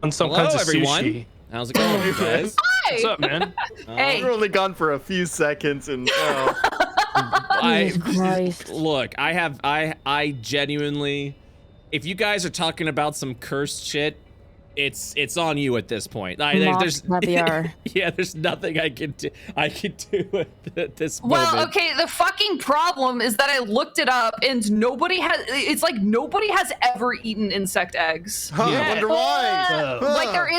on some Hello, kinds of everyone. sushi. How's it going, you guys? Hi. What's up, man? Hey. We're only gone for a few seconds, and Look, I genuinely, if you guys are talking about some cursed shit, it's on you at this point. There's caviar. yeah, there's nothing I can do at this Well, moment. okay, the fucking problem is that I looked it up and nobody has ever eaten insect eggs. huh, I wonder why. Like there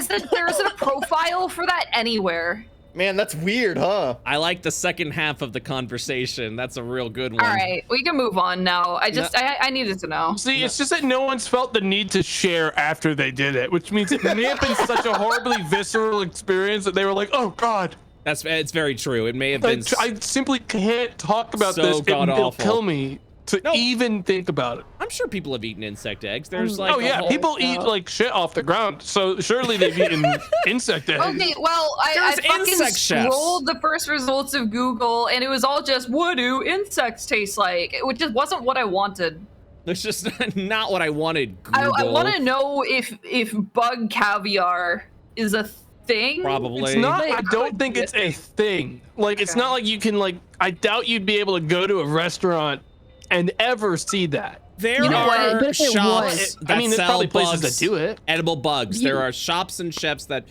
isn't a profile for that anywhere. Man, that's weird, huh? I like the second half of the conversation. That's a real good one. All right, we can move on now. I needed to know. See, it's just that no one's felt the need to share after they did it, which means it may have been such a horribly visceral experience that they were like, "Oh God." It's very true. It may have been. I simply can't talk about so this. It'll god-awful. kill me to even think about it. I'm sure people have eaten insect eggs. There's like Oh yeah, people eat like shit off the ground, so surely they've eaten insect eggs. Okay, well, I There's fucking insect chefs. scrolled the first results of Google, and it was all just, what do insects taste like? Which just wasn't what I wanted. It's just not what I wanted. Google. I want to know if bug caviar is a thing. Probably. It's not. I don't think it's a thing. Like, it's not like you can like. I doubt you'd be able to go to a restaurant and ever see that. There You know what? are But if it shops was- that I mean, there's sell probably places bugs, that do it. edible bugs. There are shops and chefs that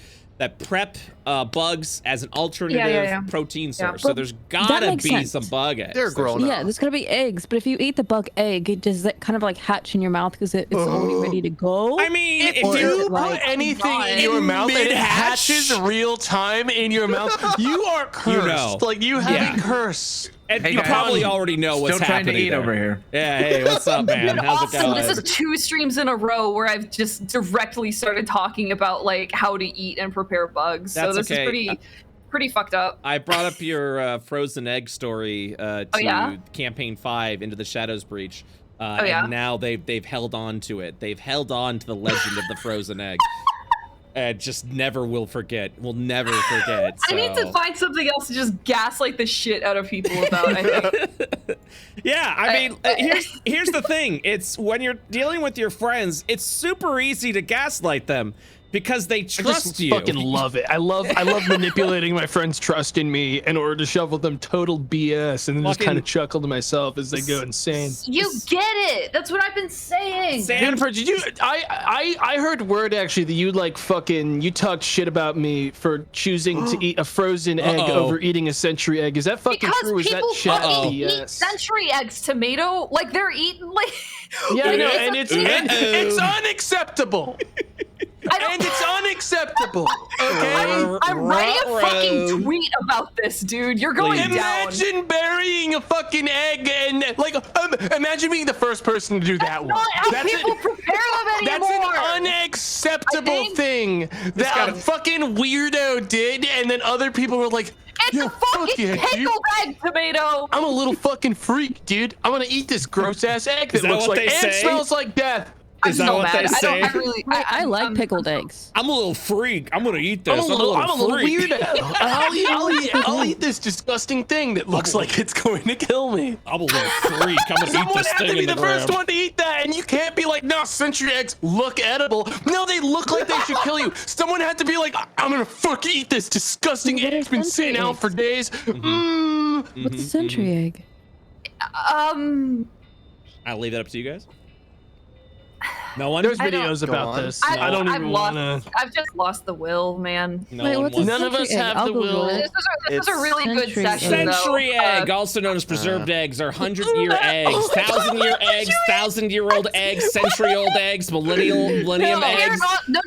prep bugs as an alternative protein source. So But there's that gotta makes be sense. some bug eggs. They're grown Yeah, up. there's gonna be eggs, but if you eat the bug egg, does that kind of like hatch in your mouth because it's already ready to go? I mean, If if Or is you it put like- anything in your mouth and it mid-hatch? hatches real time in your mouth, you are cursed. You know. Like you have Yeah. a curse. and Hey, you guys. probably already know what's Still trying to happening eat there. over here. Yeah, hey, what's up, man? Dude, How's it awesome. going? This is 2 streams in a row where I've just directly started talking about like how to eat and prepare bugs. So That's this okay. is pretty fucked up. I brought up your frozen egg story to yeah? campaign 5 into the Shadows Breach. yeah? And now they've held on to it. They've held on to the legend of the frozen egg. And just never will forget. We'll never forget. I need to so. find something else to just gaslight the shit out of people about, I think. Yeah, I mean, here's the thing. It's when you're dealing with your friends, it's super easy to gaslight them because they I trust just you. fucking love it. I love manipulating my friends' trust in me in order to shovel them total BS and then just Fucking- kind of chuckle to myself as they go insane. You get it. That's what I've been saying. Jennifer, did you? I heard word actually that you like fucking you talked shit about me for choosing to eat a frozen egg over eating a century egg. Is that fucking Because true? Or is that people chat fucking eat BS? century eggs, tomato, like they're eating like. Yeah, I know, It's and a it's thing. it's unacceptable. I don't- And it's unacceptable. Okay. I'm writing a fucking tweet about this, dude. You're going down. Imagine burying a fucking egg and like imagine being the first person to do that one. Not how people prepare them That's anymore. an unacceptable I think- thing that a fucking weirdo did, and then other people were like, It's "Yeah, a fuck fucking yeah, dude. pickle bag tomato. I'm a little fucking freak, dude. I'm gonna eat this gross ass egg that that looks what like they and say? smells like death." I'm Is that so what mad. they say? I like pickled eggs. I'm a little freak. I'm gonna eat this. I'm a little freak. weirdo. I'll eat this disgusting thing that looks like it's going to kill me. I'm a little freak. I'm gonna eat Someone this had thing to be in the the first ground. one to eat that, and you can't be like, no, century eggs look edible. No, they look like they should kill you. Someone had to be like, I'm gonna fucking eat this disgusting What egg. are It's been century sitting out eggs? for days. What's a century egg? I'll leave that up to you guys. No one. There's I don't- videos Go about on. this. I don't even wanna. I've just lost the will, man. No Wait, one what's a wants. None of us century egg? have I'll the Google will. it. This was a really good Century session, egg. though. Century egg, also known as preserved eggs, are 100-year eggs, 1,000-year eggs, 1,000-year-old eggs, century-old eggs, millennium They're eggs. not, no,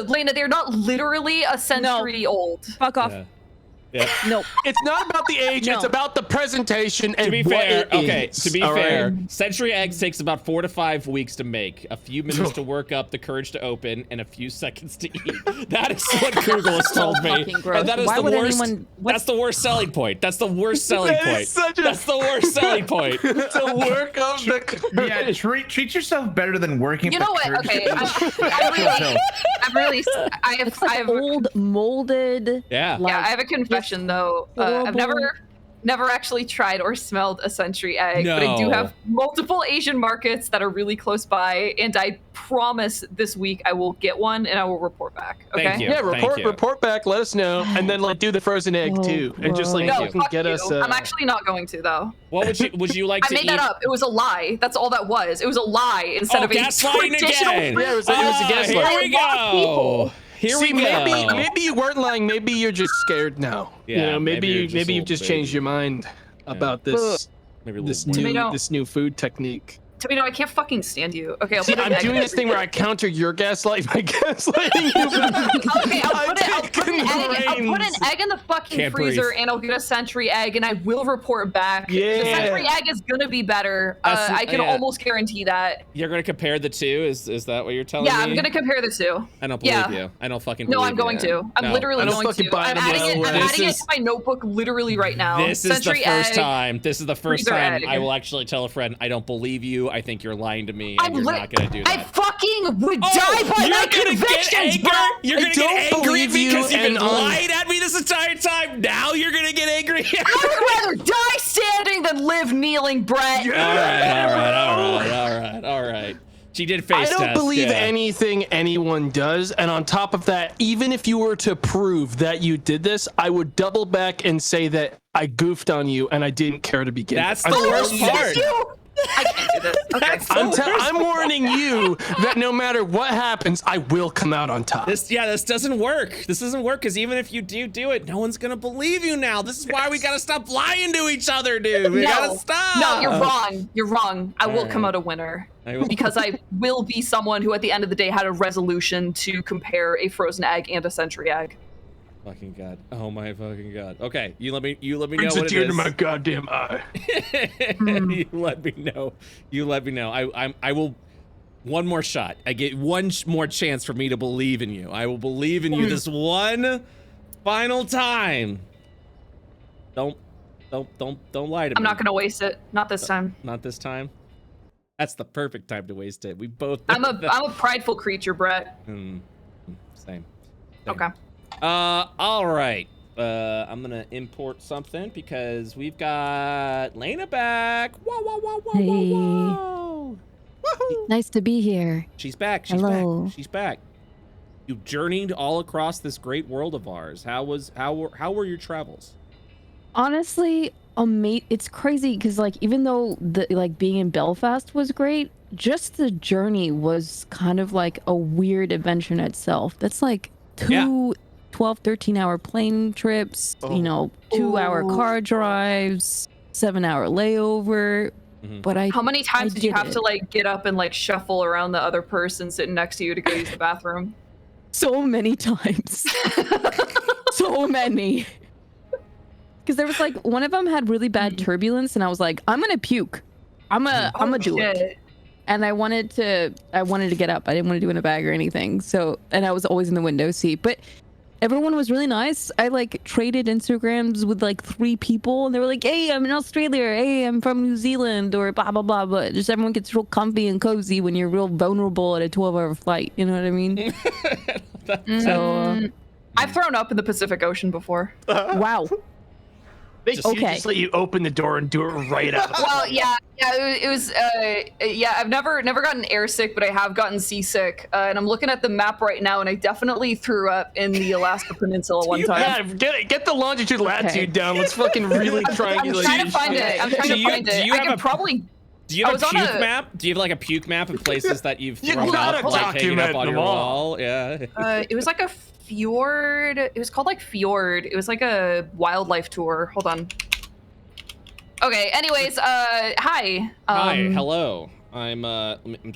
Layna, they're not literally a century old. Fuck off. Yeah. Yeah. Nope. It's not about the age. No. It's about the presentation and To be what fair, it okay. is, To be all fair, right? century eggs takes about 4 to 5 weeks to make, a few minutes to work up, the courage to open, and a few seconds to eat. That is what Google has told me, fucking gross. and that is Why the would worst. anyone- That's the worst selling point. That's the worst selling That is point. such a- That's the worst selling point. To work up the Yeah, treat yourself better than working. You up know the what? courage Okay, to- It's like I have old molded. Yeah. yeah, I have a confession though. I've horrible- never never actually tried or smelled a century egg, but I do No. have multiple Asian markets that are really close by, and I promise this week I will get one and I will report back. Okay. Thank you. Yeah, Thank you. report back. Let us know, and then like do the frozen egg too, and just like Thank No, you. fucking fuck get you. us. I'm actually not going to though. What would you like I to made eat? that up. It was a lie. That's all that was. It was a lie instead of a gaslighting traditional again. Yeah, it was a gaslight. Here we go. Here See, we go. maybe you weren't lying. Maybe you're just scared now. Yeah, you know, maybe you're just a maybe you've little just changed baby. your mind about this Maybe a this little new Tomato. this new food technique. Tomato, I can't fucking stand you. Okay, I'll See, put an I'm egg doing in this the thing where I freezer. counter your gaslight by gaslighting you. Okay, I'll put taking an brains. egg in the fucking Can't freezer, breathe. and I'll get a century egg, and I will report back. The Yeah. century egg is gonna be better. I can yeah. almost guarantee that. You're gonna compare the two? Is that what you're telling Yeah, me? I'm gonna compare the two. I don't believe yeah. you. I don't fucking No, believe I'm going you. to. I'm No. literally I don't going fucking to. buy I'm it on adding my it. own I'm way. adding it This to my notebook literally right now. This is the Century first egg. time. This is the first freezer time egg. I will actually tell a friend I don't believe you. I think you're lying to me, I'm and you're not gonna do I that. fucking would Oh, die by you're my gonna get convictions, angry. bro. You're I gonna don't get angry at believe me you, because you've been and lying at me this entire time. Now you're gonna get angry. I would rather die standing than live kneeling, Brett. All right. She did face I don't test, believe yeah. anything anyone does, and on top of that, even if you were to prove that you did this, I would double back and say that I goofed on you and I didn't care to begin. That's I'm the telling worst you- part. I can't do this. Okay. That's the worst I'm warning you that no matter what happens, I will come out on top. This doesn't work. This doesn't work because even if you do it, no one's gonna believe you now. This is why we gotta stop lying to each other, dude. We gotta stop. No, you're wrong. You're wrong. I will All come right. out a winner. I will. Because I will be someone who at the end of the day had a resolution to compare a frozen egg and a century egg. Fucking god. Oh my fucking god. Okay, you let me know Brings what a it tear is. to my goddamn eye. You let me know. You let me know. I will. One more shot. I get one more chance for me to believe in you. I will believe in you this one final time. Don't lie to me. I'm not gonna waste it. Not this time. Not this time. That's the perfect time to waste it. We both. I'm a prideful creature, Brett. Same. Okay. All right. I'm gonna import something because we've got Layna back. Whoa. Hey. Nice to be here. She's back. Hello. She's back. You journeyed all across this great world of ours. How were your travels? Honestly, it's crazy because like even though being in Belfast was great, just the journey was kind of like a weird adventure in itself. That's like two 12, 13-hour plane trips, 2-hour car drives, 7-hour layover. But How many times did you did have it. to like get up and like shuffle around the other person sitting next to you to go use the bathroom? So many times. So many. Because there was like one of them had really bad turbulence, and I was like, I'm gonna puke. I'm gonna do it. And I wanted to get up. I didn't want to do it in a bag or anything. So, and I was always in the window seat. But everyone was really nice. I like traded Instagrams with like 3 people, and they were like, "Hey, I'm in Australia. Hey, I'm from New Zealand," or blah blah blah. But just everyone gets real comfy and cozy when you're real vulnerable at a 12-hour flight. You know what I mean? So, I've thrown up in the Pacific Ocean before. wow. They just Okay. let you open the door and do it right out. Well, yeah, it was, I've never gotten airsick, but I have gotten seasick, and I'm looking at the map right now, and I definitely threw up in the Alaska Peninsula one time. Yeah, get the longitude latitude down. Let's fucking really I'm triangulate. trying to find it. I'm trying to find it. I could probably. Do you I have was a on puke a- map? Do you have like a puke map of places that you've You thrown gotta up, like hanging up document on them your all. wall? Yeah. It was like a fjord. It was called like Fjord. It was like a wildlife tour. Hold on. Okay. Anyways, hi. Hi, hello. I'm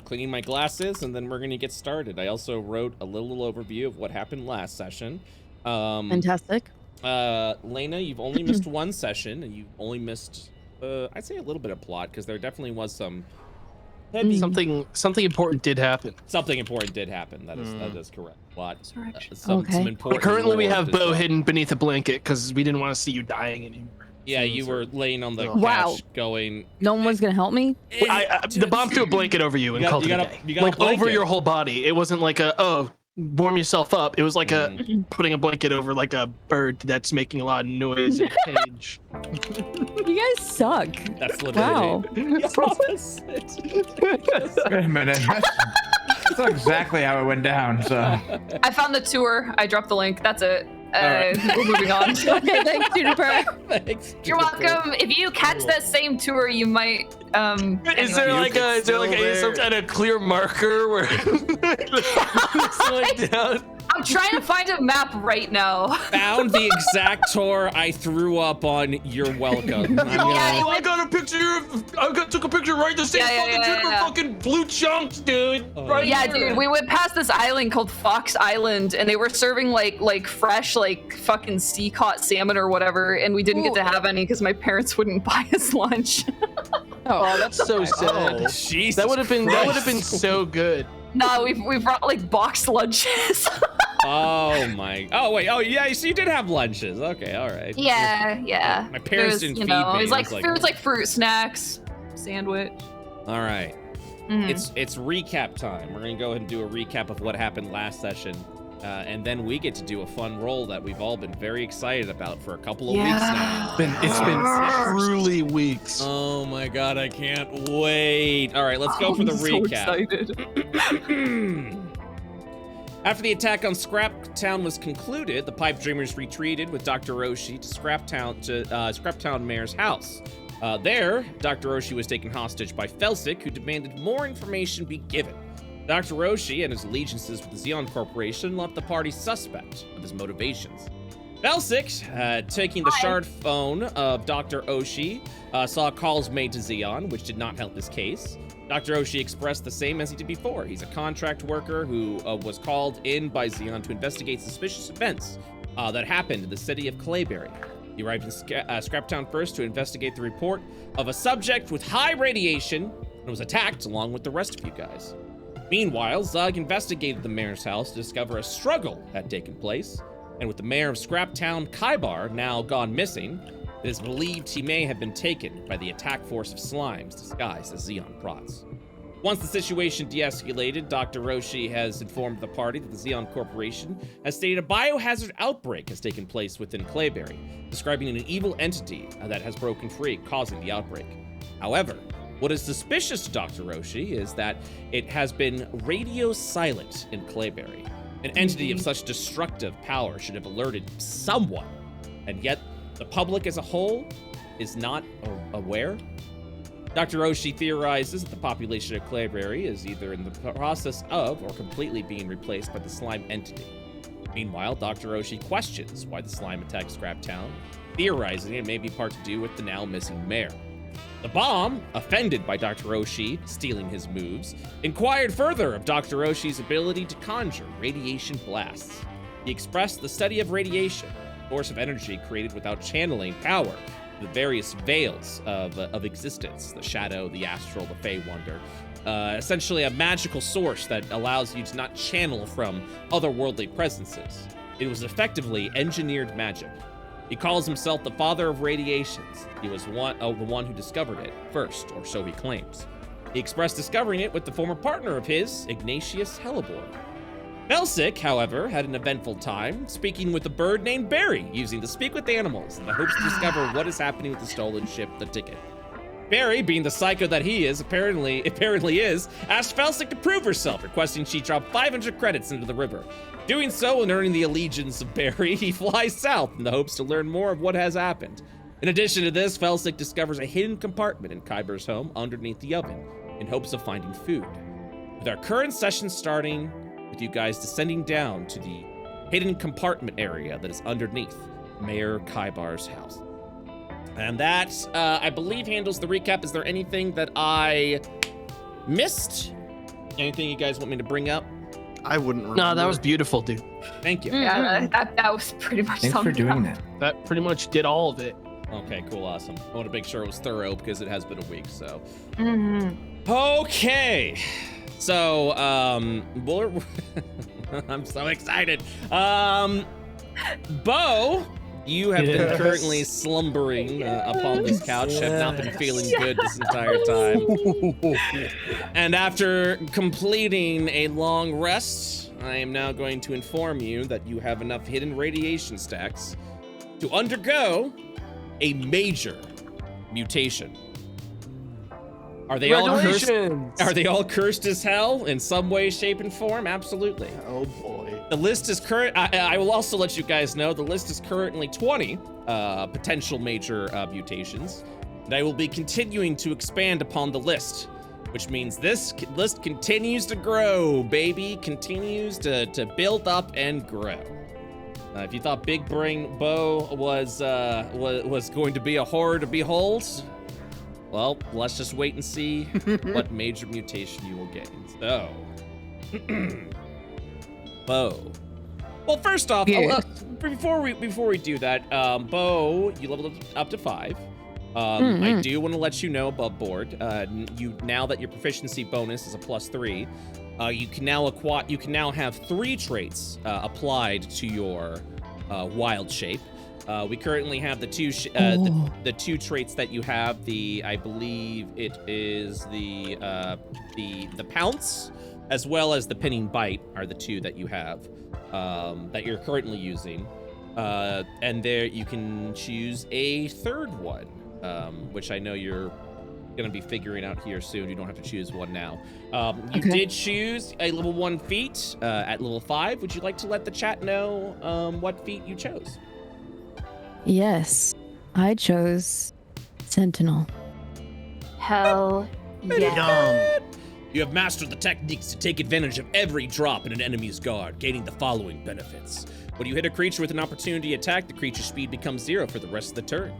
cleaning my glasses, and then we're gonna get started. I also wrote a little overview of what happened last session. Fantastic. Layna, you've only missed one session, and you've only missed, I'd say a little bit of plot, because there definitely was some heavy. Something important did happen. Something important did happen. That is correct. Plot. Resurrection. Some Okay. important. Currently, we lore have to Bo tell. hidden beneath a blanket because we didn't want to see you dying anymore. Yeah, you were laying on the couch, Wow. going. No one's gonna help me. The bomb threw a blanket over you and You got- called you it a got a- day. you got a Like over blanket. your whole body. It wasn't like warm yourself up. It was like putting a blanket over like a bird that's making a lot of noise in a cage. You guys suck. That's literally Wow. the opposite. Wait a minute. That's not exactly how it went down. So I found the tour. I dropped the link. That's it. right. We're moving on. Okay, thanks, Juniper. Thanks, You're Juniper. welcome. If you catch that same tour, you might. Is there anyway. like some kind of clear marker where it's going down? I'm trying to find a map right now. Found the exact tour I threw up on. You're welcome. Yeah, I got a picture. Took a picture right the same fucking Juniper fucking blue chunks, dude. Right Yeah, here. dude, we went past this island called Fox Island, and they were serving like fresh fucking sea caught salmon or whatever, and we didn't get to have any because my parents wouldn't buy us lunch. Oh, that's so sad. Jesus That would have been Christ. so good. No, we brought like boxed lunches. Oh my. Oh wait. Oh yeah. So you did have lunches. Okay. All right. yeah. My parents It was, didn't feed It me. was like It was food was like fruit snacks, sandwich. All right. Mhm. It's recap time. We're gonna go ahead and do a recap of what happened last session, and then we get to do a fun roll that we've all been very excited about for a couple of weeks now. It's been truly weeks. Oh my god, I can't wait. All right, let's go for the I'm recap. So excited. After the attack on Scraptown was concluded, the Pipe Dreamers retreated with Dr. Roshi to Scraptown Mayor's house. There, Dr. Roshi was taken hostage by Felsic, who demanded more information be given. Dr. Roshi and his allegiances with the Xeon Corporation left the party suspect of his motivations. Felsic, taking the shard phone of Dr. Oshi, saw calls made to Xeon, which did not help his case. Dr. Oshi expressed the same as he did before. He's a contract worker who was called in by Xeon to investigate suspicious events that happened in the city of Clayberry. He arrived in Scraptown first to investigate the report of a subject with high radiation and was attacked along with the rest of you guys. Meanwhile, Zug investigated the mayor's house to discover a struggle had taken place, and with the mayor of Scraptown, Kaibar, now gone missing, it is believed he may have been taken by the attack force of slimes disguised as Xeon prods. Once the situation de-escalated, Dr. Roshi has informed the party that the Xeon Corporation has stated a biohazard outbreak has taken place within Clayberry, describing an evil entity that has broken free, causing the outbreak. However, what is suspicious to Dr. Roshi is that it has been radio silent in Clayberry. An entity of such destructive power should have alerted someone, and yet the public as a whole is not aware. Dr. Oshi theorizes that the population of Clayberry is either in the process of or completely being replaced by the slime entity. Meanwhile, Dr. Oshi questions why the slime attacked Scraptown, theorizing it may be part to do with the now missing mayor. The bomb, offended by Dr. Oshi stealing his moves, inquired further of Dr. Oshi's ability to conjure radiation blasts. He expressed the study of radiation, a source of energy created without channeling power, the various veils of existence, the shadow, the astral, the Fey Wonder. Essentially a magical source that allows you to not channel from otherworldly presences. It was effectively engineered magic. He calls himself the father of radiations. He was the one who discovered it first, or so he claims. He expressed discovering it with the former partner of his, Ignatius Hellebore. Felsic, however, had an eventful time speaking with a bird named Barry, using to speak with animals in the hopes to discover what is happening with the stolen ship, the Ticket. Barry, being the psycho that he is, apparently is, asked Felsic to prove herself, requesting she drop 500 credits into the river. Doing so and earning the allegiance of Barry, he flies south in the hopes to learn more of what has happened. In addition to this, Felsic discovers a hidden compartment in Kaibar's home underneath the oven, in hopes of finding food. With our current session starting with you guys descending down to the hidden compartment area that is underneath Mayor Kaibar's house. And that, I believe, handles the recap. Is there anything that I missed? Anything you guys want me to bring up? I wouldn't remember. No, that was beautiful, dude. Thank you. Yeah, that was pretty much Thanks for summed doing up. that. That pretty much did all of it. Okay, cool, awesome. I want to make sure it was thorough because it has been a week, so. Mhm. Okay. So, I'm so excited. Bo, you have been currently slumbering upon this couch, have not been feeling good this entire time. And after completing a long rest, I am now going to inform you that you have enough hidden radiation stacks to undergo a major mutation. Are they all cursed? Are they all cursed as hell in some way, shape, and form? Absolutely. Oh boy. The list is current. I will also let you guys know the list is currently 20 potential major mutations, and I will be continuing to expand upon the list, which means this list continues to grow, baby. Continues to build up and grow. If you thought Big Brain Bo was going to be a horror to behold, well, let's just wait and see what major mutation you will gain. So, Bo. Well, first off, Yes. before we do that, Bo, you leveled up to 5. I do want to let you know above board. Now that your proficiency bonus is a +3, you can now have 3 traits applied to your wild shape. We currently have the two traits that you have. I believe it is the pounce, as well as the pinning bite are the 2 that you have that you're currently using. And there you can choose a 3rd one, which I know you're gonna be figuring out here soon. You don't have to choose one now. You did choose a level 1 feat at level 5. Would you like to let the chat know what feat you chose? Yes, I chose Sentinel. Hell yeah. You have mastered the techniques to take advantage of every drop in an enemy's guard, gaining the following benefits. When you hit a creature with an opportunity attack, the creature's speed becomes 0 for the rest of the turn.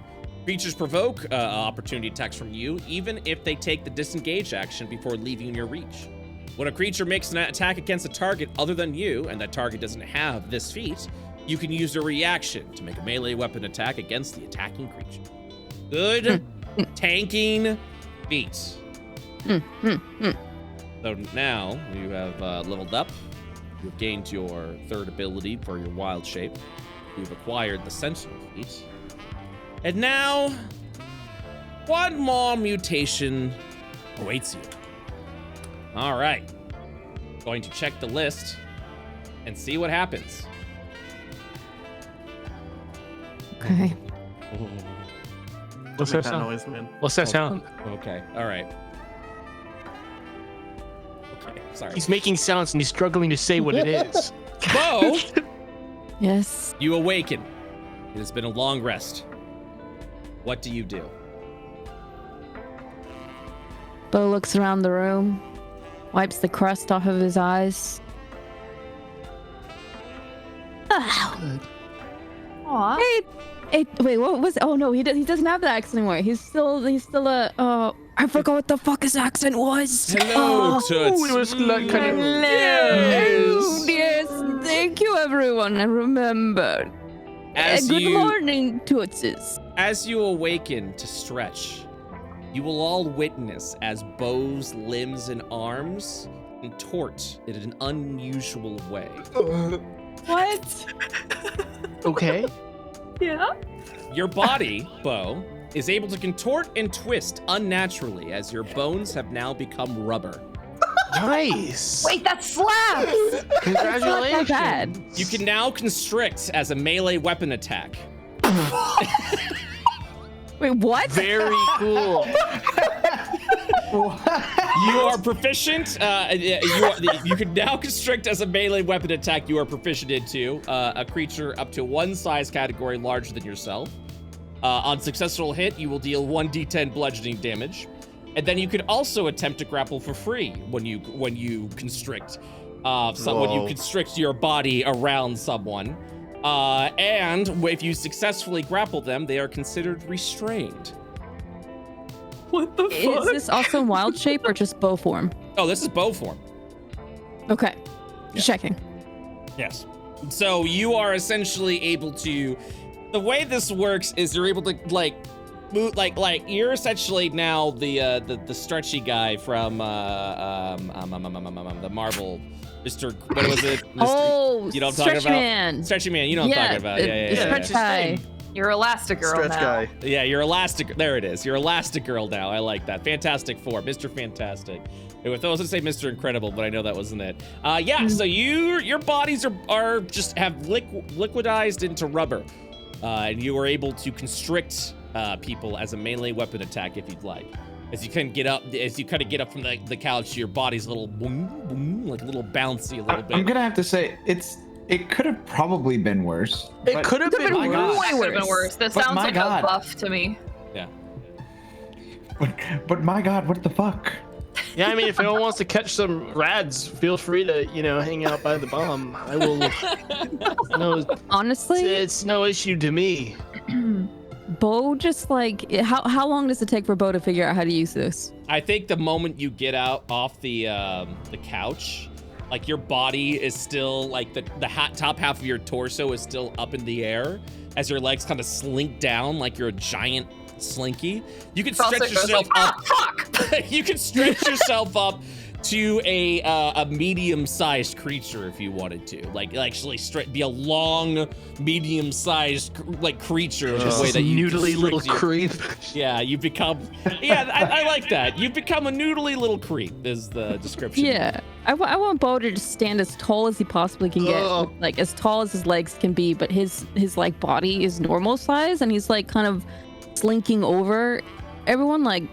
Creatures provoke opportunity attacks from you, even if they take the disengage action before leaving your reach. When a creature makes an attack against a target other than you, and that target doesn't have this feat, you can use a reaction to make a melee weapon attack against the attacking creature. Good tanking feat. So now you have leveled up. You've gained your 3rd ability for your wild shape. You've acquired the Sentinel feat. And now, one more mutation awaits you. All right. Going to check the list and see what happens. Okay. What's Make that sound? noise, man. What's that sound? Okay. All right. Okay. Sorry. He's making sounds and he's struggling to say what it is. Bo, Yes. you awaken. It has been a long rest. What do you do? Bo looks around the room, wipes the crust off of his eyes. Oh. Aw. Wait, what was? Oh no, he doesn't have the accent anymore. He's still a. I forgot what the fuck his accent was. Hello, Toots. It was like kind of. Hello. Yes, thank you, everyone. I remembered. Good morning, Tootses. As you awaken to stretch, you will all witness as Bo's limbs and arms contort in an unusual way. What? Okay. Yeah. Your body, Bo, is able to contort and twist unnaturally as your bones have now become rubber. Nice. Wait, that slaps. Congratulations. Not that bad. You can now constrict as a melee weapon attack. Wait, what? Very cool. You are proficient. You can now constrict as a melee weapon attack. You are proficient into a creature up to 1 size category larger than yourself. On successful hit, you will deal 1d10 bludgeoning damage, and then you can also attempt to grapple for free when you constrict. When you constrict your body around someone. And if you successfully grapple them, they are considered restrained. What the Is this also in wild shape or just bow form? Oh, this is bow form. Okay. Just checking. Yes. So you are essentially able to. The way this works is you're able to move, you're essentially now the stretchy guy from the Marvel. Mr. What was it? Mr. Oh, you know what I'm talking Stretchy about? Man. Stretchy Man, you know what I'm talking about. Yeah. Stretch guy. You're Elastigirl Stretch now. guy. Yeah, you're Elastic. There it is. You're Elastigirl now. I like that. Fantastic Four, Mr. Fantastic. I was gonna say Mr. Incredible, but I know that wasn't it. So your bodies are just have liquidized into rubber, and you are able to constrict people as a melee weapon attack if you'd like. As you kind of get up from the couch, your body's a little boom, boom, like a little bouncy a little bit. I'm gonna have to say it could have probably been worse. It could have been Way worse. worse. That But sounds my like God. a buff to me. Yeah. But my God, what the fuck? Yeah, I mean, if anyone wants to catch some rads, feel free to, hang out by the bomb. I will. No, Honestly, it's no issue to me. Bo just like how long does it take for Bo to figure out how to use this? I think the moment you get out off the couch, like your body is still like the top half of your torso is still up in the air as your legs kind of slink down like you're a giant slinky. You can stretch yourself up. You can stretch yourself up to a medium-sized creature if you wanted to, like actually be a long, medium-sized creature. Just the way that you noodly little creep. Yeah, you become. Yeah, I like that. You become a noodly little creep is the description. Yeah, I want Bo to just stand as tall as he possibly can get, like as tall as his legs can be, but his like body is normal size, and he's like kind of slinking over everyone, like,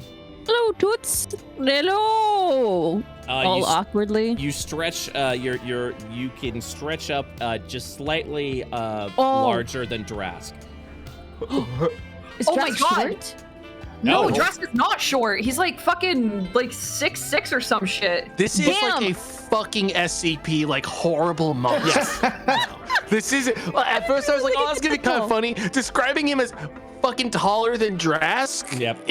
hello toots, hello. All awkwardly. You stretch. You can stretch up just slightly larger than Drask. Is Oh my Drax God. short? No, No. Drask is not short. He's like fucking like 6'6" or some shit. This is Damn. like a fucking SCP, like horrible monster. This is. Well, at first I was like, oh, that's gonna be kind of funny. Describing him as fucking taller than Drask. Yep.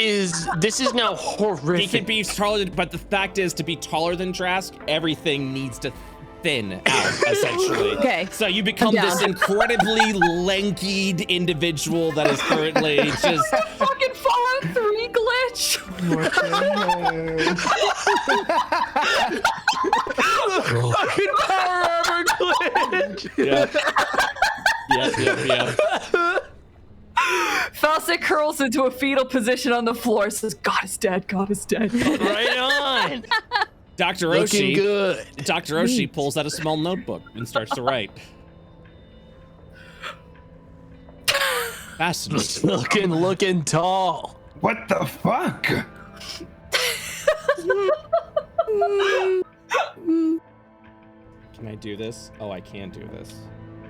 This is now horrific. He can be taller, but the fact is, to be taller than Drask, everything needs to thin out, essentially. Okay. So you become I'm down. this incredibly lanky individual that is currently just. Fucking Fallout 3 glitch. fucking power armor glitch. Yeah. Faucet curls into a fetal position on the floor, says, God is dead, God is dead. Right on. Dr. Looking Oshie. good. Dr. Oshie pulls out a small notebook and starts to write. Fascinating. Looking tall. What the fuck? Can I do this? Oh, I can do this.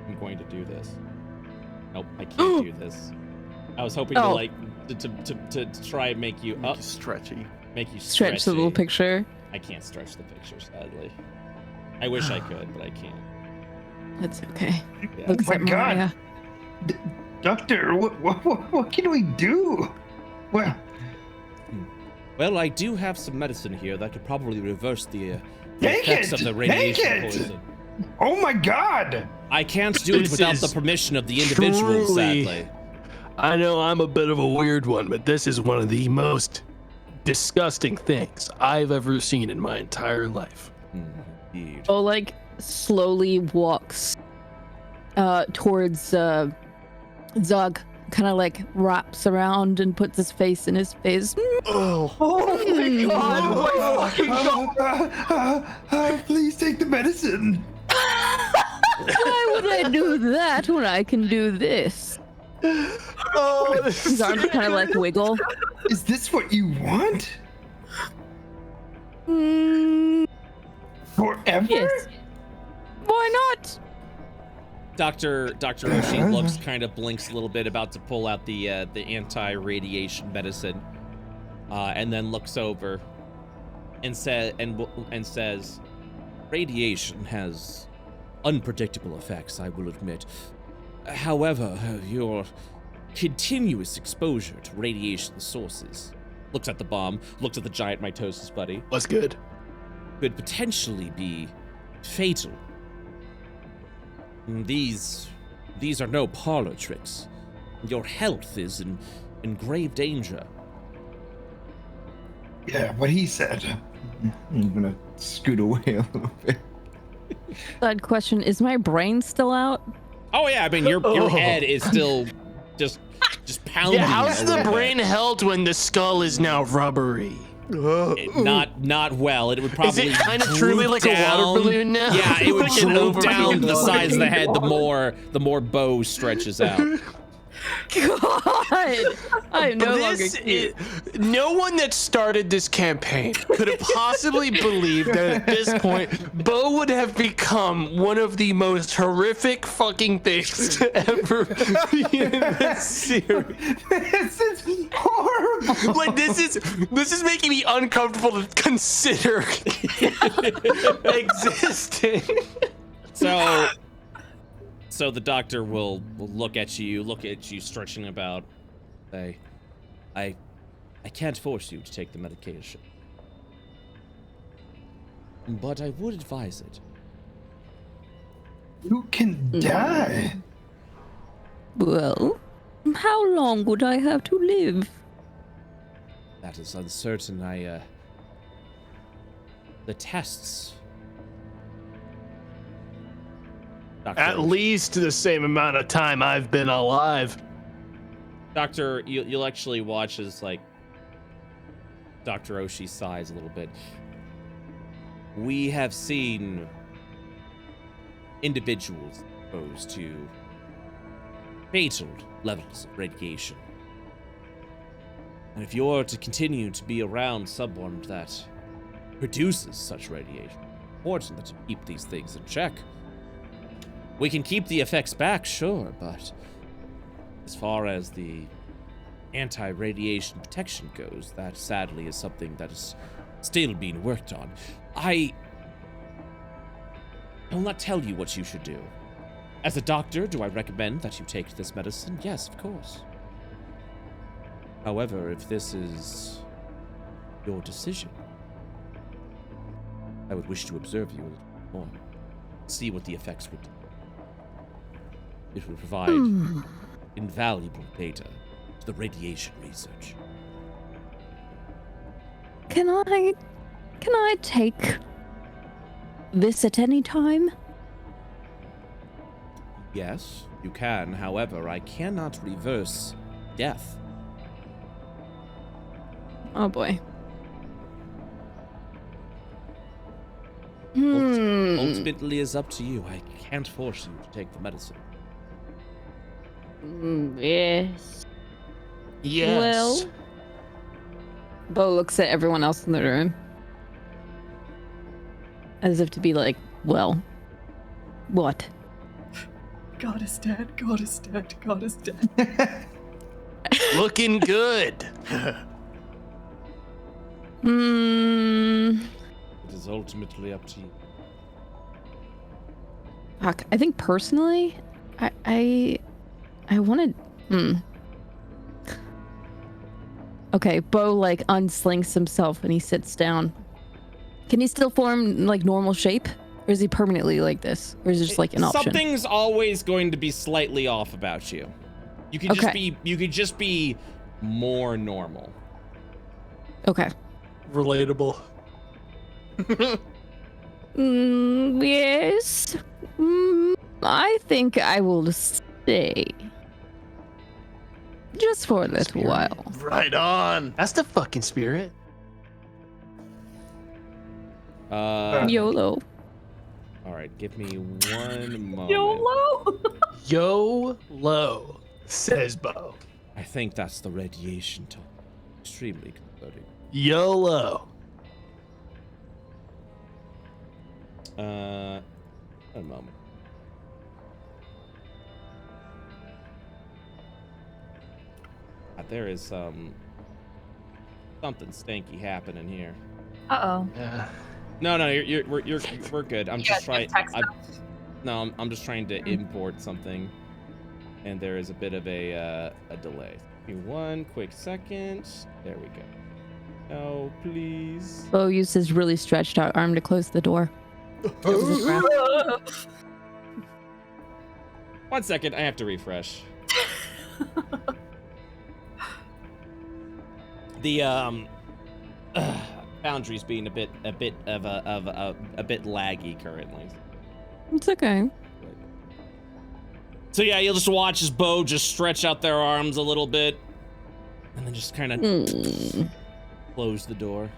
I'm going to do this. Nope, I can't do this. I was hoping to like to try and make you up, Stretchy. make you Stretch the little stretchy. picture. I can't stretch the picture, sadly. I wish I could, but I can't. That's okay. Yeah. Looks my at God. Mariah. Doctor, what can we do? Well, I do have some medicine here that could probably reverse the Take effects it! of the radiation Take it! poison. Oh my God! I can't do it This without the is permission of the individual, truly- sadly. I know I'm a bit of a weird one, but this is one of the most disgusting things I've ever seen in my entire life. Indeed. Bo like slowly walks towards Zug, kind of like wraps around and puts his face in his face. Oh. Oh my God, my fucking God. Please take the medicine. Why would I do that when I can do this? Oh, His arms kind of like wiggle. Is this what you want? Forever? Yes. Why not? Dr. Oshie looks, kind of blinks a little bit, about to pull out the anti-radiation medicine, and then looks over and says, "Radiation has unpredictable effects, I will admit. However, your continuous exposure to radiation sources," looks at the bomb, looks at the giant mitosis buddy, what's good? "could potentially be fatal. These are no parlor tricks. Your health is in grave danger." Yeah, what he said. I'm gonna scoot away a little bit. Side question: is my brain still out? Oh yeah, I mean your head is still just pounding. Yeah, how's a the little brain held when the skull is now rubbery? bit. Not well. It would probably. Is it kind of truly droop like a down. water balloon now? Yeah, it would Like an droop down to the overheated size of the head. water. The more bow stretches out. God, I am no longer cute. No one that started this campaign could have possibly believed that at this point, Bo would have become one of the most horrific fucking things to ever be in this series. This is horrible. Like this is making me uncomfortable to consider existing. So the doctor will look at you stretching about, say, I can't force you to take the medication, but I would advise it. You can die. Well, how long would I have to live? That is uncertain. The tests. Doctor, At least the same amount of time I've been alive. Doctor, you'll actually watch as like Dr. Oshie sighs a little bit. We have seen individuals exposed to fatal levels of radiation. And if you're to continue to be around someone that produces such radiation, it's important that you keep these things in check. We can keep the effects back, sure, but as far as the anti-radiation protection goes, that sadly is something that is still being worked on. I will not tell you what you should do. As a doctor, do I recommend that you take this medicine? Yes, of course. However, if this is your decision, I would wish to observe you a little more, see what the effects would do. It will provide invaluable data to the radiation research. Can I take this at any time? Yes, you can. However, I cannot reverse death. Oh boy. Ultimately, is up to you. I can't force you to take the medicine. Yes. Yes. Well, Bo looks at everyone else in the room as if to be like, well, what? God is dead. God is dead. God is dead. Looking good. It is ultimately up to you. Fuck. I think personally, I wanted. Okay, Bo like unslings himself and he sits down. Can he still form like normal shape, or is he permanently like this, or is it just like an option? Something's always going to be slightly off about you. You could just be more normal. Okay. Relatable. Yes. I think I will stay. Just for a little while. Right on. That's the fucking spirit. YOLO. All right, give me one moment. YOLO. YOLO, says Bo. I think that's the radiation talk. Extremely concerning. YOLO. A moment. There is something stanky happening here. Uh-oh. Yeah. No, we're good. I'm just trying. I'm just trying to import something, and there is a bit of a delay. Give me one quick second. There we go. No, please. Bo used his really stretched out arm to close the door. 1 second, I have to refresh. The Foundry's being a bit laggy currently. It's okay. So yeah, you'll just watch as Bo just stretch out their arms a little bit, and then just kind of close the door.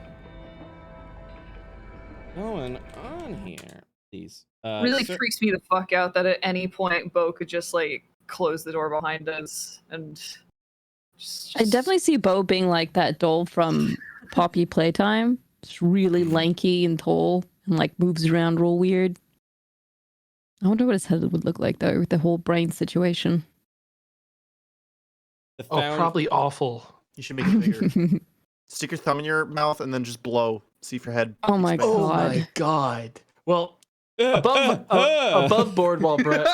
Going on here, please. Really freaks me the fuck out that at any point Bo could just like close the door behind us and just I definitely see Bo being like that doll from Poppy Playtime. It's really lanky and tall and like moves around real weird. I wonder what his head would look like though with the whole brain situation. Oh, probably awful. You should make it bigger. Stick your thumb in your mouth and then just blow. See if your head. Oh my expands. Oh God. my god. Well, above board while Brett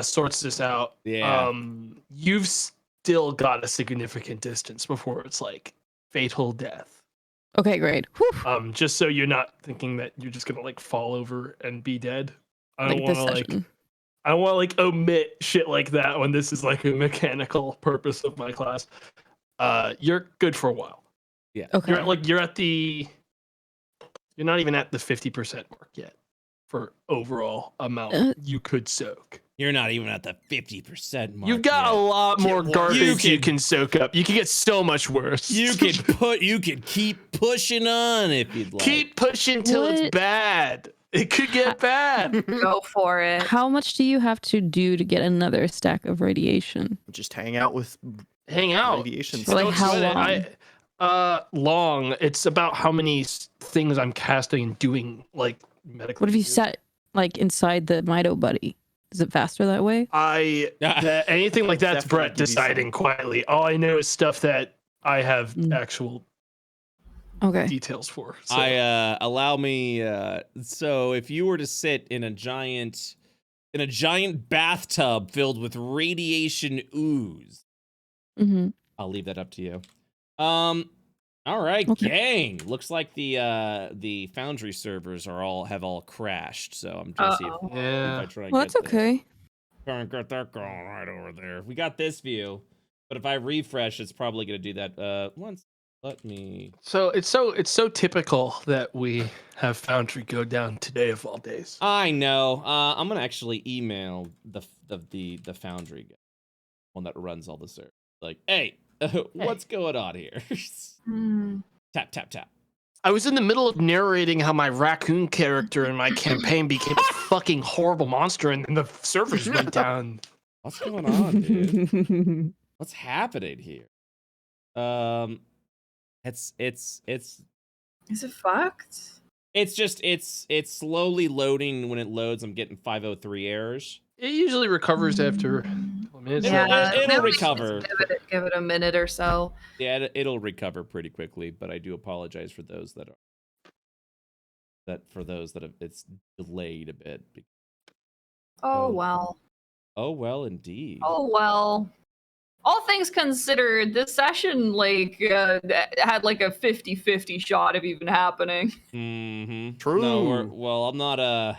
sorts this out. Yeah. You've still got a significant distance before it's like fatal death. Okay, great. Whew. Just so you're not thinking that you're just gonna like fall over and be dead. I don't Like this want to like. session. I don't want to like omit shit like that when this is like a mechanical purpose of my class. You're good for a while. Okay. You're not even at the 50% mark yet for overall amount you could soak. You're not even at the 50% mark. You've got a lot more worse. garbage you can soak up. You can get so much worse. You could keep pushing on if you'd like. keep pushing till it's What? bad. It could get bad. go for it. How much do you have to do to get another stack of radiation? Just hang out with Hang out. radiation. For like Don't how sweat it. long? Long. It's about how many things I'm casting and doing, like medical. What if you sat like inside the Mito buddy? Is it faster that way? Anything like that's Definitely Brett give you some. deciding quietly. All I know is stuff that I have actual Okay. details for. So. Allow me. So if you were to sit in a giant bathtub filled with radiation ooze, Mm-hmm. I'll leave that up to you. All right, Okay. gang. Looks like the Foundry servers have all crashed. So I'm trying to see if I try and Well, that's get that- okay. try and get that going right over there. We got this view, but if I refresh, it's probably gonna do that. Once. Let me. So it's so typical that we have Foundry go down today of all days. I know. I'm gonna actually email the Foundry guy, one that runs all the servers. Like, hey, what's going on here? Tap tap tap. I was in the middle of narrating how my raccoon character in my campaign became a fucking horrible monster, and then the servers went down. What's going on, dude? What's happening here? It's Is it fucked? it's slowly loading. When it loads, I'm getting 503 errors. It usually recovers after a couple of minutes. It'll maybe recover. just Give it a minute or so. Yeah, it'll recover pretty quickly, but I do apologize for those that have it's delayed a bit. Oh Oh. well. Oh well, indeed. Oh well. All things considered, this session had like a 50-50 shot of even happening. Mm-hmm. True. No,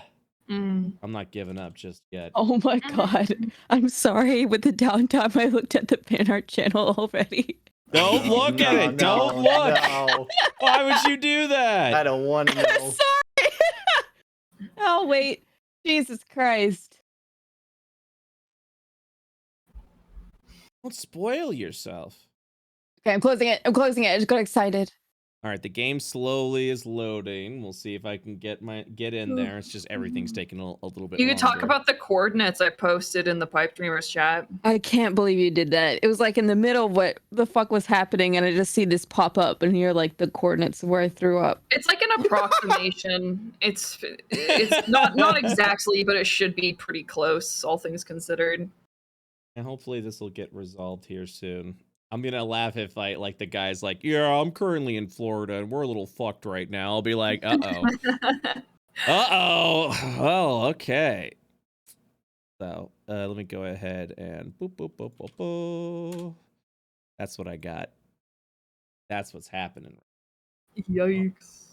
I'm not giving up just yet. Oh my God. I'm sorry. With the downtime, I looked at the fan art channel already. Don't look at it. Don't look. No. Why would you do that? I don't want to know. Sorry. Oh, wait. Jesus Christ. Don't spoil yourself. Okay, I'm closing it. I just got excited. All right, the game slowly is loading. We'll see if I can get in there. It's just everything's taking a little bit. You could talk longer. about the coordinates I posted in the Pipe Dreamers chat. I can't believe you did that. It was like in the middle of what the fuck was happening, and I just see this pop up, and here like the coordinates where I threw up. It's like an approximation. it's not exactly, but it should be pretty close, all things considered. And hopefully this will get resolved here soon. I'm gonna laugh if the guy's like, yeah, I'm currently in Florida and we're a little fucked right now. I'll be like, oh, okay. So let me go ahead and boop boop boop boop boop. That's what I got. That's what's happening. Yikes.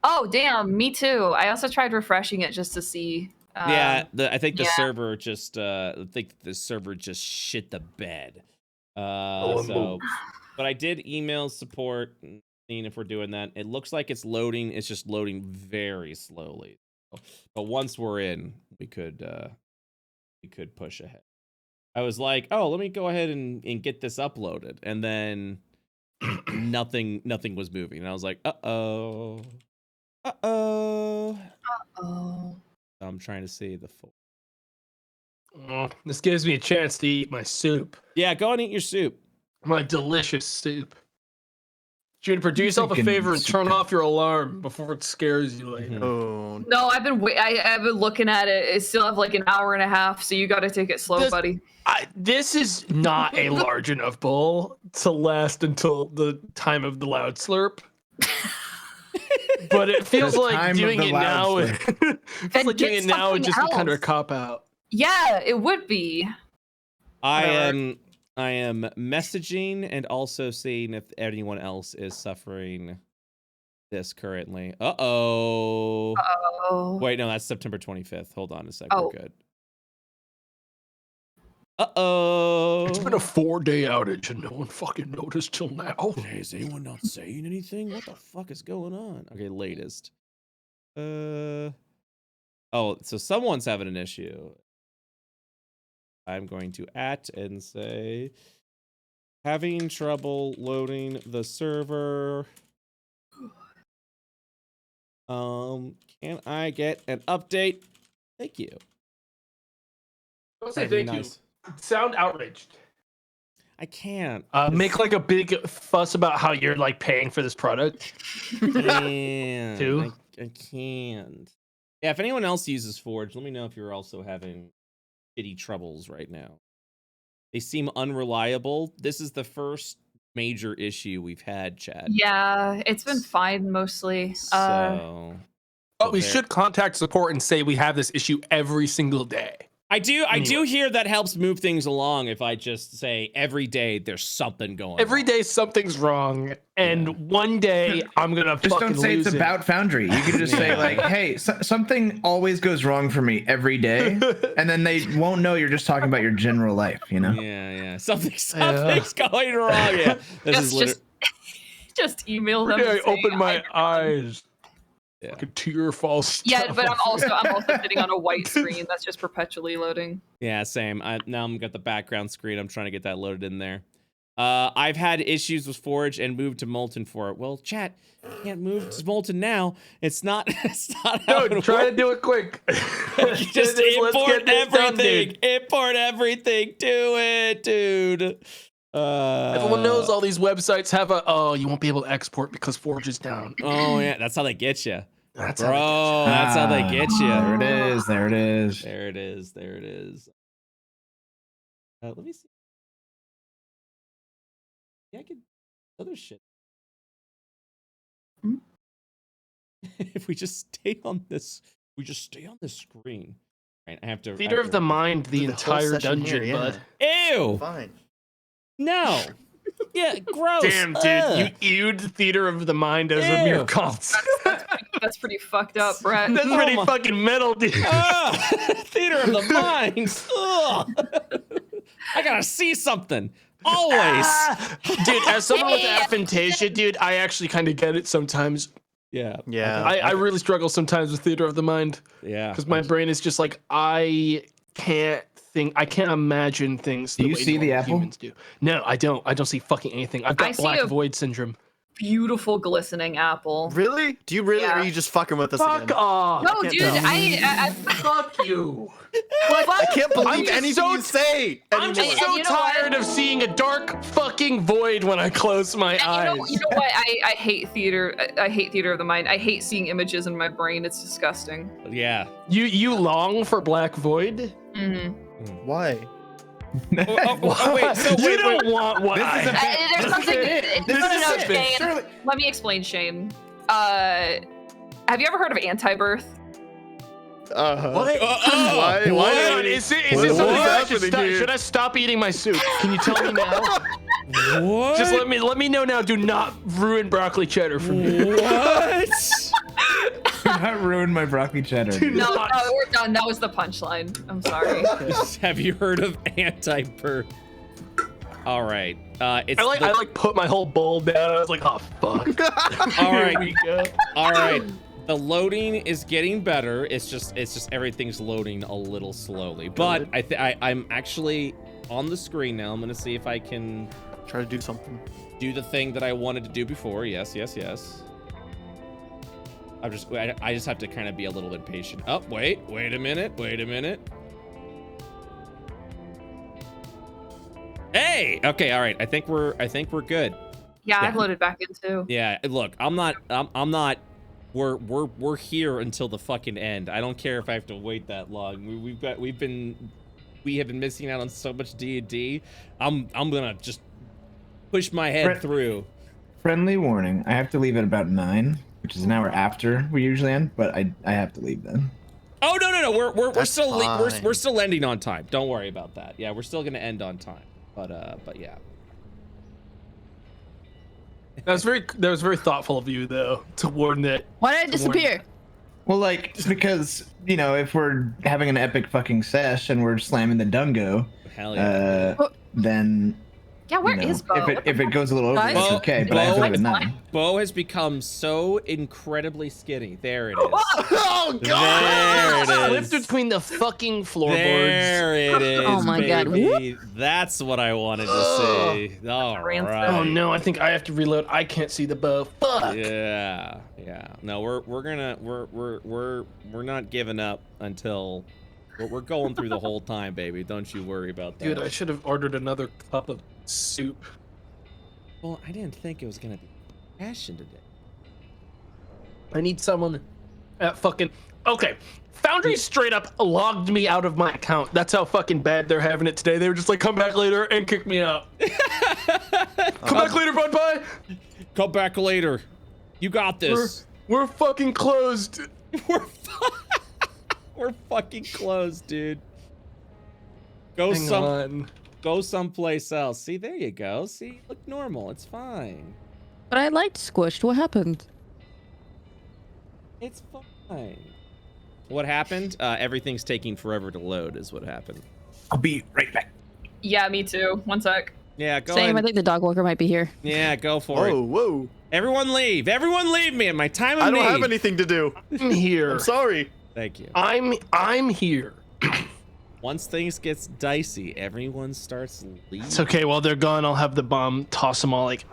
Oh damn, me too. I also tried refreshing it just to see. I think the yeah. server just shit the bed. But I did email support, seeing if we're doing that. It looks like it's loading. It's just loading very slowly. But once we're in, we could push ahead. I was like, oh, let me go ahead and get this uploaded, and then nothing was moving. And I was like, uh-oh. Oh. I'm trying to see the full. This gives me a chance to eat my soup. Yeah, go and eat your soup. My delicious soup. Juniper, do yourself a thinking favor and soup? turn off your alarm before it scares you later. Oh, No, I've been looking at it. I still have like an hour and a half, so you got to take it slow, buddy. This is not a large enough bowl to last until the time of the loud slurp. But it feels The like time doing of the it loud now. slurp. Feels like get doing it now would just be something kind of a else. cop out. Yeah, it would be. I am messaging and also seeing if anyone else is suffering this currently. Uh-oh. Oh. Wait, no, that's September 25th. Hold on a second. Oh. We're good. Uh-oh. It's been a 4-day outage and no one fucking noticed till now. Hey, is anyone not saying anything? What the fuck is going on? Okay, latest. Oh, so someone's having an issue. I'm going to and say having trouble loading the server. Can I get an update? Thank you. Don't say That'd be thank nice. you. Sound outraged. I can't. Make like a big fuss about how you're like paying for this product. Can't. Two? I can't. Yeah, if anyone else uses Forge, let me know if you're also having shitty troubles right now. They seem unreliable. This is the first major issue we've had, Chad. Yeah, it's been fine mostly. So, But we should contact support and say we have this issue every single day. I do hear that helps move things along if I just say every day there's something going Every on. day something's wrong, and one day I'm gonna Just fucking don't say lose it's it. about Foundry. You can just say like, "Hey, something always goes wrong for me every day," and then they won't know you're just talking about your general life. You know? Yeah. Something's going wrong. Yeah. This is literally. Just email them. Every day and I say, open my eyes. Yeah. Like a tear falls. Yeah, down. but I'm also sitting on a white screen that's just perpetually loading. Yeah, same. Now I'm got the background screen. I'm trying to get that loaded in there. I've had issues with Forge and moved to Molten for it. Well, chat, you can't move to Molten now. It's not. It's not. How No, it try to works. do it quick. Just Let's import get this done, everything. dude. Import everything. Do it, dude. Everyone knows all these websites have a. Oh, you won't be able to export because Forge is down. Oh yeah, that's how they get you, That's bro. how That's how they get you. There it is. There it is. There it is. There it is. Let me see. Yeah, I could other shit. Hmm? If we just stay on this, screen. Right, I have to. Theater of the Mind, the whole entire session dungeon, here, bud. Ew! fine. No. Yeah, gross. Damn, dude, Ugh. you ewed Theater of the Mind as a mere Ew. concept. That's pretty fucked up, Brett. That's Oh pretty my- fucking metal, dude. Theater of the Mind. Ugh. I gotta see something. Always. Dude, as someone with aphantasia, dude, I actually kind of get it sometimes. Yeah. Yeah. I really struggle sometimes with Theater of the Mind Yeah. because my brain is just like, I can't imagine things. Do the you way see the normal apple? Humans do. No, I don't. I don't see fucking anything. I've I got see black a- void syndrome. Beautiful glistening apple. Really? Do you really? Yeah. Or are you just fucking with us Fuck again? off. No, can't dude, tell. I Fuck you. I can't believe I'm anything so you say I'm anymore. just so And you know what? tired of seeing a dark fucking void when I close my eyes. you know what? I hate theater. I hate Theater of the Mind. I hate seeing images in my brain. It's disgusting. Yeah. You long for black void? Mm-hmm. Why? Wait. So You wait. don't want what This I is a have. bit- There's something. This No, is a bit- Shane. Let me explain, Shane. Have you ever heard of anti-birth? What? Why? Dude, Why? is it What- something what is that I should happening stop? here? Should I stop eating my soup? Can you tell me now? What? Just let me know now. Do not ruin broccoli cheddar for me. What? Do not ruin my broccoli cheddar. Dude. No, Not- we're done. That was the punchline. I'm sorry. Have you heard of anti-birth? All right. It's I like put my whole bowl down. I was like, oh fuck. All Here right. we go. All right. The loading is getting better. It's just everything's loading a little slowly. But I'm actually on the screen now. I'm gonna see if I can Try to do something. do the thing that I wanted to do before. Yes. I just have to kind of be a little bit patient. Oh, wait a minute. Hey. Okay. All right. I think we're good. Yeah, Yeah. I've loaded back in too. Yeah. Look, I'm not. We're here until the fucking end. I don't care if I have to wait that long. We have been missing out on so much D&D. I'm gonna just push my head through. Friendly warning: I have to leave at about 9, which is an hour after we usually end, but I have to leave then. Oh no! We're That's still fine. we're still ending on time. Don't worry about that. Yeah, we're still gonna end on time. But yeah. That was very thoughtful of you, though, to warn that. Why did I disappear? Well, like, because, you know, if we're having an epic fucking sesh and we're slamming the dungo, Hell yeah. then, Yeah, where you is know, Bo? if it goes a little over, Guys? it's okay, but I have to leave at 9. Bo has become so incredibly skinny. There it is. Oh There it is. Slipped between the fucking floorboards. There it is. Oh my God. baby. That's what I wanted to see. All Rancid. right. Oh no, I think I have to reload. I can't see the bow. Fuck. Yeah. No, we're not giving up until we're going through the whole time, baby. Don't you worry about that. Dude, I should have ordered another cup of soup. Well, I didn't think it was gonna be passion today. I need someone at fucking. Okay. Foundry straight up logged me out of my account. That's how fucking bad they're having it today. They were just like, come back later and kick me out. Come back later, bud. Bye. Come back later. You got this. We're fucking closed. We're fucking closed, dude. Go Hang on. Go someplace else. See, there you go. See, look normal. It's fine. But I liked Squished. What happened? It's fine. What happened? Everything's taking forever to load is what happened. I'll be right back. Yeah, me too. One sec. Yeah, go Same. I ahead. think the dog walker might be here. Yeah, go for it. Whoa. Everyone leave. Everyone leave me at my time of I need. don't have anything to do. I'm here. I'm sorry. Thank you. I'm here. Once things gets dicey, everyone starts leaving. It's okay. While they're gone, I'll have the bomb toss them all. Like,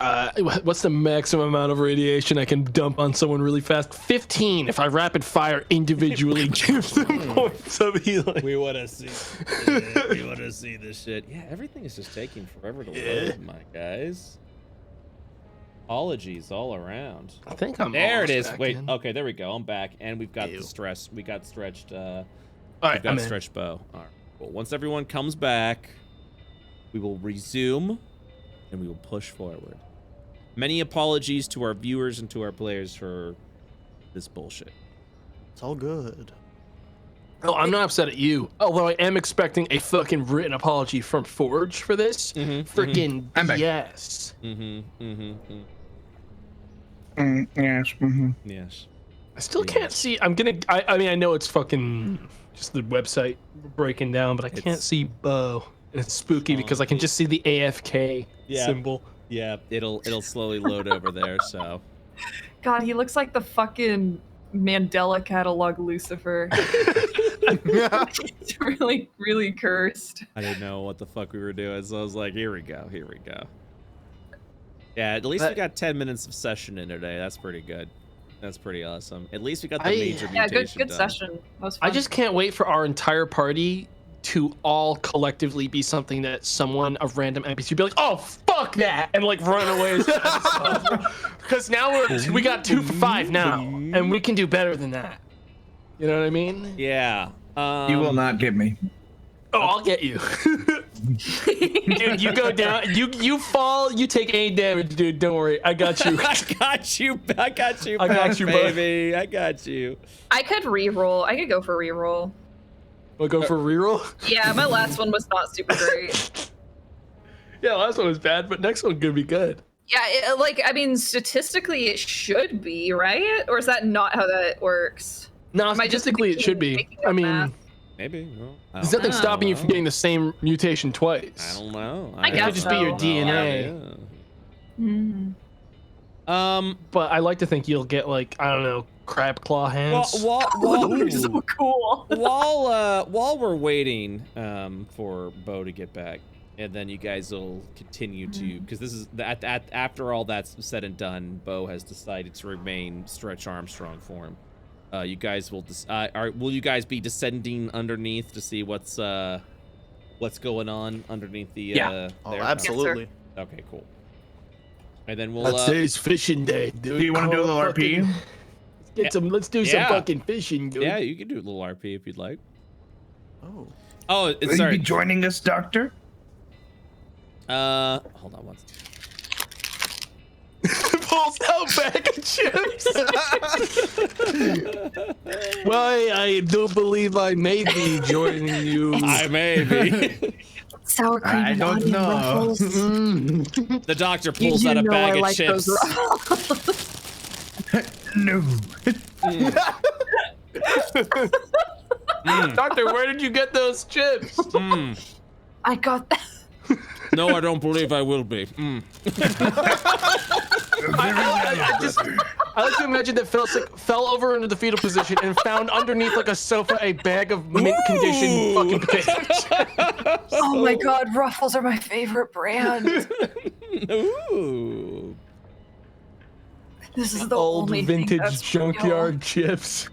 what's the maximum amount of radiation I can dump on someone really fast? 15. If I rapid fire individually, give them points of healing. We want to see. We want to see this shit. Yeah, everything is just taking forever to load, my guys. Apologies all around. I think I'm. There it almost is. back Wait. in. Okay, there we go. I'm back, and we've got Ew. the stress. We got stretched. All We've right, got I'm in. stretched bow. All right. Well, once everyone comes back, we will resume, and we will push forward. Many apologies to our viewers and to our players for this bullshit. It's all good. Oh, I'm not upset at you. Although I am expecting a fucking written apology from Forge for this. Freaking I'm back. yes. Yes. Yes. I still can't see. I mean, I know it's fucking just the website breaking down, but I can't It's- see Bo. And it's spooky because I can just see the AFK Yeah. symbol. Yeah, it'll slowly load over there. So. God, he looks like the fucking Mandela catalog Lucifer. It's really, really cursed. I didn't know what the fuck we were doing, so I was like, here we go. Yeah, at least we got 10 minutes of session in today. That's pretty good. That's pretty awesome. At least we got the major Yeah, mutation good done. session. That was fun. I just can't wait for our entire party to all collectively be something that someone, a random NPC, be like, oh, fuck that, and like run away. Because now we got 2 for 5 now, and we can do better than that. You know what I mean? Yeah. You will not get me. Oh, I'll get you. Dude, you go down, you fall, you take 8 damage, dude. Don't worry, I got you. I got you, I got you, bud. baby. I got you. I could re-roll. I could go for re-roll. We'll go for a reroll. Yeah, my last one was not super great. Yeah, last one was bad, but next one could be good. Yeah, I mean, statistically it should be, right? Or is that not how that works? No, Am I just statistically it should be. making I up mean, math? Maybe. Well, there's nothing know. stopping you from getting the same mutation twice. I don't know. I It could just be your so. DNA. Mhm. But I like to think you'll get like, I don't know, crab claw hands. Those are so cool. while we're waiting for Bo to get back, and then you guys will continue to, because this is after all that's said and done, Bo has decided to remain Stretch Armstrong form. You guys will will you guys be descending underneath to see what's what's going on underneath the Yeah. Oh, there? absolutely. Okay, cool. And then we'll Let's say it's fishing day, dude. Do you want to do a little RP? Let's do some fucking fishing, dude. Yeah, you can do a little RP if you'd like. Oh. Oh, Will you sorry. be joining us, Doctor? Hold on one second. Pulls out bag of chips. Why, I do believe I may be joining you. I may be. Sour cream I and don't onion know. ruffles. The doctor You pulls do out a know bag I of like chips. those ruffles. No. Doctor, where did you get those chips? I got that. No, I don't believe I will be. I like to imagine that Felsic fell over into the fetal position and found underneath like a sofa a bag of mint condition fucking potatoes. Oh my god, Ruffles are my favorite brand. Ooh. This is the Old only thing vintage that's junkyard chips.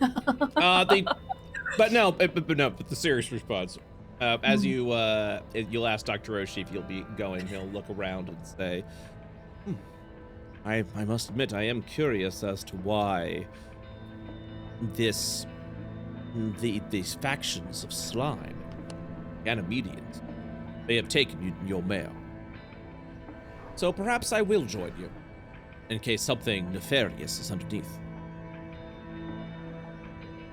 But the serious response. As you'll ask Dr. Roshi if you'll be going, he'll look around and say, I must admit, I am curious as to why these factions of slime, Ganymedians, they have taken your mail. So perhaps I will join you, in case something nefarious is underneath.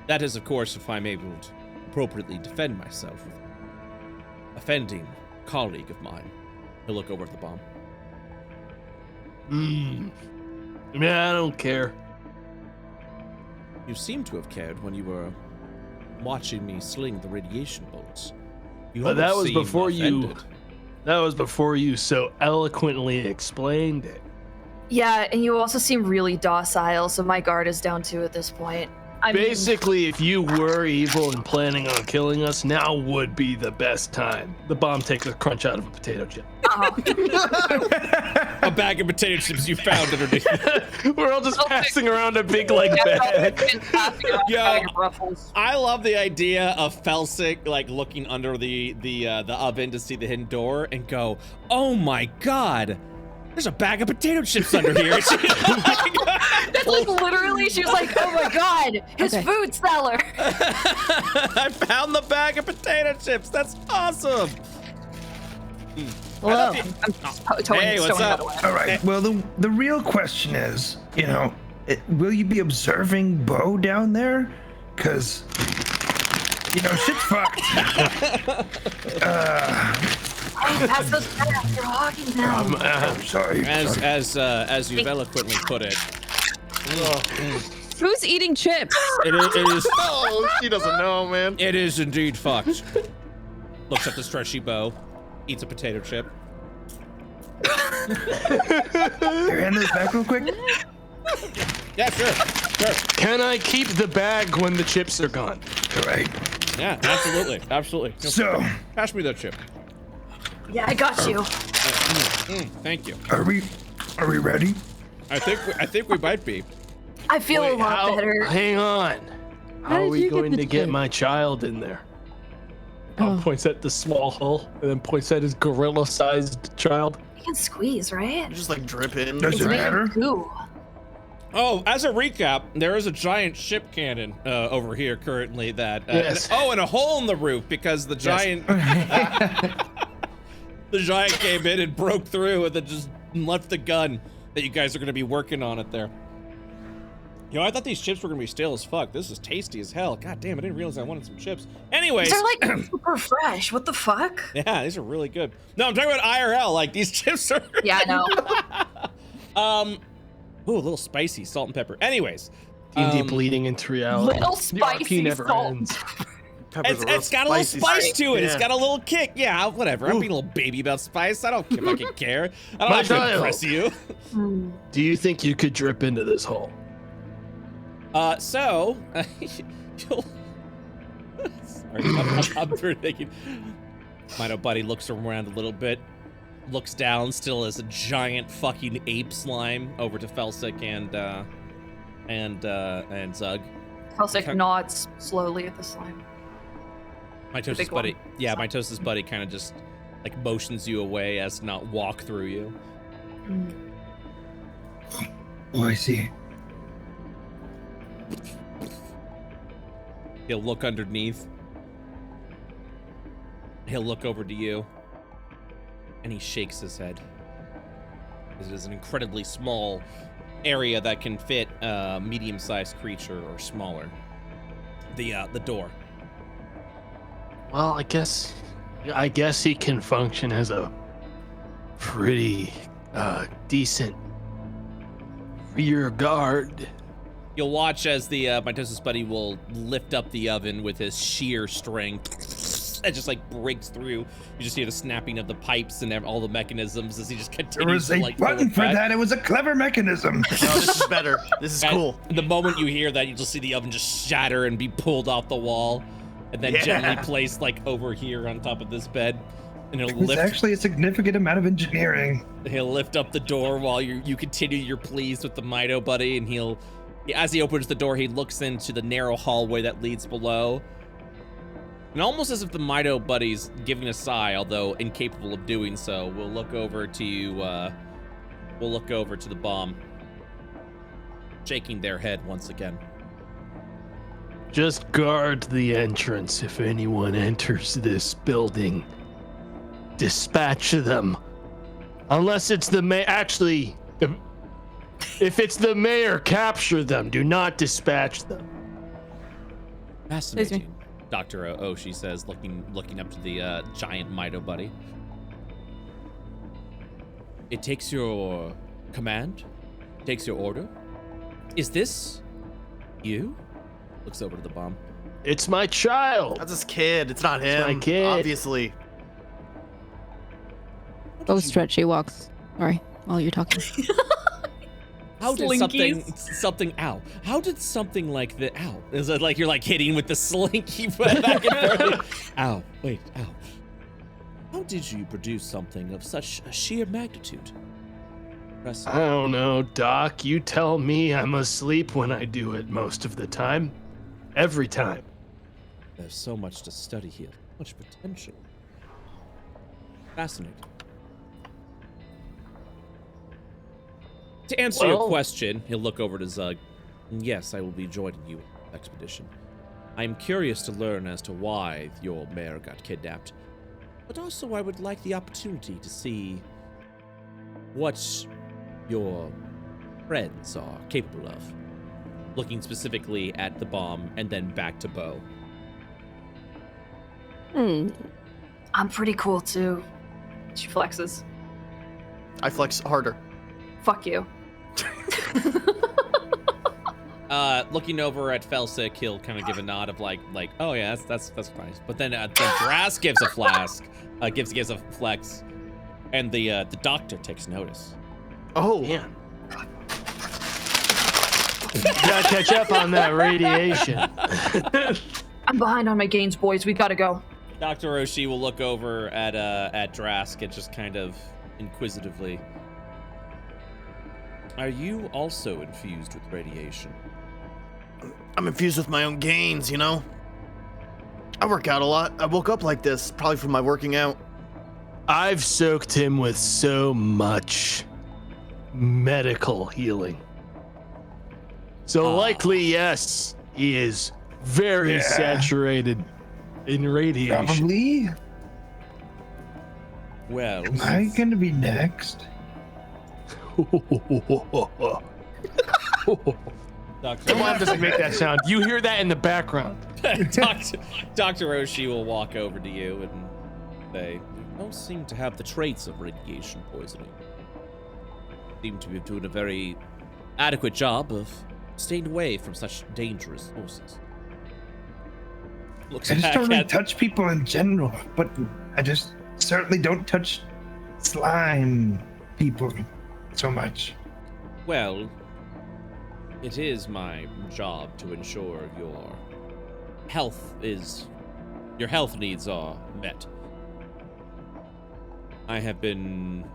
That is, of course, if I'm able to appropriately defend myself with offending colleague of mine. He'll look over at the bomb. Yeah, I don't care. You seem to have cared when you were watching me sling the radiation bolts. You But that almost was seemed before you. offended. That was before you so eloquently explained it. Yeah, and you also seem really docile, so my guard is down too at this point. I mean, Basically, if you were evil and planning on killing us, now would be the best time. The bomb takes a crunch out of a potato chip. A bag of potato chips you found underneath. We're all just passing around a big like bag. Yo, I love the idea of Felsic like looking under the oven to see the hidden door and go, "Oh my god, there's a bag of potato chips under here." That's like literally, she was like, "Oh my god, his food cellar." I found the bag of potato chips. That's awesome. Hello. Hey, what's up? All right. Well, the real question is, will you be observing Bo down there? Cause, shit's fucked. That's the stuff you're hogging now. I'm sorry. As you've eloquently put it. Who's eating chips? It is. Oh, she doesn't know, man. It is indeed fucked. Looks at the stretchy bow, eats a potato chip. Your hand this back real quick. Yeah, sure. Can I keep the bag when the chips are gone? All right. Yeah, absolutely. So, Pass me that chip. Yeah, I got you. Thank you. are we ready? I think we might be. I feel a lot how- better. Hang on. How How are did we you get going the to get chip? my child in there? Oh. Points at the small hole and then points at his gorilla-sized child. You can squeeze, right? You just like drip in. Does it matter? Ooh. Oh, as a recap, there is a giant ship cannon over here currently that. Yes. And a hole in the roof because the giant. The giant came in and broke through and then just left the gun that you guys are going to be working on it there. I thought these chips were going to be stale as fuck. This is tasty as hell. God damn, I didn't realize I wanted some chips. Anyways. These are like super fresh. What the fuck? Yeah, these are really good. No, I'm talking about IRL. Like, these chips are... Yeah, I know. Ooh, a little spicy, salt and pepper. Anyways. D&D bleeding into reality. Little The RP spicy never salt. ends. It's got a little spice to it. Yeah. It's got a little kick. Yeah, whatever. I'm being a little baby about spice. I don't fucking care. I don't My have to child. impress you. Do you think you could drip into this hole? So, you'll... Sorry, I'm through thinking. My buddy looks around a little bit, looks down, still as a giant fucking ape slime over to Felsic and Zug. Felsic nods slowly at the slime. Mitosis big buddy. one. Yeah, Mitosis buddy kind of just like motions you away as to not walk through you. Oh, I see. He'll look underneath. He'll look over to you. And he shakes his head. It is an incredibly small area that can fit a medium-sized creature or smaller. The door. Well, I guess he can function as a pretty decent rear guard. You'll watch as the Mitosis buddy will lift up the oven with his sheer strength. It just like breaks through. You just hear the snapping of the pipes and all the mechanisms as he just There continues was to a like button for back. that. It was a clever mechanism. No, this is better. This is cool. The moment you hear that, you just see the oven just shatter and be pulled off the wall, and then gently placed like over here on top of this bed. And he'll It was lift. actually a significant amount of engineering. He'll lift up the door while you continue your pleas with the Mito buddy, and as he opens the door, he looks into the narrow hallway that leads below. And almost as if the Mito buddy's giving a sigh, although incapable of doing so, we'll look over to you. We'll look over to the bomb, shaking their head once again. Just guard the entrance if anyone enters this building. Dispatch them. Unless it's the mayor. Actually, if it's the mayor, capture them. Do not dispatch them. Fascinating. Dr. Oshi says, looking up to the giant Mito buddy. It takes your command, takes your order. Is this you? Looks over to the bomb. It's my child. That's his kid. It's not him. my kid. Obviously. Oh, stretchy walks. Sorry, while you're talking. How did Slinkies. something ow? How did something like the ow? Is it like you're like hitting with the slinky back and forth? Ow, wait, ow. How did you produce something of such a sheer magnitude? Impressive. I don't know, Doc. You tell me. I'm asleep when I do it most of the time. Every time. There's so much to study here, much potential. Fascinating. To answer your question, he'll look over to Zug. Yes, I will be joining you in the expedition. I am curious to learn as to why your mayor got kidnapped, but also I would like the opportunity to see what your friends are capable of. Looking specifically at the bomb and then back to Bo. I'm pretty cool too. She flexes. I flex harder. Fuck you. Looking over at Felsic, he'll kind of give a nod of like, oh yeah, that's nice. But then Dras gives a flask, gives a flex, and the doctor takes notice. Oh, Man. Gotta catch up on that radiation. I'm behind on my gains, boys. We gotta go. Dr. Oshi will look over at Drask and just kind of inquisitively. Are you also infused with radiation? I'm infused with my own gains, you know? I work out a lot. I woke up like this, probably from my working out. I've soaked him with so much medical healing. So likely, yes, he is very saturated in radiation. Probably. Well, Am I gonna be next? Dr. Mom doesn't make that sound. You hear that in the background. Dr. Oshi will walk over to you and say, "You don't seem to have the traits of radiation poisoning. Seem to be doing a very adequate job of staying away from such dangerous sources." Looks I just back don't really at touch people in general, but I just certainly don't touch slime people so much. Well, it is my job to ensure your health needs are met. I have been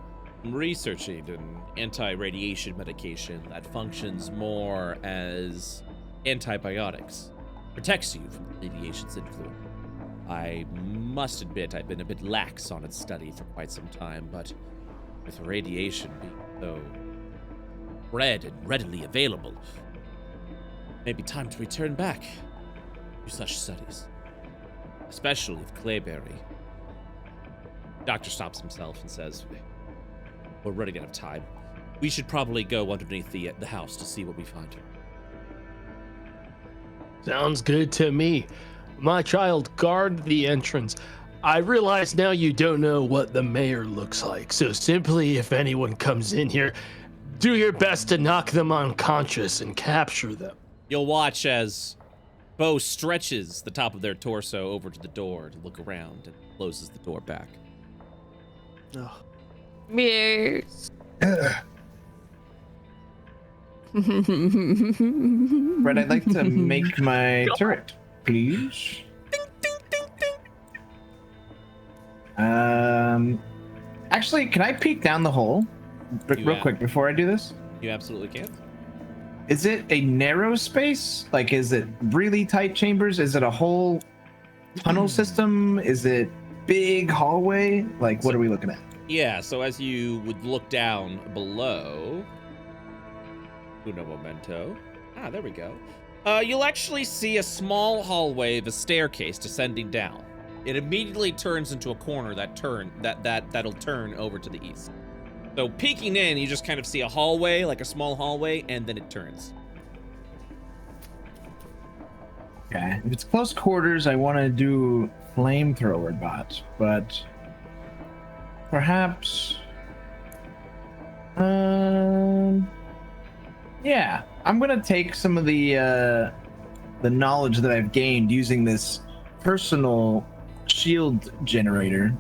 researching an anti-radiation medication that functions more as antibiotics, protects you from the radiation's influence. I must admit I've been a bit lax on its study for quite some time, but with radiation being so spread and readily available, it may be time to return back to such studies, especially with Clayberry. Doctor stops himself and says, "We're running out of time. We should probably go underneath the house to see what we find." Sounds good to me. My child, guard the entrance. I realize now you don't know what the mayor looks like, so simply if anyone comes in here, do your best to knock them unconscious and capture them. You'll watch as Bo stretches the top of their torso over to the door to look around and closes the door back. Oh. Yes. Brett, I'd like to make my turret, please. Actually, can I peek down the hole real quick before I do this? You absolutely can. Is it a narrow space? Like, is it really tight chambers? Is it a whole tunnel system? Is it big hallway? Like, what are we looking at? Yeah, so as you would look down below, uno momento. There we go. You'll actually see a small hallway with a staircase descending down. It immediately turns into a corner that'll turn over to the east. So peeking in, you just kind of see a hallway, like a small hallway, and then it turns. Okay, if it's close quarters, I want to do flamethrower bot, but perhaps, yeah, I'm gonna take some of the knowledge that I've gained using this personal shield generator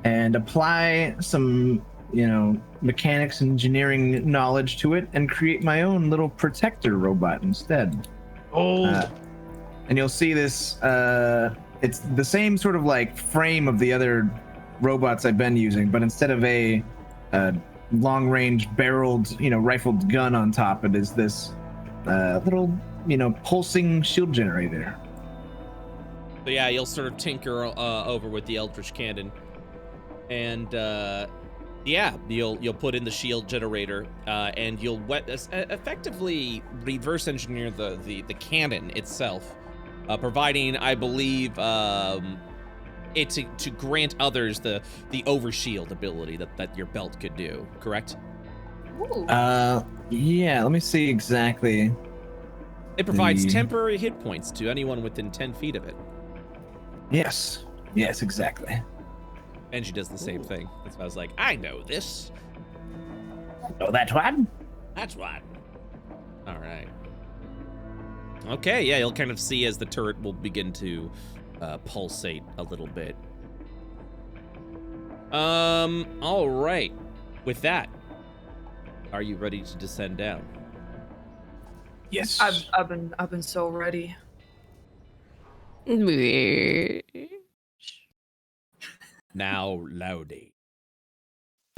and apply some, mechanics and engineering knowledge to it and create my own little protector robot instead. And you'll see this, it's the same sort of like frame of the other robots I've been using, but instead of a long-range barreled, rifled gun on top, it is this little, pulsing shield generator. So yeah, you'll sort of tinker over with the Eldritch Cannon, and yeah, you'll put in the shield generator, and you'll effectively reverse engineer the cannon itself, providing, I believe, it to grant others the overshield ability that your belt could do. Correct? Ooh. Yeah. Let me see exactly. It provides temporary hit points to anyone within 10 feet of it. Yes, exactly. And she does the same thing. That's why I was like, I know this. Oh, that one? That's one. All right. Okay, yeah, you'll kind of see as the turret will begin to pulsate a little bit. All right. With that, are you ready to descend down? Yes. I've been so ready. Now, Loudy.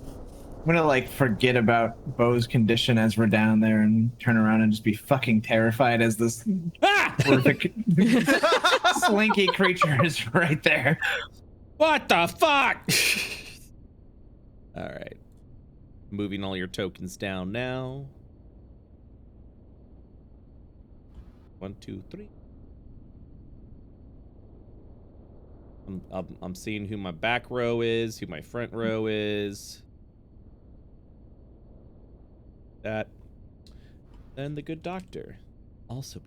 I'm gonna forget about Bo's condition as we're down there and turn around and just be fucking terrified as this horrific slinky creature is right there. What the fuck? All right. Moving all your tokens down now. 1, 2, 3. I'm seeing who my back row is, who my front row is. That. And the good doctor. Also.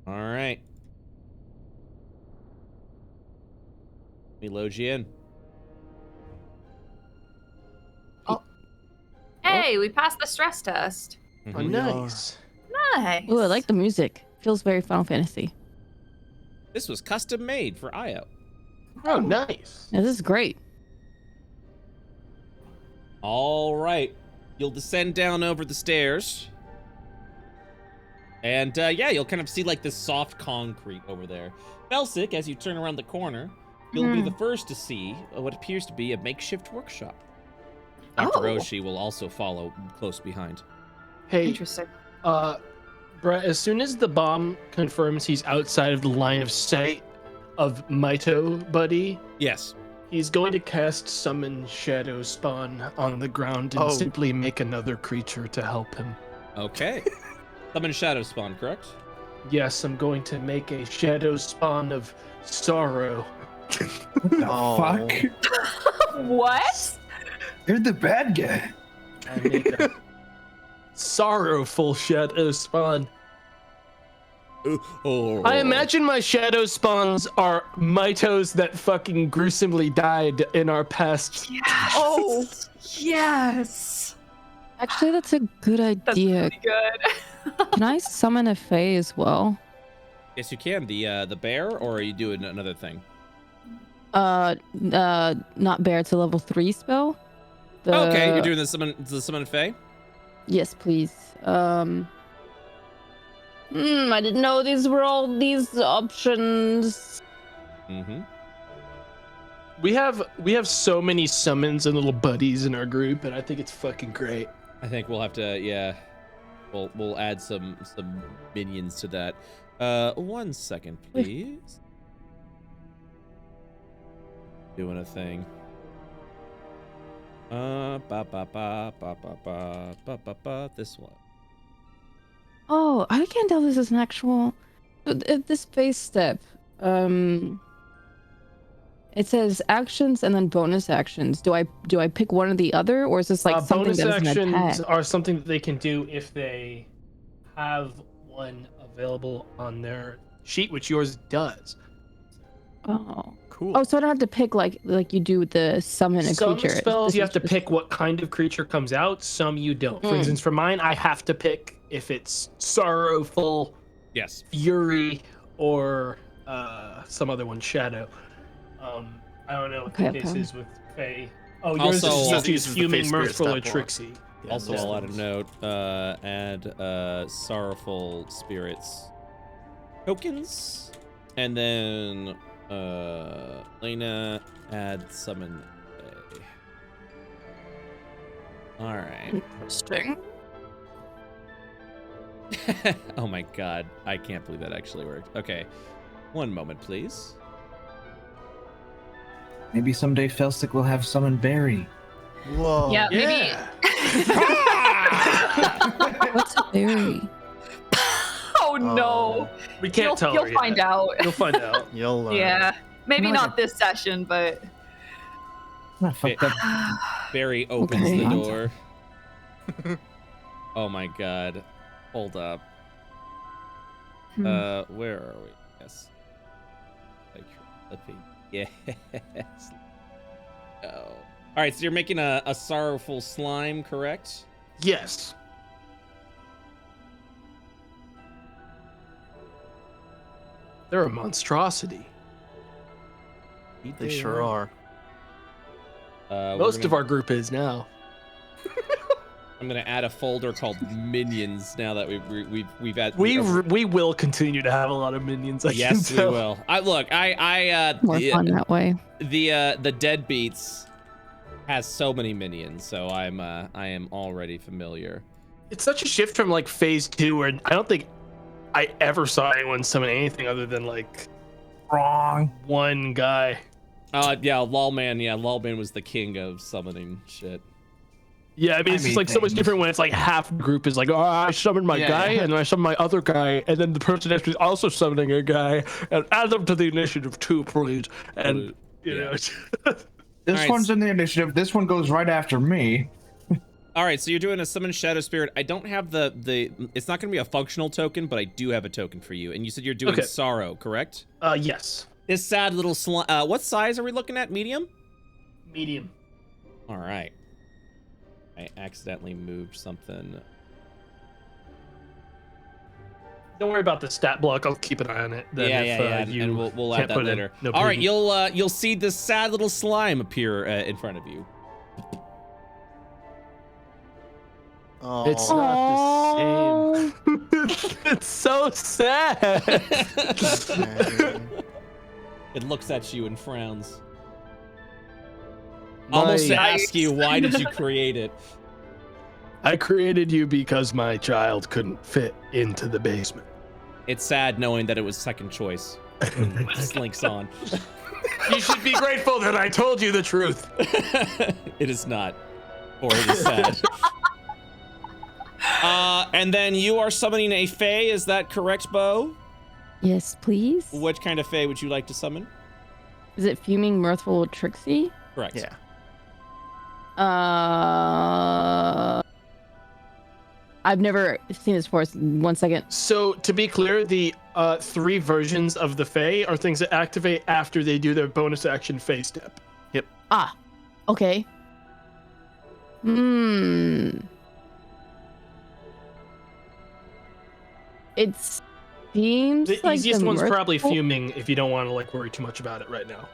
All right. Let me load you in. Oh. Hey, we passed the stress test. Oh, nice. Nice. Ooh, I like the music. Feels very Final Fantasy. This was custom made for Io. Oh, nice. Yeah, this is great. All right. You'll descend down over the stairs. And yeah, you'll kind of see this soft concrete over there. Felsic, as you turn around the corner, you'll be the first to see what appears to be a makeshift workshop. Dr. Oshie will also follow close behind. Hey, Interesting. Brett, as soon as the bomb confirms he's outside of the line of sight of Mito Buddy, Yes. he's going to cast Summon Shadow Spawn on the ground and simply make another creature to help him. Okay. Summon Shadow Spawn, correct? Yes, I'm going to make a Shadow Spawn of Sorrow. Fuck. What? You're the bad guy. I make a sorrowful Shadow Spawn. Oh. I imagine my Shadow Spawns are Mitos that fucking gruesomely died in our past. Yes. Oh, yes. Actually, that's a good That's idea. really good. Can I summon a Fae as well? Yes, you can. The bear, or are you doing another thing? Not bear. It's a level 3 spell. Okay, you're doing the summon Fae? Yes, please. I didn't know these were all these options. Mm-hmm. We have so many summons and little buddies in our group, and I think it's fucking great. I think we'll have to, yeah. We'll add some minions to that. 1 second, please. Doing a thing. This one. Oh, I can't tell this is an actual. This base step. It says actions and then bonus actions. Do I pick one or the other, or is this like something bonus that is an actions attack? are something that they can do if they have one available on their sheet, which yours does. Oh. Cool. Oh, so I don't have to pick like you do with the summon a Some creature. spells This you is have to just- pick what kind of creature comes out. Some you don't. For instance, for mine, I have to pick if it's sorrowful, Yes. fury, or some other one, shadow. I don't know what the Okay, case okay. is with Faye. Oh, yours Also- is uses the fuming, Fae Spirit mirthful, or stat block. tricksy. Yeah, Also, this I'll add a one's- note. Add sorrowful spirits tokens, and then Layna add summon. All right. Interesting. Oh my god, I can't believe that actually worked. Okay, 1 moment, please. Maybe someday Felsic will have summon Barry. Whoa. Yeah, maybe. What's a berry? Oh no. We can't tell You'll her find yet. out. You'll find out. You'll learn. Yeah. Maybe Not not this session, but Not fucked up. Barry opens Okay. the door. Oh my god. Hold up. Where are we? Yes. Yes. Oh. All right, so you're making a sorrowful slime, correct? Yes. They're a monstrosity. They sure are. Most of our group is now. I'm gonna add a folder called minions now that we've had. We will continue to have a lot of minions. I Yes, can we tell. will. Look, More fun that way. the Deadbeats has so many minions, so I am already familiar. It's such a shift from like phase 2 where I don't think I ever saw anyone summon anything other than like Wrong. one guy. Yeah, Lawman. Yeah, Lawman was the king of summoning shit. Yeah, I mean it's just like so much different when it's like half the group is like, oh, I summoned my Yeah, guy yeah. and then I summoned my other guy, and then the person next to me is also summoning a guy, and add them to the initiative too, please. And you know, This Alright, one's in the initiative. This one goes right after me. All right, so you're doing a summon shadow spirit. I don't have the it's not going to be a functional token, but I do have a token for you. And you said you're doing Okay. sorrow, correct? yes, This sad little what size are we looking at? Medium? medium. All right. I accidentally moved something. Don't worry about the stat block. I'll keep an eye on it. Then Yeah, if, you and we'll add can't that put in, later. no All right, preview. you'll see this sad little slime appear in front of you. Oh. It's not the same. It's so sad. It looks at you and frowns. Almost to Nice. ask you, why did you create it? I created you because my child couldn't fit into the basement. It's sad knowing that it was second choice. Slinks on. You should be grateful that I told you the truth. It is not. Or it is sad. And then you are summoning a fae, is that correct, Bo? Yes, please. Which kind of fae would you like to summon? Is it Fuming Mirthful Trixie? Correct. Yeah. I've never seen this before. 1 second. So, to be clear, the 3 versions of the Fae are things that activate after they do their bonus action Fae step. Yep. Ah, okay. It seems The like easiest the one's probably mirthful- Fuming if you don't want to like worry too much about it right now.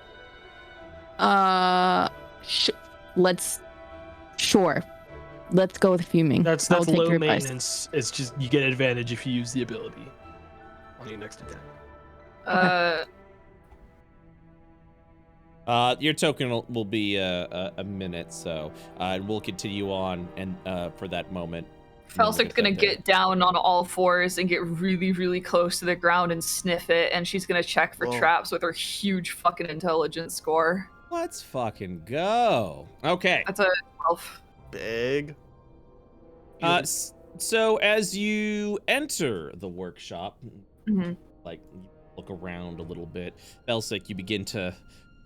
Let's go with Fuming. That's I'll take low your advice. maintenance. It's just you get advantage if you use the ability on your next attack. Your token will be a minute, so we'll continue on and for that moment. Felsic's gonna get down on all fours and get really, really close to the ground and sniff it, and she's gonna check for Whoa. traps with her huge fucking intelligence score. Let's fucking go. Okay. That's a 12. Big. So as you enter the workshop, like you look around a little bit, Felsic, you begin to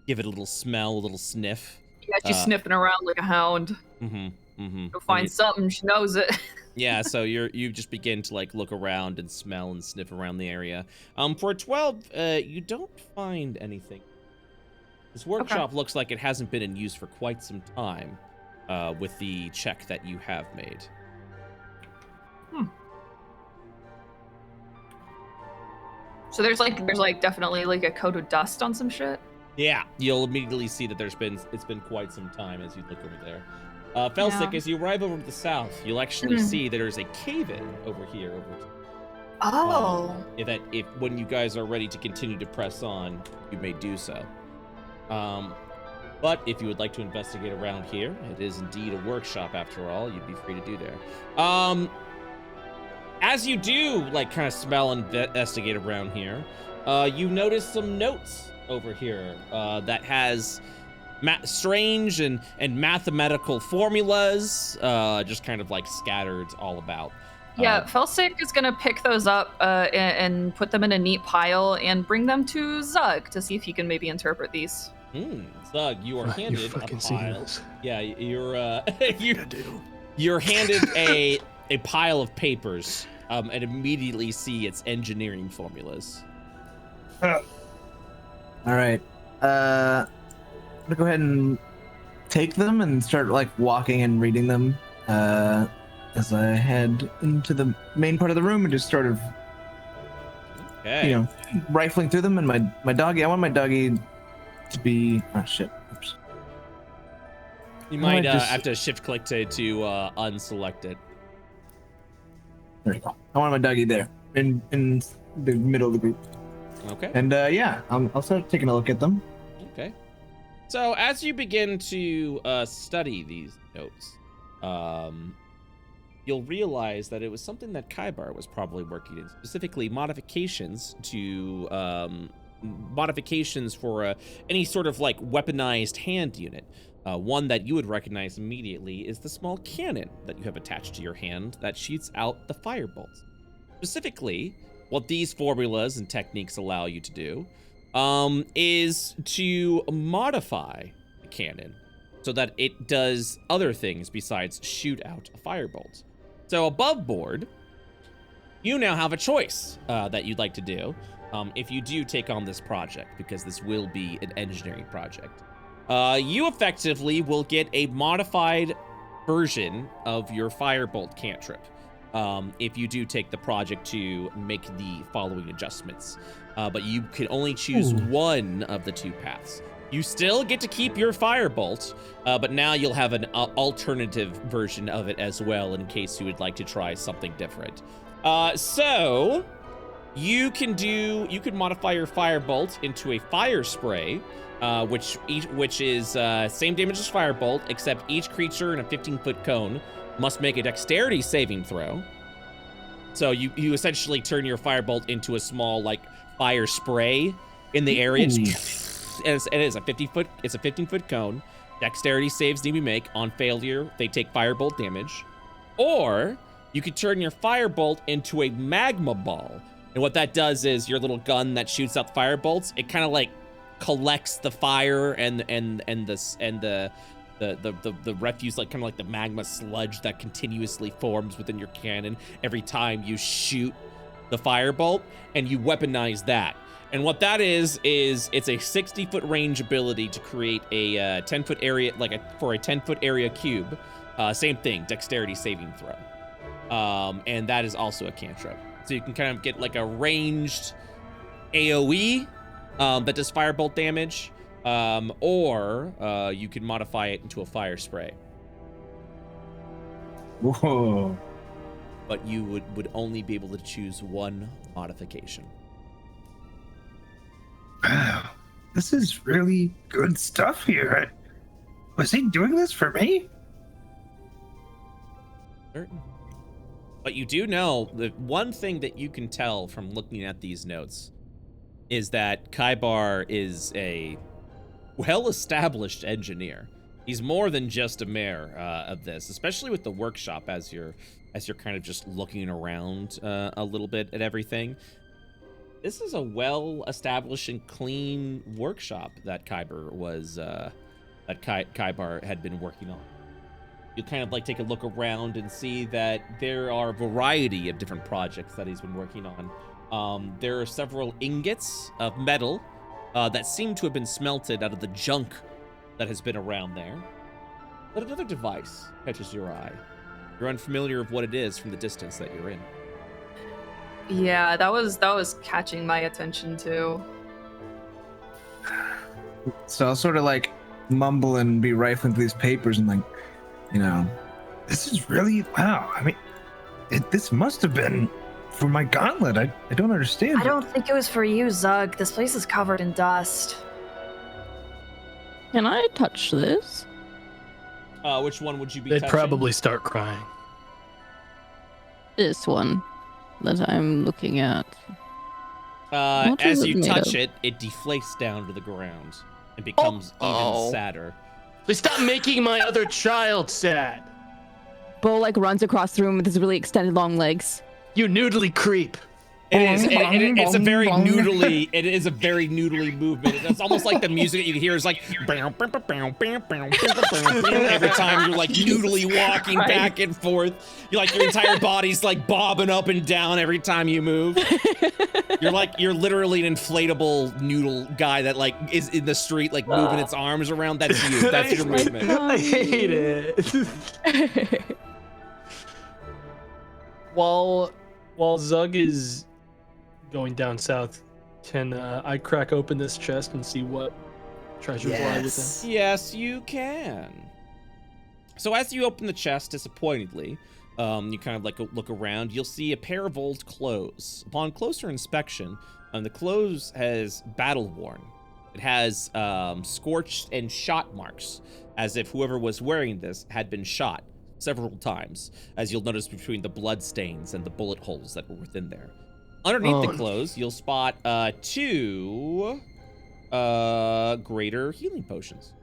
give it a little smell, a little sniff. Yeah, she's sniffing around like a hound. You'll find something, she knows it. Yeah, so you just begin to like look around and smell and sniff around the area. For a 12, you don't find anything. This workshop looks like it hasn't been in use for quite some time, with the check that you have made. So there's definitely like a coat of dust on some shit. Yeah, you'll immediately see that it's been quite some time as you look over there. Felsic, as you arrive over to the south, you'll actually see there's a cave-in over here. If when you guys are ready to continue to press on, you may do so. But if you would like to investigate around here, it is indeed a workshop after all. You'd be free to do there. As you do, like, kind of smell and investigate around here, you notice some notes over here that has strange and mathematical formulas, just kind of like scattered all about. Yeah, Felsic is gonna pick those up and put them in a neat pile and bring them to Zug to see if he can maybe interpret these. Zug, you are handed a pile. Yeah, you're handed a pile of papers, and immediately see its engineering formulas. All right. I'm gonna go ahead and take them and start like walking and reading them as I head into the main part of the room and just sort of, rifling through them. And my doggy, I want my doggy to be. Oh shit! Oops. You might have to shift click to unselect it. There you go. I want my doggy there in the middle of the group. Okay. And I'll start taking a look at them. Okay. So as you begin to study these notes, you'll realize that it was something that Kaibar was probably working in, specifically modifications for any sort of like weaponized hand unit. One that you would recognize immediately is the small cannon that you have attached to your hand that shoots out the firebolts. Specifically, what these formulas and techniques allow you to do is to modify the cannon so that it does other things besides shoot out a firebolt. So above board, you now have a choice that you'd like to do if you do take on this project, because this will be an engineering project. You effectively will get a modified version of your firebolt cantrip if you do take the project to make the following adjustments. But you can only choose one of the two paths. You still get to keep your firebolt, but now you'll have an alternative version of it as well in case you would like to try something different. So you can modify your firebolt into a fire spray, which is same damage as firebolt, except each creature in a 15-foot cone must make a dexterity saving throw. So you essentially turn your firebolt into a small like fire spray in the area. It is a 15-foot cone. Dexterity saves need to be make. On failure, they take firebolt damage. Or you could turn your firebolt into a magma ball. And what that does is your little gun that shoots out firebolts, it kind of like collects the fire and the refuse, like kind of like the magma sludge that continuously forms within your cannon every time you shoot the firebolt, and you weaponize that. And what that is it's a 60-foot range ability to create a 10-foot area, for a 10-foot area cube. Same thing, dexterity saving throw. And that is also a cantrip. So you can kind of get like a ranged AoE that does firebolt damage, or you can modify it into a fire spray. Whoa. But you would only be able to choose one modification. Wow, this is really good stuff here. Was he doing this for me? Certain. But you do know the one thing that you can tell from looking at these notes is that Kaibar is a well-established engineer. He's more than just a mayor of this, especially with the workshop as you're kind of just looking around a little bit at everything. This is a well-established and clean workshop that Kaibar had been working on. You kind of like take a look around and see that there are a variety of different projects that he's been working on. There are several ingots of metal that seem to have been smelted out of the junk that has been around there. But another device catches your eye. You're unfamiliar of what it is from the distance that you're in. Yeah, that was catching my attention too. So I'll sort of like mumble and be rifling through these papers and like, This is really, wow. I mean, this must have been for my gauntlet. I don't understand. I don't think it was for you, Zug. This place is covered in dust. Can I touch this? Which one would you be They'd touching? probably start crying. This one that I'm looking at. What is As it you made touch of? it, it deflates down to the ground and becomes even sadder. Please stop making my other child sad. Bo like runs across the room with his really extended long legs. You noodly creep. It is. It's a very noodly. It is a very noodly movement. It's almost like the music that you hear is like every time you're like noodly walking back and forth. You're like your entire body's like bobbing up and down every time you move. You're literally an inflatable noodle guy that like is in the street like moving its arms around. That's you. That's your movement. I hate it. While Zug is going down south, can I crack open this chest and see what treasures lie within? Yes, you can. So as you open the chest, disappointingly, you kind of like look around. You'll see a pair of old clothes. Upon closer inspection, the clothes has battle worn. It has scorched and shot marks, as if whoever was wearing this had been shot several times, as you'll notice between the blood stains and the bullet holes that were within there. Underneath the clothes, you'll spot 2 greater healing potions.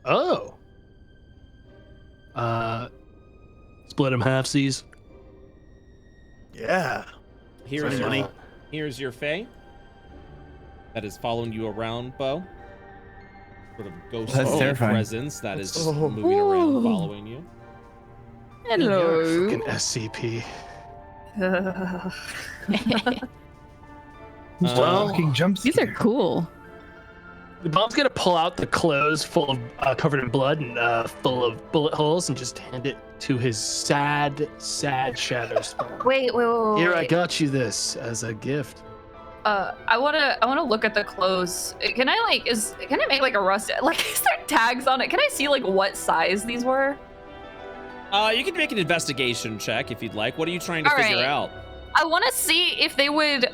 Oh. Split them halfsies. Yeah. Here's Sorry, your, here's your Fae that is following you around, Bo. Sort of ghostly terrifying. presence that is just moving around, following you. Hello. Fucking SCP. Fucking jump These are scare. cool. The bomb's gonna pull out the clothes full of covered in blood and full of bullet holes and just hand it to his sad shadow spawn. Wait. Here, I got you this as a gift. I wanna look at the clothes. Can I make like a rust? Like, is there tags on it? Can I see like what size these were? You can make an investigation check if you'd like. What are you trying to All figure right. out? I want to see if they would.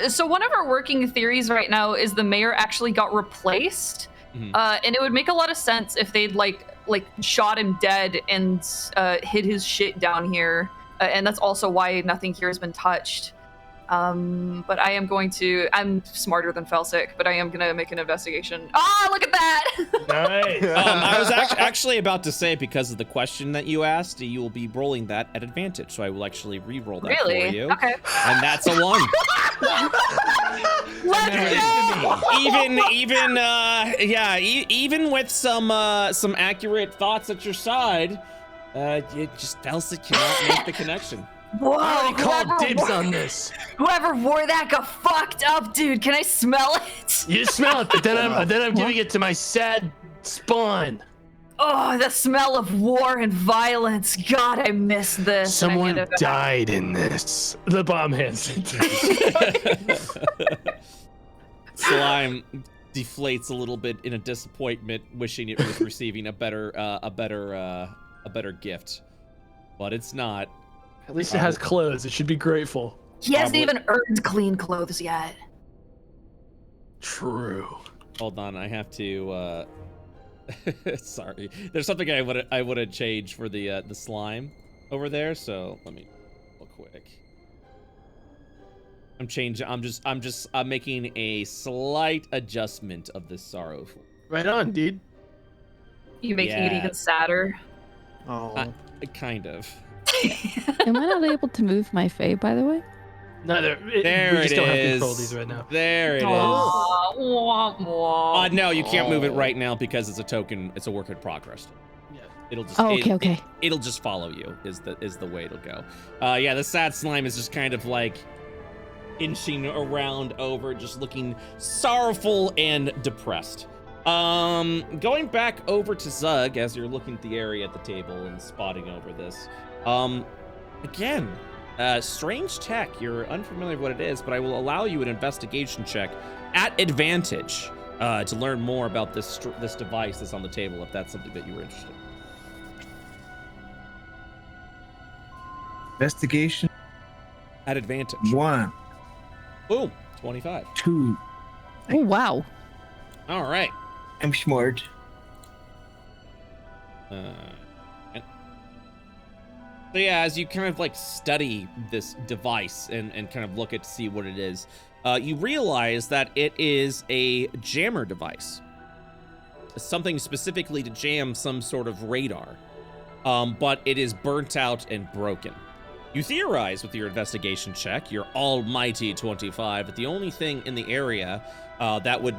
So one of our working theories right now is the mayor actually got replaced, Mhm. and it would make a lot of sense if they'd like like shot him dead and hid his shit down here, and that's also why nothing here has been touched. But I am going to. I'm smarter than Felsic, but I am gonna make an investigation. Ah, look at that! Nice. I was actually about to say, because of the question that you asked, you will be rolling that at advantage. So I will actually re-roll that for you. Okay. And that's a 1. Even with some accurate thoughts at your side, Felsic cannot make the connection. Whoa! I already called dibs on this. Whoever wore that got fucked up, dude. Can I smell it? You smell it, but then I'm giving it to my sad spawn. Oh, the smell of war and violence. God, I miss this. Someone died in this. The bomb hits. Slime deflates a little bit in a disappointment, wishing it was receiving a better gift, but it's not. At least it has clothes. It should be grateful. He hasn't even earned clean clothes yet. True. Hold on, I have to. Sorry, there's something I would have changed for the slime over there. So let me real quick. I'm making a slight adjustment of this sorrow. Right on, dude. You making it even sadder. Oh. Kind of. Am I not able to move my Fae, by the way? No, There we just it don't have is. control of these right now. There it is. No, you can't move it right now because it's a token. It's a work in progress. Yeah. It'll just. Okay. It'll just follow you. Is the way it'll go. Yeah, the sad slime is just kind of like inching around over, just looking sorrowful and depressed. Going back over to Zug as you're looking at the area at the table and spotting over this. Again, strange tech. You're unfamiliar with what it is, but I will allow you an investigation check at advantage to learn more about this device that's on the table, if that's something that you were interested in. Investigation. At advantage. 1, Boom. 25. 2. Oh, wow. All right. I'm smart. So yeah, as you kind of like study this device and kind of look at to see what it is, you realize that it is a jammer device. Something specifically to jam some sort of radar, but it is burnt out and broken. You theorize with your investigation check, your almighty 25, that the only thing in the area that would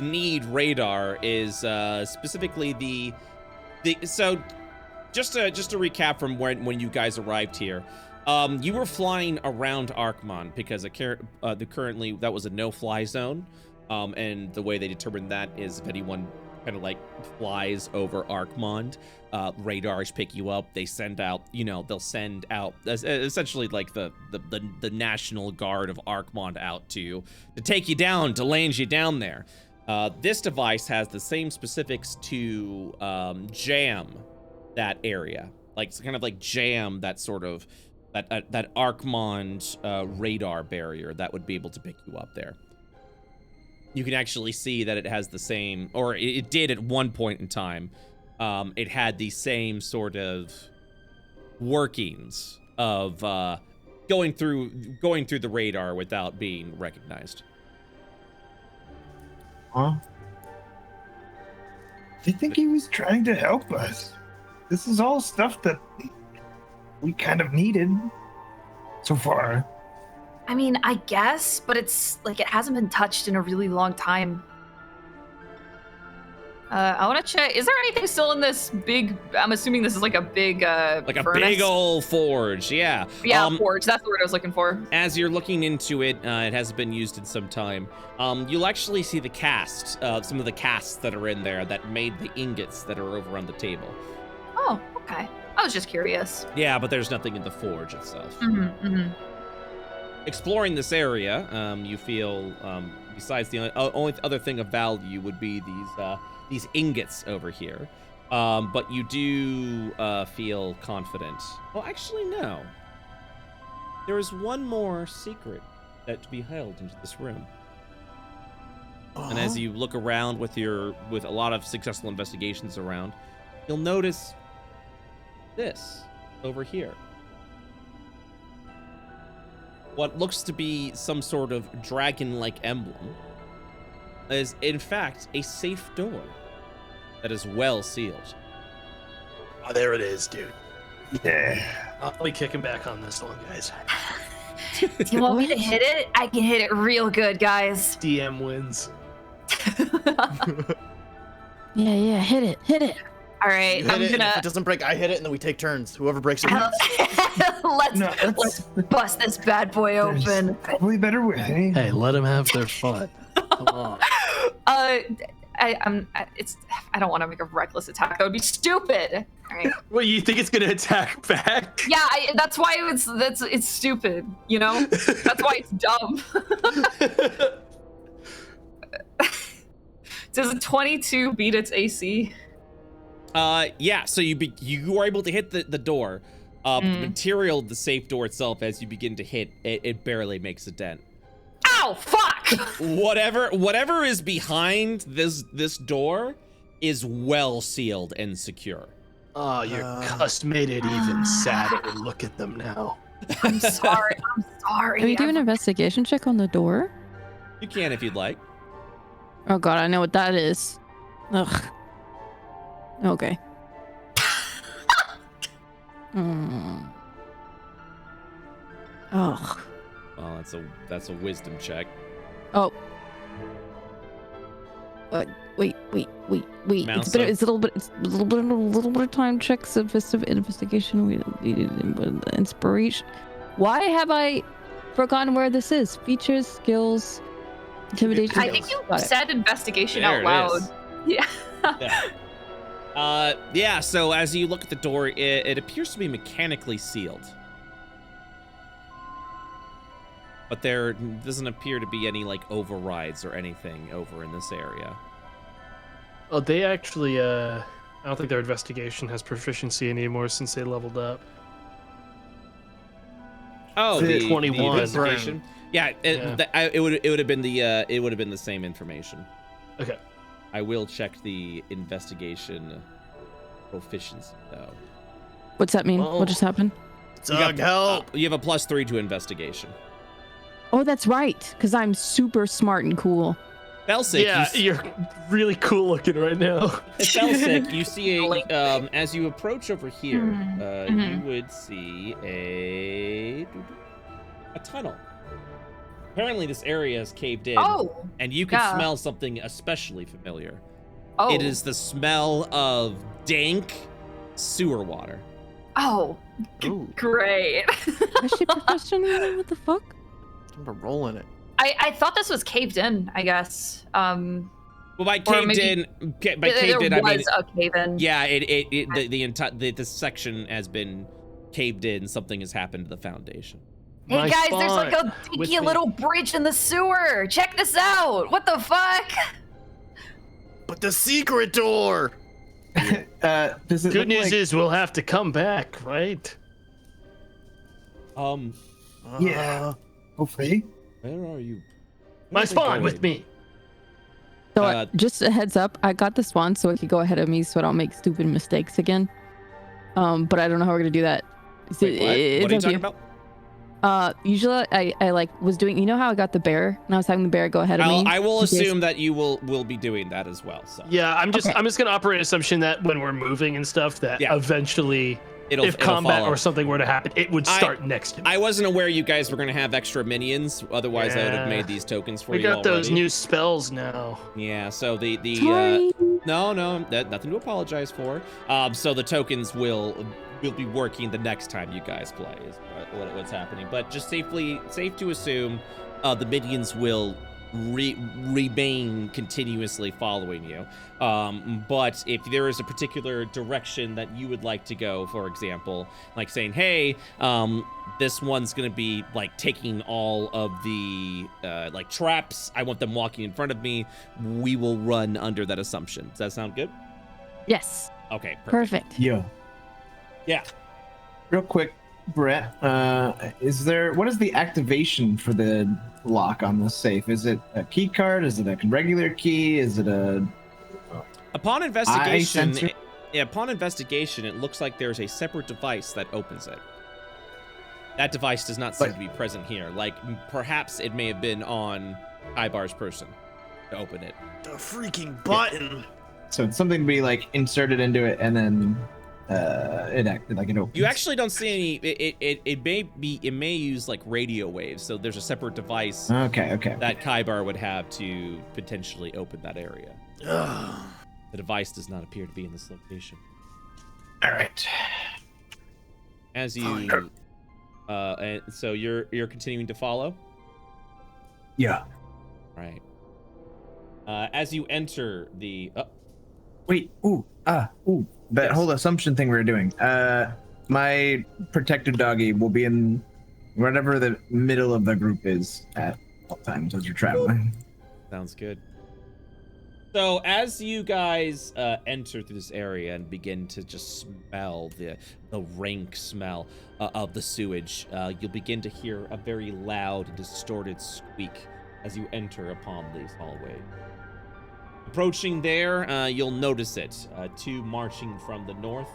need radar is specifically the so just to recap from when you guys arrived here, you were flying around Archmon because currently that was a no-fly zone, and the way they determined that is if anyone kind of like flies over Archmon, radars pick you up. They send out, they'll send out essentially like the National Guard of Archmon out to take you down, to land you down there. This device has the same specifics to jam that area, like kind of like jam that sort of that Archmon radar barrier that would be able to pick you up there. You can actually see that it has the same, or it did at one point in time. It had the same sort of workings of going through the radar without being recognized. Huh? I think he was trying to help us. This is all stuff that we kind of needed so far. I mean, I guess, but it's like it hasn't been touched in a really long time. I want to check. Is there anything still in this big? I'm assuming this is like a big like a furnace? big old forge. Yeah. Yeah, forge. That's the word I was looking for. As you're looking into it, it hasn't been used in some time. You'll actually see the casts, some of the casts that are in there that made the ingots that are over on the table. Oh, okay. I was just curious. Yeah, but there's nothing in the forge itself. Mm-hmm. Exploring this area, you feel, besides the only other thing of value would be these ingots over here. But you do feel confident. Well, actually, no. There is one more secret that to be held into this room. And as you look around with a lot of successful investigations around, you'll notice this over here. What looks to be some sort of dragon-like emblem is, in fact, a safe door that is well sealed. Oh, there it is, dude. Yeah. I'll be kicking back on this one, guys. Do you want me to hit it? I can hit it real good, guys. DM wins. Yeah, hit it. All right, You hit I'm it, and gonna if it doesn't break, I hit it, and then we take turns. Whoever breaks it wins. let's bust this bad boy There's open. probably better way. Hey, let them have their fun. Come on. I don't want to make a reckless attack. That would be stupid. All right. Well, you think it's gonna attack back? Yeah, that's why it's stupid. You know, that's why it's dumb. Does a 22 beat its AC? Yeah. So you are able to hit the door. The material of the safe door itself, as you begin to hit, it barely makes a dent. Ow! Fuck! Whatever is behind this door is well sealed and secure. Oh, your cuss made it even sadder to look at them now. I'm sorry. Can we do an investigation check on the door? You can if you'd like. Oh god, I know what that is. Ugh. Okay. Ugh. Well, that's a wisdom check. Oh. Wait. It's a little bit of time checks of investigation. We needed inspiration. Why have I forgotten where this is? Features, skills, intimidation. I think you Got it. said investigation There out it loud. is. Yeah. Yeah, so as you look at the door, it appears to be mechanically sealed. But there doesn't appear to be any, like, overrides or anything over in this area. Oh, they actually, I don't think their investigation has proficiency anymore since they leveled up. Oh, the 21. the investigation? Yeah, it would have been the same information. Okay. I will check the investigation proficiency, though. What's that mean? Well, what just happened? Doug, help! You have a +3 to investigation. Oh, that's right, because I'm super smart and cool. Felsic, Yeah, you're really cool looking right now. Felsic, you see as you approach over here, you would see a tunnel. Apparently, this area is caved in, and you can smell something especially familiar. Oh. It is the smell of dank sewer water. Oh. Ooh. Great. Is she professional? What the fuck? I'm rolling it. I thought this was caved in, I guess. Well, by caved in, I mean a cave in. Yeah, the entire this section has been caved in. Something has happened to the foundation. Hey My guys, there's spawn like a with dinky me. little bridge in the sewer. Check this out. What the fuck? But the secret door! Does it Good look news like, is we'll have to come back, right? Yeah. Hopefully. Where are you? My spawn with me. So just a heads up, I got the swan so it could go ahead of me so I don't make stupid mistakes again. But I don't know how we're gonna do that. Wait, what are you up to talking about? Usually I like was doing, you know how I got the bear and I was having the bear go ahead of me? I will in case- assume that you will be doing that as well. So Yeah, I'm just Okay. gonna operate assumption that when we're moving and stuff, that eventually, if combat follow. or something were to happen, it would start next to me. I wasn't aware you guys were gonna have extra minions. Otherwise, I would have Yeah. made these tokens for We you got those already. new spells now. Yeah. So the Sorry. no, nothing to apologize for. So the tokens will be working the next time you guys play. Is what's happening. But just safe to assume, the minions will remain continuously following you. But if there is a particular direction that you would like to go, for example, like saying, hey, this one's gonna be like taking all of the like traps, I want them walking in front of me, we will run under that assumption. Does that sound good? Yes. Okay, Perfect. Yo. Yeah. Real quick, Brett, what is the activation for the lock on the safe? Is it a key card? Is it a regular key? Is it a Upon investigation, sensor? upon investigation, it looks like there's a separate device that opens it. That device does not seem to be present here. Like, perhaps it may have been on Ibar's person to open it. The freaking button. So it's something to be like inserted into it, and then it opens. You actually don't see any. It may use like radio waves. So there's a separate device. Okay. That Kaibar would have to potentially open that area. The device does not appear to be in this location. All right. As you, and so you're continuing to follow. Yeah. Right. As you enter the. Wait. That whole assumption thing we were doing. My protected doggy will be in whatever the middle of the group is at all times as you're traveling. Sounds good. So as you guys enter through this area and begin to just smell the rank smell of the sewage, you'll begin to hear a very loud, distorted squeak as you enter upon these hallways. Approaching there, you'll notice it. 2 marching from the north,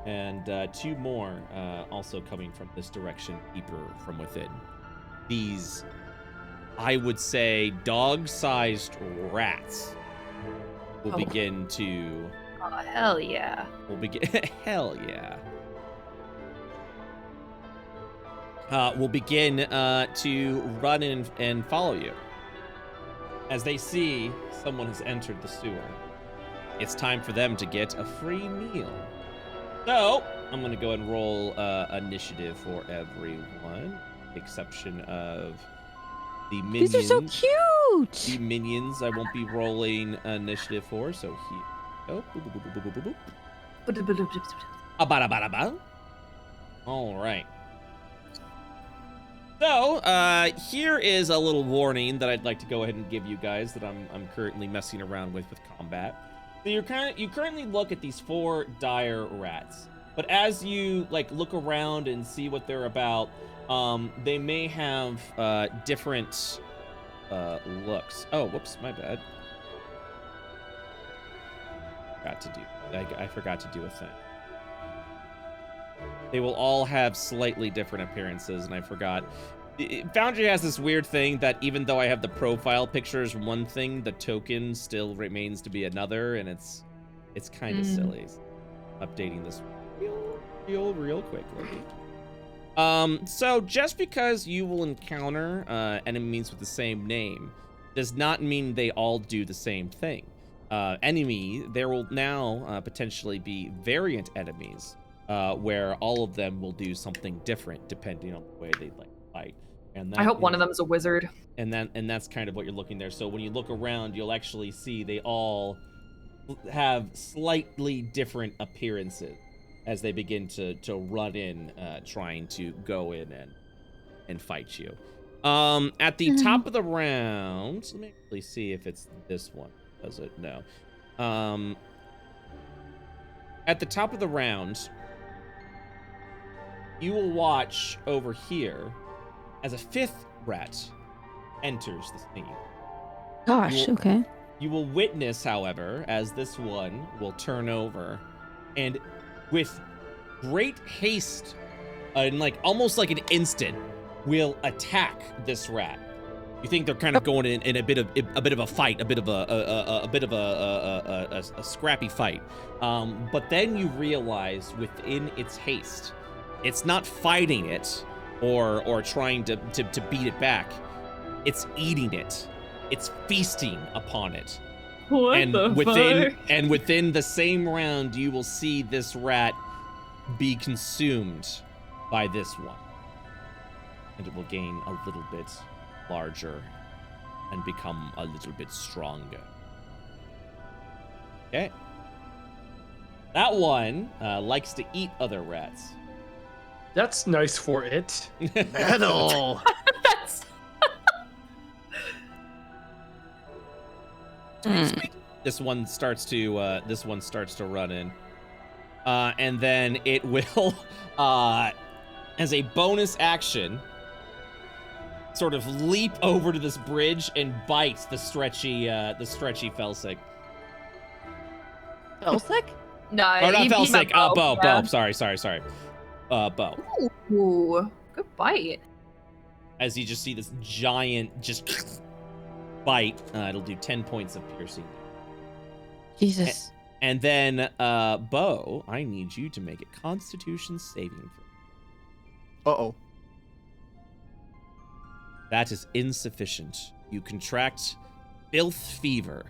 and 2 more also coming from this direction, deeper from within. These, I would say, dog-sized rats will begin to... Oh, hell yeah. Hell yeah. Will begin to run in and follow you. As they see someone has entered the sewer, it's time for them to get a free meal. So, I'm going to go and roll initiative for everyone, exception of the minions. These are so cute! The minions I won't be rolling initiative for, so here we go. Boop, boop, boop, boop, boop, boop. Ba-da-ba-da-ba. All right. So, here is a little warning that I'd like to go ahead and give you guys that I'm currently messing around with combat. So you currently look at these 4 dire rats, but as you look around and see what they're about, they may have different looks. Oh, whoops, my bad. I forgot to do a thing. They will all have slightly different appearances, and I forgot. Foundry has this weird thing that even though I have the profile pictures one thing, the token still remains to be another, and it's kind of silly. Updating this real quickly. So just because you will encounter enemies with the same name does not mean they all do the same thing. There will now potentially be variant enemies. Where all of them will do something different depending on the way they fight. And I hope one of them is a wizard. And that's kind of what you're looking there. So when you look around, you'll actually see they all have slightly different appearances as they begin to run in, trying to go in and fight you. At the top of the round, let me really see if it's this one. Does it? No. At the top of the round, you will watch over here as a 5th rat enters the scene. Gosh, okay. You will witness, however, as this one will turn over and with great haste and almost like an instant will attack this rat. You think they're kind of going in a bit of a fight, a bit of a scrappy fight. But then you realize within its haste, it's not fighting it or trying to beat it back. It's eating it. It's feasting upon it. What fuck? And within the same round, you will see this rat be consumed by this one. And it will gain a little bit larger and become a little bit stronger. Okay. That one likes to eat other rats. That's nice for it. Metal. That's This one starts to run in, and then it will, as a bonus action, sort of leap over to this bridge and bite the stretchy Felsic. Felsic? No, Or not he beat my Felsic. Bo. yeah. Bo. Sorry. Bo. Ooh, good bite. As you just see this giant just bite, it'll do 10 points of piercing. Jesus. And then, Bo, I need you to make a Constitution saving throw. Uh-oh. That is insufficient. You contract filth fever.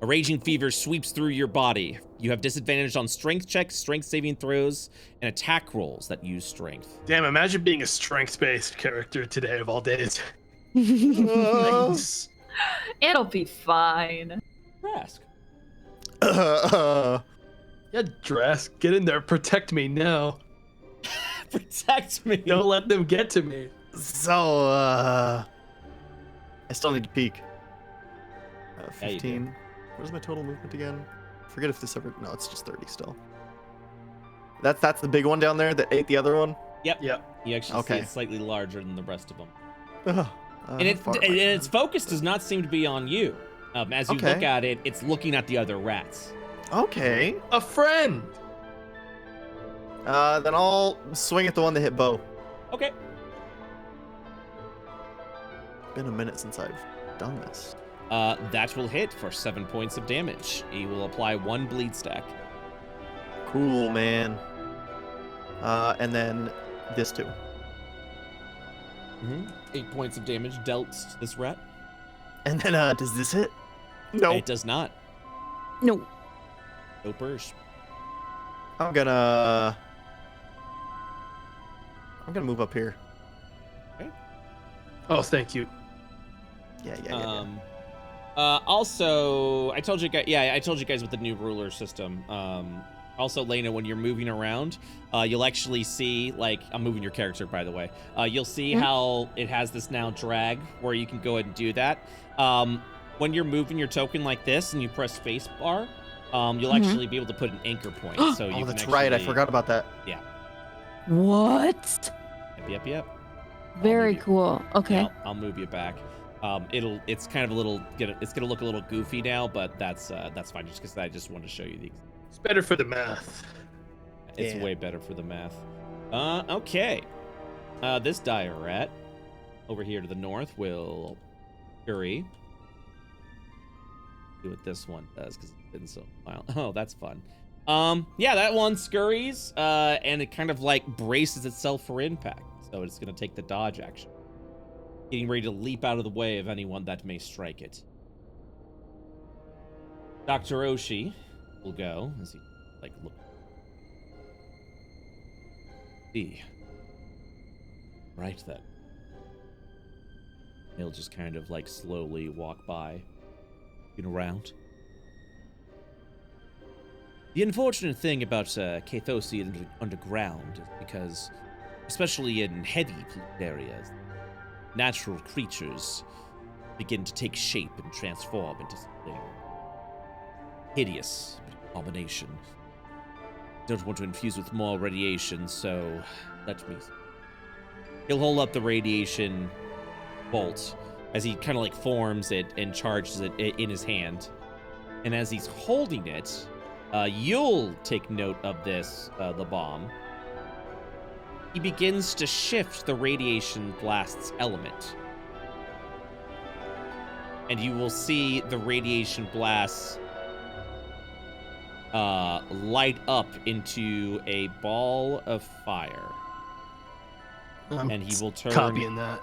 A raging fever sweeps through your body. You have disadvantage on strength checks, strength saving throws, and attack rolls that use strength. Damn, imagine being a strength-based character today of all days. Nice. It'll be fine. Rask. Yeah, Drask, get in there. Protect me now. Protect me. Don't let them get to me. So, I still need to peek. Yeah, you do. 15. Where's my total movement again? Forget if this ever. No, it's just 30 still. That's the big one down there that ate the other one. Yep. Yep. You actually see Okay. it's slightly larger than the rest of them. Ugh. And its focus does not seem to be on you. As you Okay. look at it, it's looking at the other rats. Okay. A friend. Then I'll swing at the one that hit Bo. Okay. Been a minute since I've done this. That will hit for 7 points of damage. He will apply 1 bleed stack. Cool, man. And then this too. 8 points of damage dealt to this rat. And then does this hit? No. It does not. No. No burst. I'm gonna move up here. Oh, thank you. Yeah. Also, I told you guys. Yeah, I told you guys with the new ruler system. Also, Layna, when you're moving around, you'll actually see, like, I'm moving your character, by the way. You'll see how it has this now drag where you can go ahead and do that. When you're moving your token like this and you press space bar, you'll actually be able to put an anchor point. So you Oh, can that's actually, right. I forgot about that. Yeah. What? Yep. Very you. cool. Okay. Yeah, I'll move you back. It's kind of a little, it's gonna look a little goofy now, but that's fine. Just because I just wanted to show you the. It's better for the math. It's Yeah. way better for the math. Okay. This dire rat over here to the north will scurry. See what this one does because it's been so while. Oh, that's fun. Yeah, that one scurries, and it kind of like braces itself for impact. So it's gonna take the dodge action, getting ready to leap out of the way of anyone that may strike it. Dr. Oshi will go as he like look. See. Right then. He'll just kind of like slowly walk by, looking around. The unfortunate thing about Kathosi underground is because, especially in heavy polluted areas, natural creatures begin to take shape and transform into something hideous, an abomination. Don't want to infuse with more radiation, so let me. He'll hold up the radiation bolt as he kind of like forms it and charges it in his hand. And as he's holding it, you'll take note of this, the bomb. He begins to shift the radiation blast's element. And you will see the radiation blast light up into a ball of fire. And he will turn. Copying that.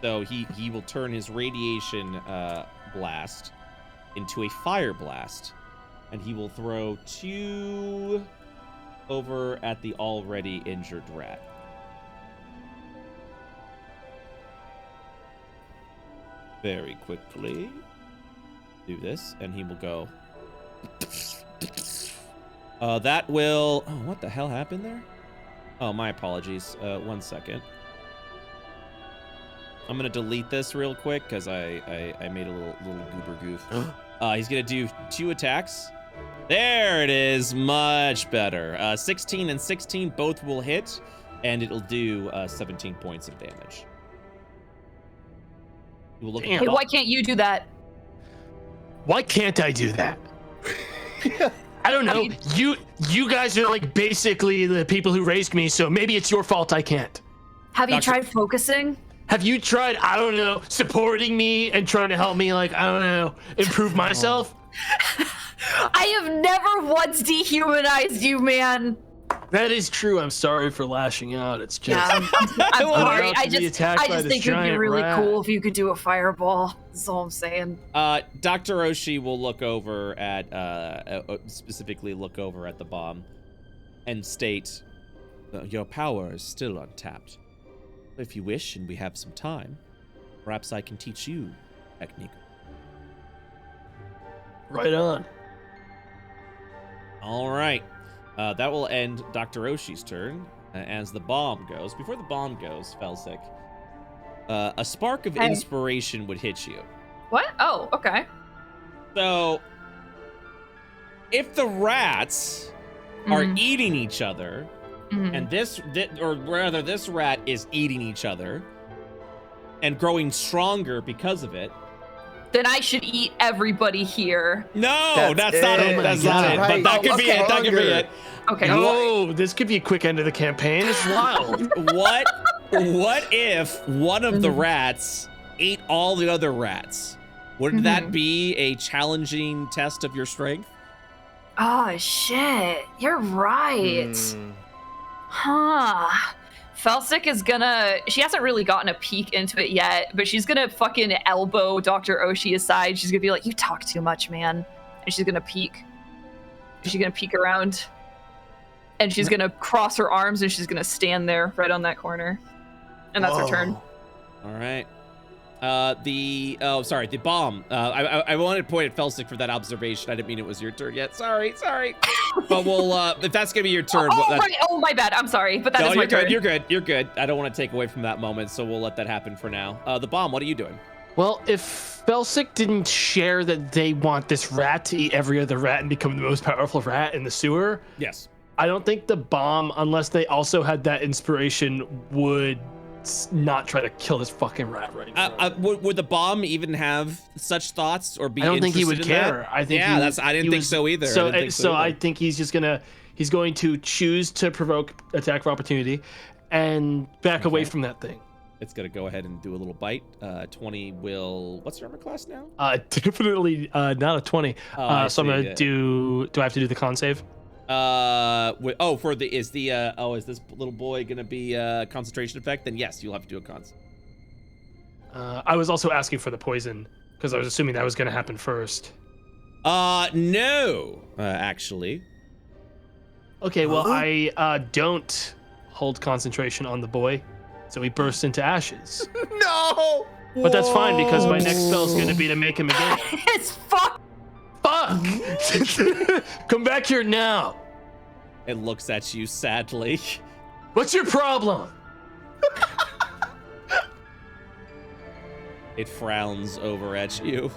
So he will turn his radiation blast into a fire blast. And he will throw 2 over at the already injured rat. Very quickly. Do this, and he will go. That will. Oh, what the hell happened there? Oh, my apologies. 1 second. I'm gonna delete this real quick because I made a little goober goof. He's gonna do 2 attacks. There it is, much better. 16 and 16 both will hit, and it'll do 17 points of damage. You will look Hey, why can't you do that? Why can't I do that? I don't know. You guys are like basically the people who raised me, so maybe it's your fault I can't. Have you tried focusing? Have you tried, I don't know, supporting me and trying to help me, like, I don't know, improve myself? I have never once dehumanized you, man. That is true. I'm sorry for lashing out. It's just. Yeah, I'm sorry. about I to be just attacked by think this it'd be giant really rat. cool if you could do a fireball. That's all I'm saying. Dr. Oshi will look over at, specifically look over at the bomb and state, your power is still untapped. If you wish and we have some time, perhaps I can teach you technique. Right on. All right. That will end Dr. Oshi's turn as the bomb goes. Before the bomb goes, Felsic, a spark of inspiration would hit you. What? Oh, okay. So, if the rats are eating each other, and this rat is eating each other and growing stronger because of it, Then I should eat everybody here. no, that's not it. That's not it. But that could be it. That could be it. Okay. Oh, this could be a quick end of the campaign. It's wild. What if one of the rats ate all the other rats? Wouldn't that be a challenging test of your strength? Oh shit, you're right. Huh. Felsic is gonna, she hasn't really gotten a peek into it yet, but she's gonna fucking elbow Dr. Oshi aside. She's gonna be like, you talk too much, man. And she's gonna peek. She's gonna peek around. And she's gonna cross her arms and she's gonna stand there right on that corner. And that's her turn. All right. The bomb. I wanted to point at Felsic for that observation. I didn't mean it was your turn yet. Sorry. But we'll, if that's gonna be your turn. Right. Oh, my bad. I'm sorry, but that is my turn. You're good. I don't want to take away from that moment, so we'll let that happen for now. The bomb, what are you doing? Well, if Felsic didn't share that they want this rat to eat every other rat and become the most powerful rat in the sewer, Yes. I don't think the bomb, unless they also had that inspiration, would not try to kill this fucking rat right now. Would the bomb even have such thoughts or be? I don't think he would interested in care. that? I think I didn't think so either. I think he's going to choose to provoke attack of opportunity and back away from that thing. It's gonna go ahead and do a little bite. 20 will. What's your armor class now? Definitely not a 20. So I'm gonna do. Do I have to do the con save? Is this little boy gonna be concentration effect? Then yes, you'll have to do a con. I was also asking for the poison because I was assuming that was gonna happen first. No, actually. Okay, well I don't hold concentration on the boy, so he bursts into ashes. No! But that's fine because my next spell is gonna be to make him again. It's fuck. Fuck! Come back here now. It looks at you sadly. What's your problem? It frowns over at you.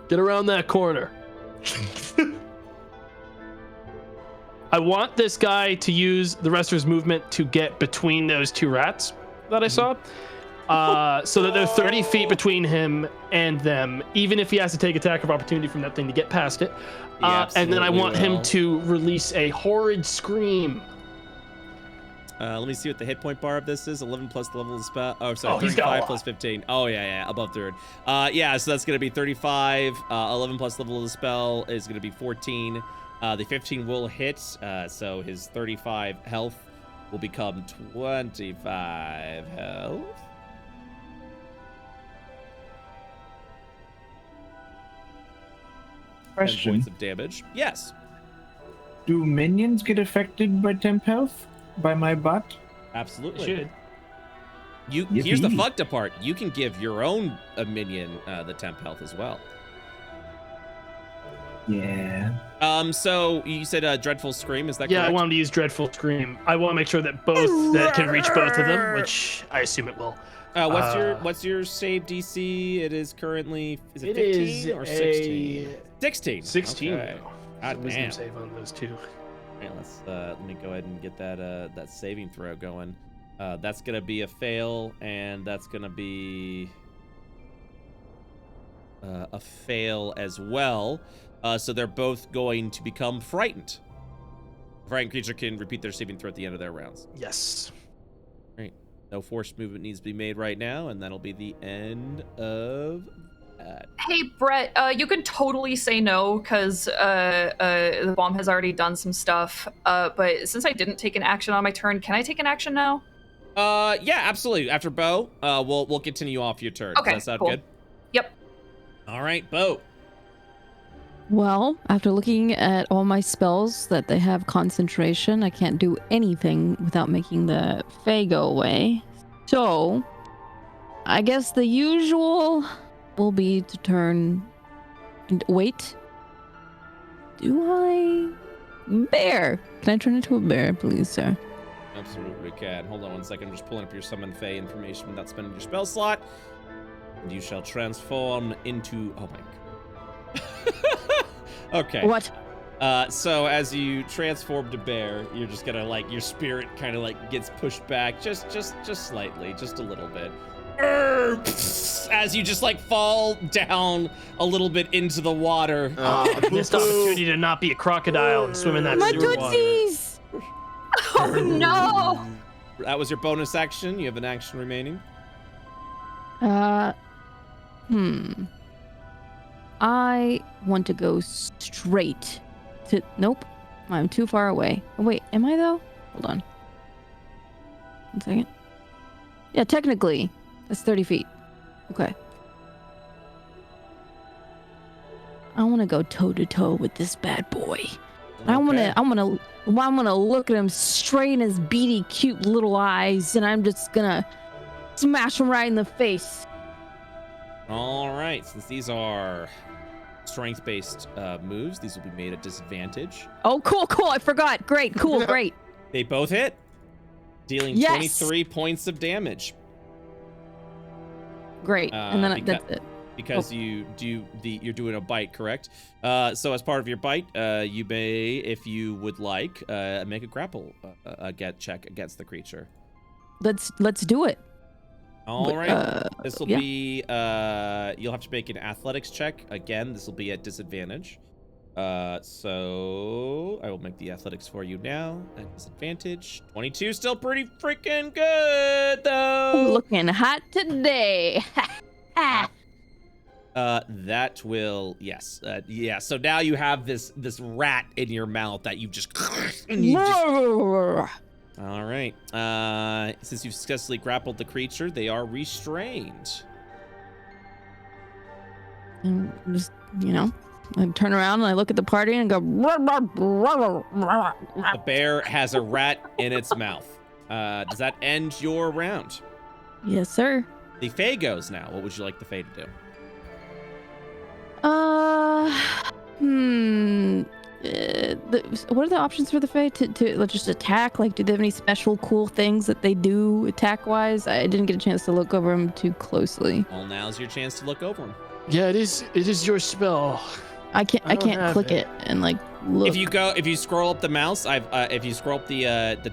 Get around that corner. I want this guy to use the rest of his movement to get between those two rats that I saw. So that they're 30 feet between him and them, even if he has to take attack of opportunity from that thing to get past it. And then I want him to release a horrid scream. Let me see what the hit point bar of this is. 11 plus the level of the spell. Oh, sorry, Oh, he's got a 35 lot. plus 15. Oh, yeah, above third. Yeah, so that's going to be 35. 11 plus the level of the spell is going to be 14. The 15 will hit, so his 35 health will become 25 health. Question. 10 points of damage. Yes. Do minions get affected by temp health? By my bot? Absolutely. Should. Here's the Yippee. fucked up part. You can give your own minion the temp health as well. Yeah. So you said Dreadful Scream, is that Yeah, I correct? want him to use Dreadful Scream. I want to make sure that it can reach both of them, which I assume it will. What's your save DC? It is currently, is it 15 or 16? 16. 16. Okay. God Wisdom damn. save on those two. All right, let me go ahead and get that saving throw going. That's gonna be a fail, and that's gonna be a fail as well. So they're both going to become frightened. The frightened creature can repeat their saving throw at the end of their rounds. Yes. Right. No forced movement needs to be made right now, and that'll be the end of that. Hey, Brett, you can totally say no because the bomb has already done some stuff. But since I didn't take an action on my turn, can I take an action now? Yeah, absolutely. After Bo, we'll continue off your turn. Okay, Does that sound cool. good? Yep. All right, Bo. Well, after looking at all my spells that they have concentration, I can't do anything without making the Fae go away. So, I guess the usual will be to turn and wait. Do I? Bear. Can I turn into a bear, please, sir? Absolutely can. Hold on one second. I'm just pulling up your summon Fae information without spending your spell slot. And you shall transform into... Oh my god. Okay. What? So as you transform to bear, you're just gonna like your spirit kind of like gets pushed back just slightly, just a little bit. As you just like fall down a little bit into the water. Missed opportunity to not be a crocodile and swim in that My sewer water. tootsies! Oh no! That was your bonus action. You have an action remaining. I want to go straight to... Nope. I'm too far away. Oh, wait, am I though? Hold on. 1 second. Yeah, technically, that's 30 feet. Okay. I want to go toe to toe with this bad boy. I want to look at him straight in his beady, cute little eyes, and I'm just gonna smash him right in the face. All right, since these are strength-based moves, these will be made at disadvantage. Oh, cool. I forgot. Great. Cool. Great. They both hit, dealing Yes. 23 points of damage. Great. And then that's it. Because you're doing a bite, correct? So as part of your bite, you may, if you would like, make a grapple check against the creature. Let's do it. All right. This will yeah. be, you'll have to make an athletics check. Again, this will be at disadvantage. So I will make the athletics for you now at disadvantage. 22, still pretty freaking good, though. Looking hot today. That will, yes. Yeah, so now you have this rat in your mouth that you just... All right. Since you've successfully grappled the creature, they are restrained. And just, I turn around and I look at the party and go. The bear has a rat in its mouth. Does that end your round? Yes, sir. The Fae goes now. What would you like the Fae to do? What are the options for the Fae to just attack? Like, do they have any special cool things that they do attack-wise? I didn't get a chance to look over them too closely. Well, now's your chance to look over them. Yeah, it is your spell. I can't click it and like look. If you scroll up the mouse, if you scroll up the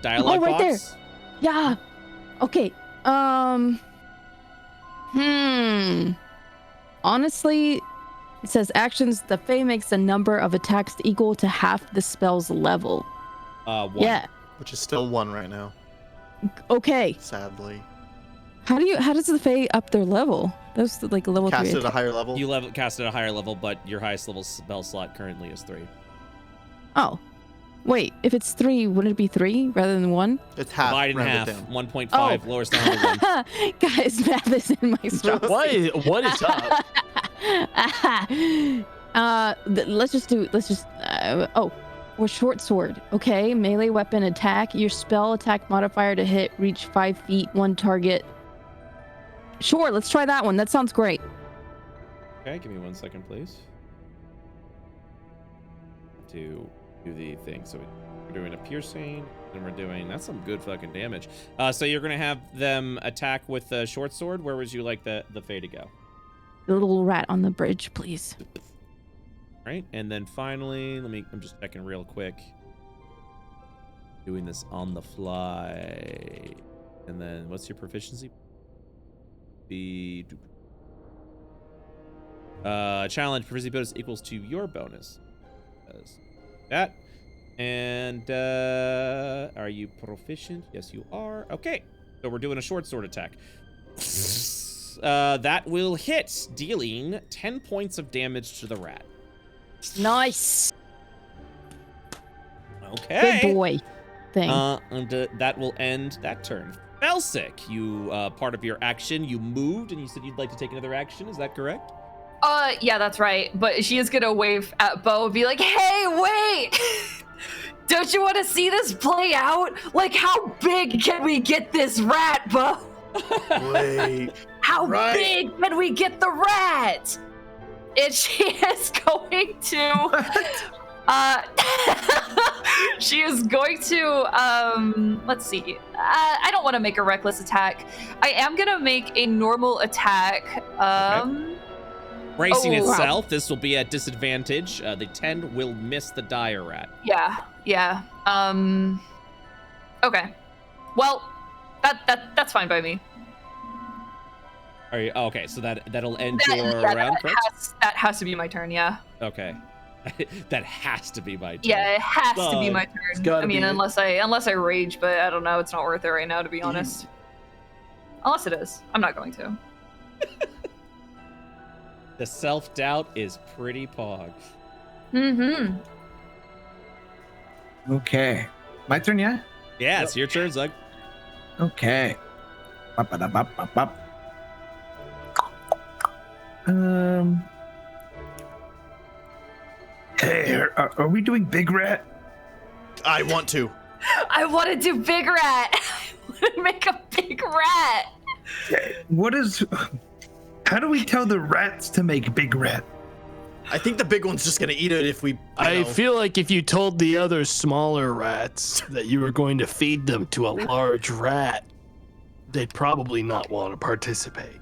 dialogue right box. there. Yeah. Okay. Honestly, it says actions. The Fae makes a number of attacks equal to half the spell's level. 1. Yeah. Which is still 1 right now, Okay. sadly. How does the Fae up their level? That's like a level 3 Cast at a attack. higher level. You cast at a higher level, but your highest level spell slot currently is 3. Oh. Wait, if it's 3, wouldn't it be 3 rather than 1? It's half. Divide in half. rounded down. 1.5, lowest down to 1. Guys, math is in my strong suit. What is up? Or short sword. Okay, melee weapon attack. Your spell attack modifier to hit reach 5 feet, 1 target. Sure, let's try that one. That sounds great. Okay, give me 1 second, please. To do the thing. So we're doing a piercing, and we're doing, that's some good fucking damage. So you're gonna have them attack with the short sword. Where would you like the Fae to go? The little rat on the bridge, please. Right, and then finally, I'm just checking real quick. Doing this on the fly. And then what's your proficiency? Challenge proficiency bonus equals to your bonus. That. And are you proficient? Yes, you are. Okay. So we're doing a short sword attack. That will hit, dealing 10 points of damage to the rat. Nice. Okay. Good boy. Thing. And that will end that turn. Felsic, you part of your action, you moved, and you said you'd like to take another action. Is that correct? Yeah, that's right. But she is gonna wave at Bo and be like, "Hey, wait! Don't you want to see this play out? Like, how big can we get this rat, Bo? Wait. How big can we get the rat?" And she is going to. She is going to. Let's see. I don't want to make a reckless attack. I am gonna make a normal attack. Okay. Bracing itself, wow. this will be at disadvantage. The 10 will miss the dire rat. Yeah. Okay. Well, that's fine by me. Are you okay? So that'll end your round, correct? That has to be my turn. Yeah. Okay. That has to be my turn. Yeah, it has to be my turn. I mean, unless I rage, but I don't know. It's not worth it right now, to be honest. Unless it is, I'm not going to. The self-doubt is pretty pog. Mm-hmm. Okay. My turn, yeah? Yeah, it's your turn, Zug. Okay. Ba-ba-da-ba-ba-ba. Hey, are we doing Big Rat? I want to. I want to do Big Rat. I want to make a big rat. How do we tell the rats to make Big Rat? I think the big one's just gonna eat it if we. I feel like if you told the other smaller rats that you were going to feed them to a large rat, they'd probably not want to participate.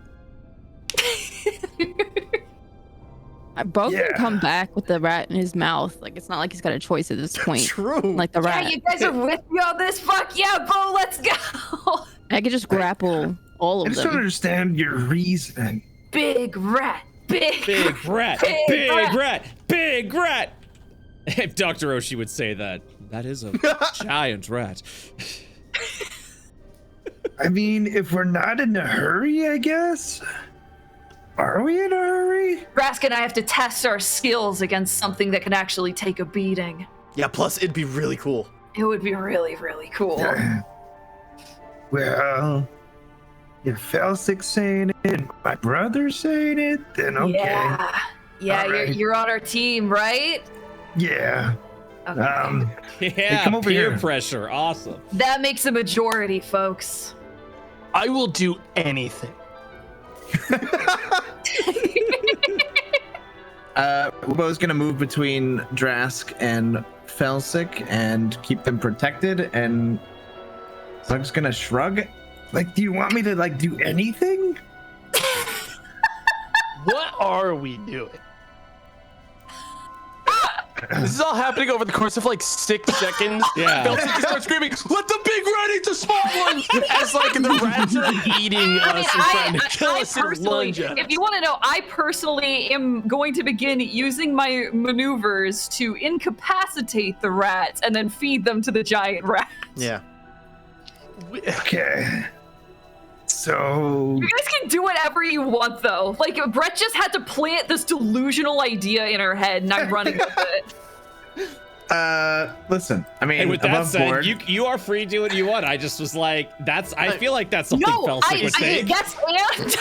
Bo can come back with the rat in his mouth. Like, it's not like he's got a choice at this point. True. Like the rat. Yeah, you guys are with me on this. Fuck yeah, Bo, let's go. I could just grapple all of I just don't them. understand your reasoning. Big rat. Big rat. Big rat. Big rat. If Dr. Oshie would say that. That is a giant rat. I mean, if we're not in a hurry, I guess. Are we in a hurry? Rask and I have to test our skills against something that can actually take a beating. Yeah, plus it'd be really cool. It would be really, really cool. Well, if Felsic's saying it and my brother's saying it, then okay. Yeah, All right. you're on our team, right? Yeah. Okay. Yeah, come over peer here. pressure. Awesome. That makes a majority, folks. I will do anything. Bo's gonna move between Drask and Felsic and keep them protected, and I'm just gonna shrug. Like, do you want me to, like, do anything? What are we doing? This is all happening over the course of like 6 seconds. Yeah. Felsic just starts screaming, "Let the big rat eat the small one!" As like the rats are eating us and trying to kill us and lunge at us. If you want to know, I personally am going to begin using my maneuvers to incapacitate the rats and then feed them to the giant rat. Yeah. Okay. So. You guys can do whatever you want, though. Like, Brett just had to plant this delusional idea in her head, and I'm running with it. Listen, I mean, Hey, with that above said, board. you are free to do what you want. I just was like, I feel like that's something Felsic would think. Yes, and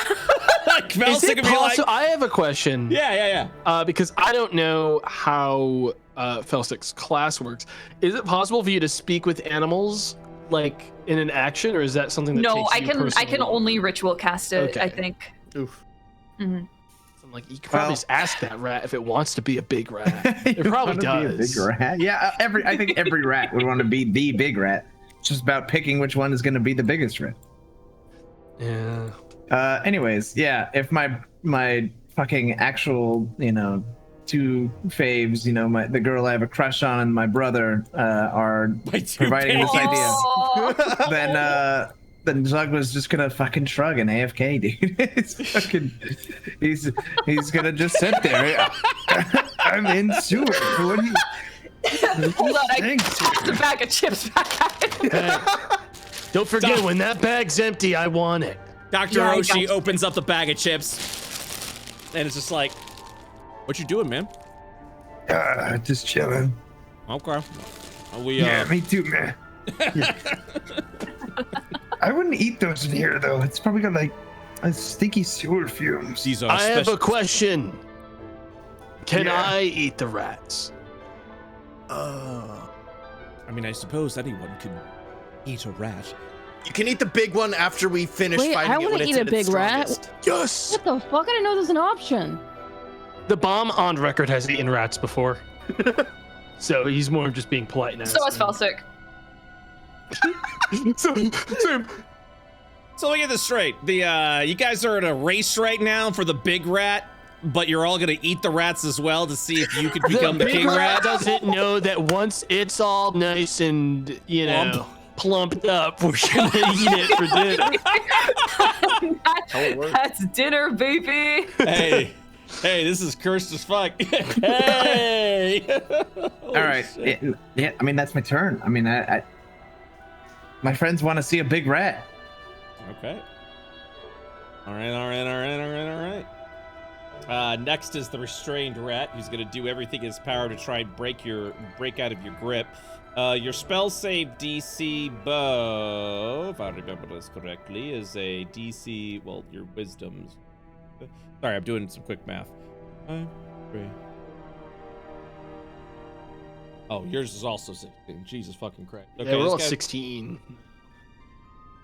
Like, Is Felsic it would be like, possible? I have a question. yeah. Because I don't know how Felsic's class works. Is it possible for you to speak with animals, like in an action, or is that something that no, takes you I can personally? only ritual cast it. Okay. I think. Oof. Mm-hmm. I'm like, you could probably just ask that rat if it wants to be a big rat. You It probably wanna be a does. big rat? Yeah, I think every rat would want to be the big rat. It's just about picking which one is going to be the biggest rat. Yeah. Anyways, yeah, if my fucking actual, two faves, the girl I have a crush on and my brother are My two providing this babes. idea, then then Zugma's just gonna fucking shrug and AFK, dude. He's gonna just sit there. I'm in sewer. What do you? Hold on, I tossed a bag of chips back at him. Hey, don't forget, when that bag's empty, I want it. Dr. Yeah, I Oshie got opens up the bag of chips, and it's just like, what you doing, man? Just chilling. Okay. Yeah, me too, man. Yeah. I wouldn't eat those in here, though. It's probably got like a stinky sewer fumes. These are I have a question. Can I eat the rats? I mean, I suppose anyone can eat a rat. You can eat the big one after we finish Wait, fighting I it when wanna it's eat a at its big rat. strongest. Yes. What the fuck? I didn't know there's an option. The bomb on record has eaten rats before. So he's more just being polite now. So is Felsic. Same. So let me get this straight. You guys are in a race right now for the big rat, but you're all gonna eat the rats as well to see if you could become the big king rat. doesn't know that once it's all nice and, you know, plumped up, we're gonna eat it for dinner. That's dinner, baby. Hey, this is cursed as fuck. Hey. All right. Yeah, I mean that's my turn. I mean, my friends want to see a big rat. Okay. All right. Next is the restrained rat, who's gonna do everything in his power to try and break out of your grip. Your spell save DC, Bo, if I remember this correctly, is a DC. Well, your wisdom's. Sorry, I'm doing some quick math. 5, 3. Oh, yours is also 16. Jesus fucking Christ. Okay, Yeah, we're all this guy- 16.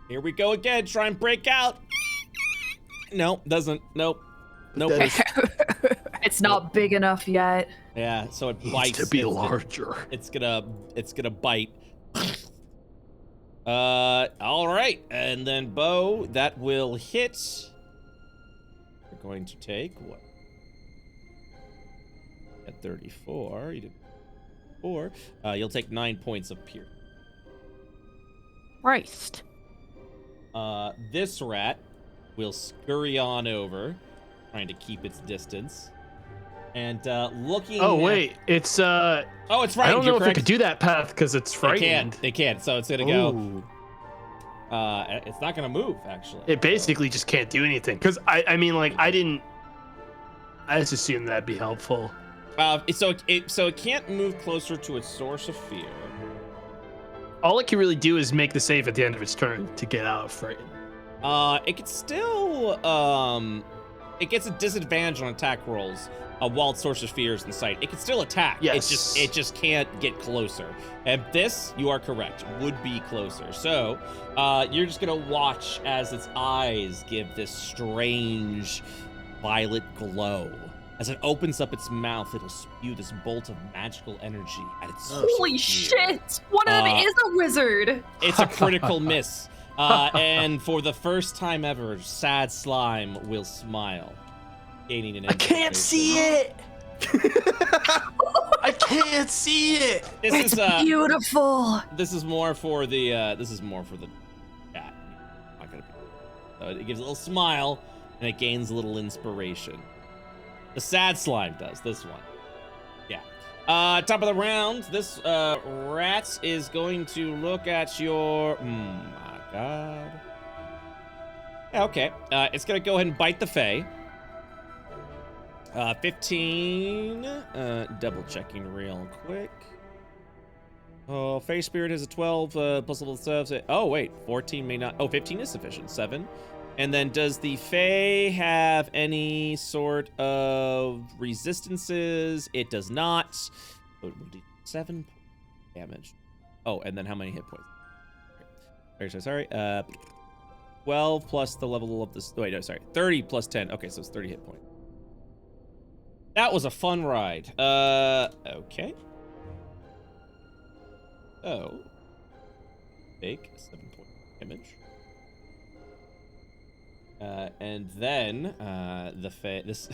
Here we go again. Try and break out. No, doesn't. Nope. It's not big enough yet. Yeah, so it Needs bites. to be larger. It's gonna bite. All right, and then Bo, that will hit. We're going to take what? At 34, you did 4. You'll take 9 points of pierce. Christ. This rat will scurry on over, trying to keep its distance. And looking. Oh wait, it's Oh, it's right. I don't know if it could do that path because it's frightened. They can't. So it's gonna go. It's not gonna move actually. It basically just can't do anything. Cause I mean, like I just assumed that'd be helpful. So it can't move closer to its source of fear. All it can really do is make the save at the end of its turn to get out of frightened. It can still it gets a disadvantage on attack rolls while its source of fear is in sight. It can still attack. Yes. It just can't get closer. And this, you are correct, would be closer. So you're just gonna watch as its eyes give this strange violet glow. As it opens up its mouth, it'll spew this bolt of magical energy at its source Holy of fear. shit! One of them is a wizard. It's a critical miss. And for the first time ever, Sad Slime will smile, gaining an. I can't see it. I can't see it. This is Beautiful. This is more for the. This is more for the cat. Not gonna be. So it gives a little smile, and it gains a little inspiration. The Sad Slime does this one. Yeah. Top of the round. This rat is going to look at your. My God. Yeah, okay. It's gonna go ahead and bite the Fae. 15. Double checking real quick. Oh, Fae Spirit has a 12 plus level 7. Oh wait, 14 may not. Oh, 15 is sufficient. 7. And then does the Fae have any sort of resistances? It does not. So it will do 7 damage. Oh, and then how many hit points? Sorry. 12 plus the level of this. Wait, no, sorry. 30 plus 10. Okay, so it's 30 hit points. That was a fun ride. Okay. Oh. Take 7 points damage. And then the this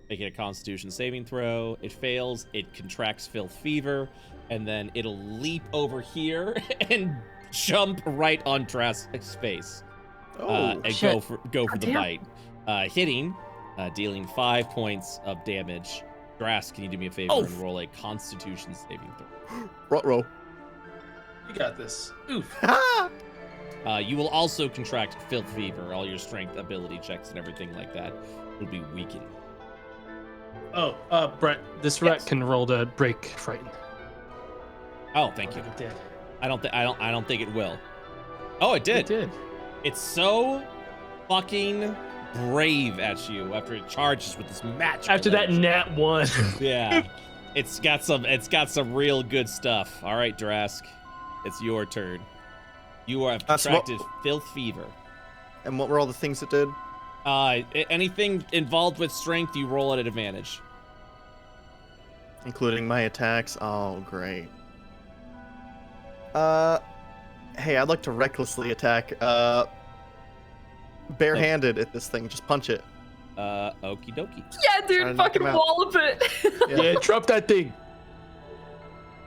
Make it a Constitution saving throw. It fails. It contracts filth fever, and then it'll leap over here and jump right on Drask's face. And shit. go for the damn. bite. Hitting, dealing 5 points of damage. Drask, can you do me a favor and roll a Constitution saving throw? Roll. You got this. Oof. You will also contract filth fever. All your strength, ability checks, and everything like that will be weakened. Oh, Brett, this rat can roll to break frightened. Oh, thank you. It did. I don't think it will. Oh, it did. It did. It's so fucking brave at you after it charges with this match. After that nat 1. Yeah. It's got some real good stuff. All right, Drask. It's your turn. You have contracted filth fever. And what were all the things it did? Anything involved with strength, you roll at an advantage. Including my attacks. Oh, great. Hey, I'd like to recklessly attack. Barehanded at this thing. Just punch it. Okie dokie. Yeah, dude, Knock fucking him out. wallop it. Yeah, drop that thing.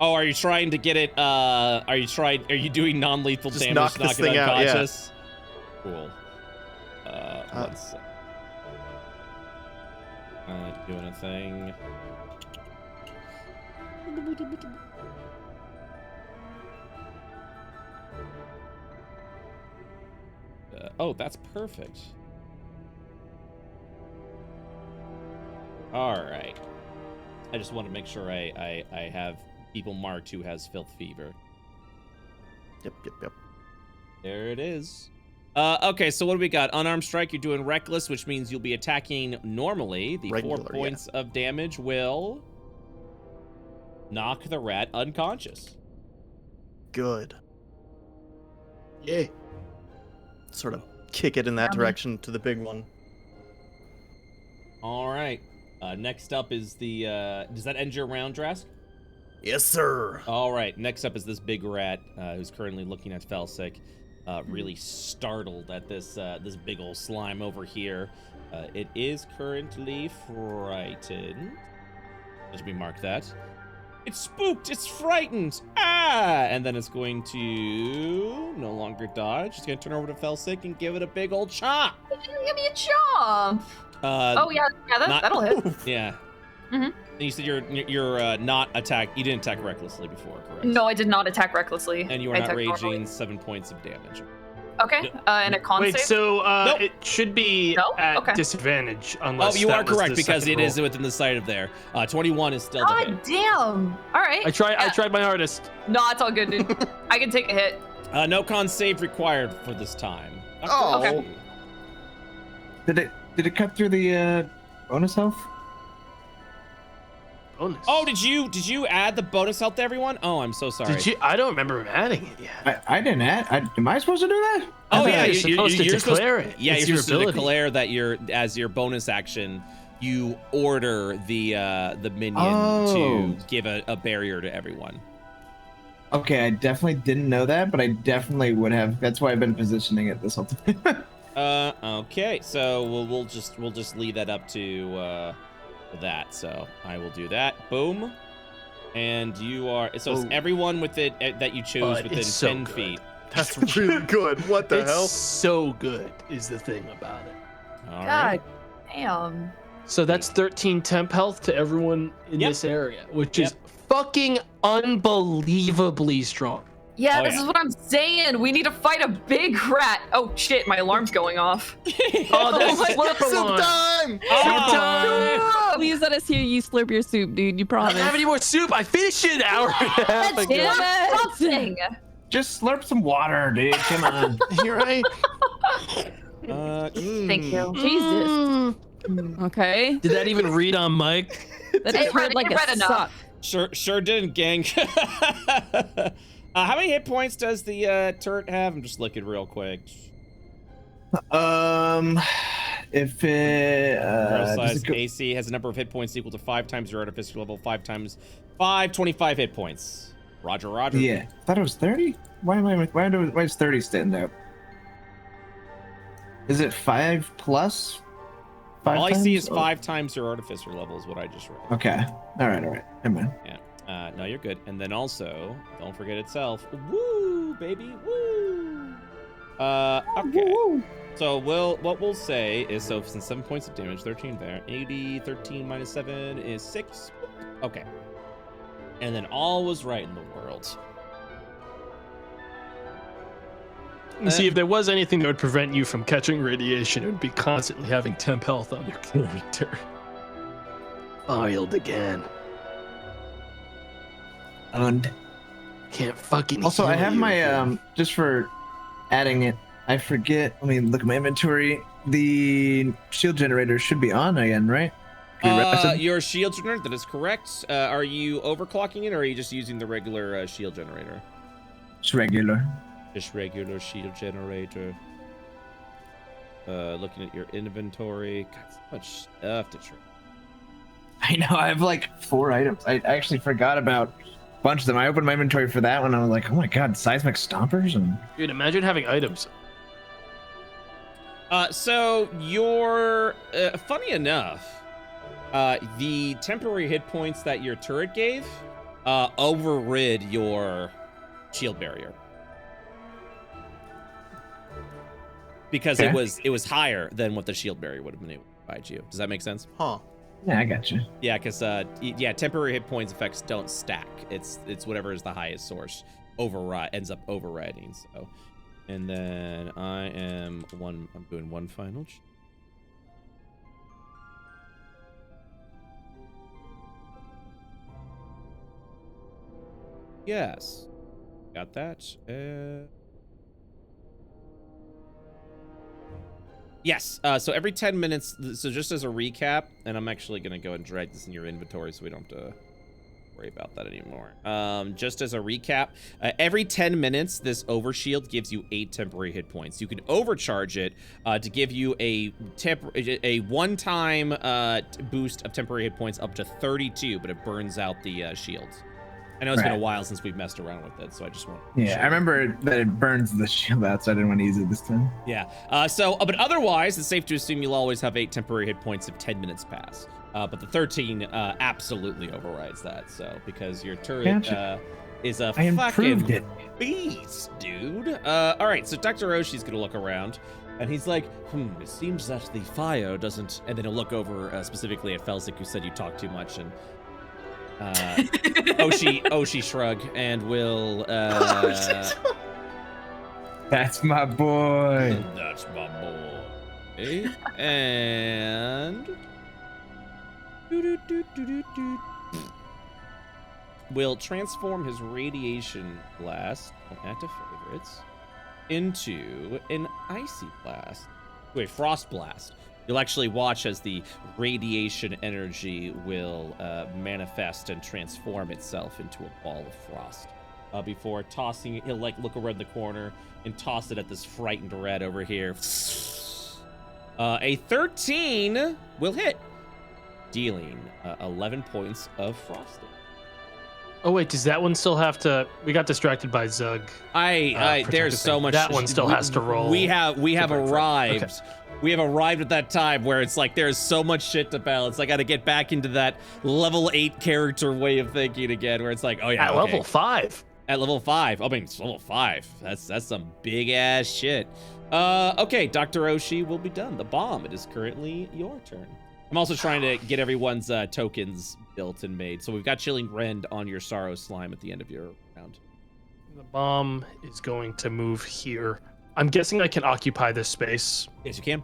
Oh, are you trying to get it? Are you doing non-lethal Just damage? knock to this knock it thing out, yeah. unconscious? Cool. Let's see. Doing a thing. Oh, that's perfect. All right. I just want to make sure I have people marked who has filth fever. Yep. There it is. Okay, so what do we got? Unarmed strike, you're doing reckless, which means you'll be attacking normally. The Regular, 4 points of damage will knock the rat unconscious. Good. Yeah. Sort of kick it in that direction to the big one. All right. Next up is the... does that end your round, Drask? Yes, sir. All right. Next up is this big rat who's currently looking at Felsic, really startled at this this big old slime over here. It is currently frightened. Let me mark that. It's spooked. It's frightened. Ah! And then it's going to no longer dodge. It's going to turn over to Felsic and give it a big old chomp. Give me a chomp. Oh yeah, that'll hit. Yeah. Mhm. And you said you're not attack. You didn't attack recklessly before, correct? No, I did not attack recklessly. And you are I not attacked raging. normally. 7 points of damage. Okay. And a con Wait, save? so Nope. it should be No? at Okay. disadvantage unless Oh, you that are was correct the because second it is roll. within the sight of there. 21 is still the hit. God damn. All right. I Yeah. tried my hardest. No, it's all good, dude. I can take a hit. No con save required for this time. Oh. Okay. Did it cut through the bonus health? Bonus. Oh, did you add the bonus health to everyone? Oh, I'm so sorry. Did you? I don't remember adding it yet. I didn't add. Am I supposed to do that? Oh I yeah, thought you're supposed to declare it. Yeah, It's you're your supposed to ability. declare that as your bonus action, you order the minion Oh. to give a barrier to everyone. Okay, I definitely didn't know that, but I definitely would have. That's why I've been positioning it this whole time. Okay, so we'll just leave that up to that. So I will do that. Boom. And you are so it's Oh. everyone with it that you chose But within it's so 10 good. feet. That's really good. What the It's hell? so good is the thing about it. All God right. damn. So that's 13 temp health to everyone in Yep. this area, which Yep. is fucking unbelievably strong. Yeah, Oh, this yeah. is what I'm saying. We need to fight a big rat. Oh shit, my alarm's going off. Oh, that's my slurp Soup alarm. time! Ah! Please let us hear you slurp your soup, dude. You I don't promise. have any more soup. I finished it an hour and a half Let's ago. Damn it. something. Just slurp some water, dude. Come on. You're right. Thank you. Jesus. Okay. Did that even read on mic? That It just read read- like it a read enough. suck. Sure didn't, gang. How many hit points does the turret have? I'm just looking real quick. If it Barrel does size it go- AC has a number of hit points equal to 5 times your artificial level, 5 times 5, 25 hit points. Roger. yeah, I thought it was 30. Why does 30 stand out? Is it 5 plus 5 All I times? see is Oh. 5 times your artificer level is what I just read. Okay. All right. Never mind. Yeah. No, you're good. And then also, don't forget itself. Woo, baby, woo. Okay. So what we'll say is, so since 7 points of damage, 13 there, 80, 13 minus 7 is 6. Okay. And then all was right in the world. And see, if there was anything that would prevent you from catching radiation, it would be constantly having temp health on your character. Filed again. And Can't fucking. also, I heal have you. my just for adding it. I forget. Let me look at my inventory. The shield generator should be on again, right? Can we rest it? Your shield generator, that is correct. Are you overclocking it, or are you just using the regular shield generator? It's regular. Just regular shield generator. Looking at your inventory. God, so much stuff to try. I know. I have like 4 items. I actually forgot about a bunch of them. I opened my inventory for that one. I was like, oh my god, seismic stompers and. Dude, imagine having items. So you're funny enough, the temporary hit points that your turret gave overrid your shield barrier because Okay. it was higher than what the shield barrier would have been able to provide you. Does that make sense? Huh. Yeah, I got you. Yeah, because temporary hit points effects don't stack. It's whatever is the highest source ends up overriding. So. And then I'm doing one final. Yes. Got that. Yes. So every 10 minutes, so just as a recap, and I'm actually going to go and drag this in your inventory so we don't have to worry about that anymore. Just as a recap, every 10 minutes, this overshield gives you 8 temporary hit points. You can overcharge it to give you a one-time boost of temporary hit points up to 32, but it burns out the shields. I know it's been a while since we've messed around with it, so I just want to Yeah, I remember that it burns the shield out, so I didn't want to use it this time. Yeah. But otherwise, it's safe to assume you'll always have 8 temporary hit points if 10 minutes pass. But the 13 absolutely overrides that. So because your turret is a fucking beast, dude. All right. So Dr. Oshi's gonna look around, and he's like, it seems that the fire doesn't. And then he'll look over specifically at Felsic, who said you talk too much, and Oshi shrug, and will. That's my boy. That's my boy. And. Will transform his radiation blast, active favorites, into an icy blast. Wait, frost blast. You'll actually watch as the radiation energy will manifest and transform itself into a ball of frost. Before tossing it, he'll look around the corner and toss it at this frightened red over here. A 13 will hit, dealing 11 points of frosting. Oh wait, does that one still have to? We got distracted by Zug. There's so much. That one still has to roll. We have arrived. Okay. We have arrived at that time where it's like there's so much shit to balance. I got to get back into that level 8 character way of thinking again, where it's like, oh yeah, at level 5. At level 5. I mean, it's level 5. That's some big ass shit. Okay, Dr. Oshi will be done. The bomb. It is currently your turn. I'm also trying to get everyone's tokens built and made. So we've got Chilling Rend on your Sorrow Slime at the end of your round. The bomb is going to move here. I'm guessing I can occupy this space. Yes, you can.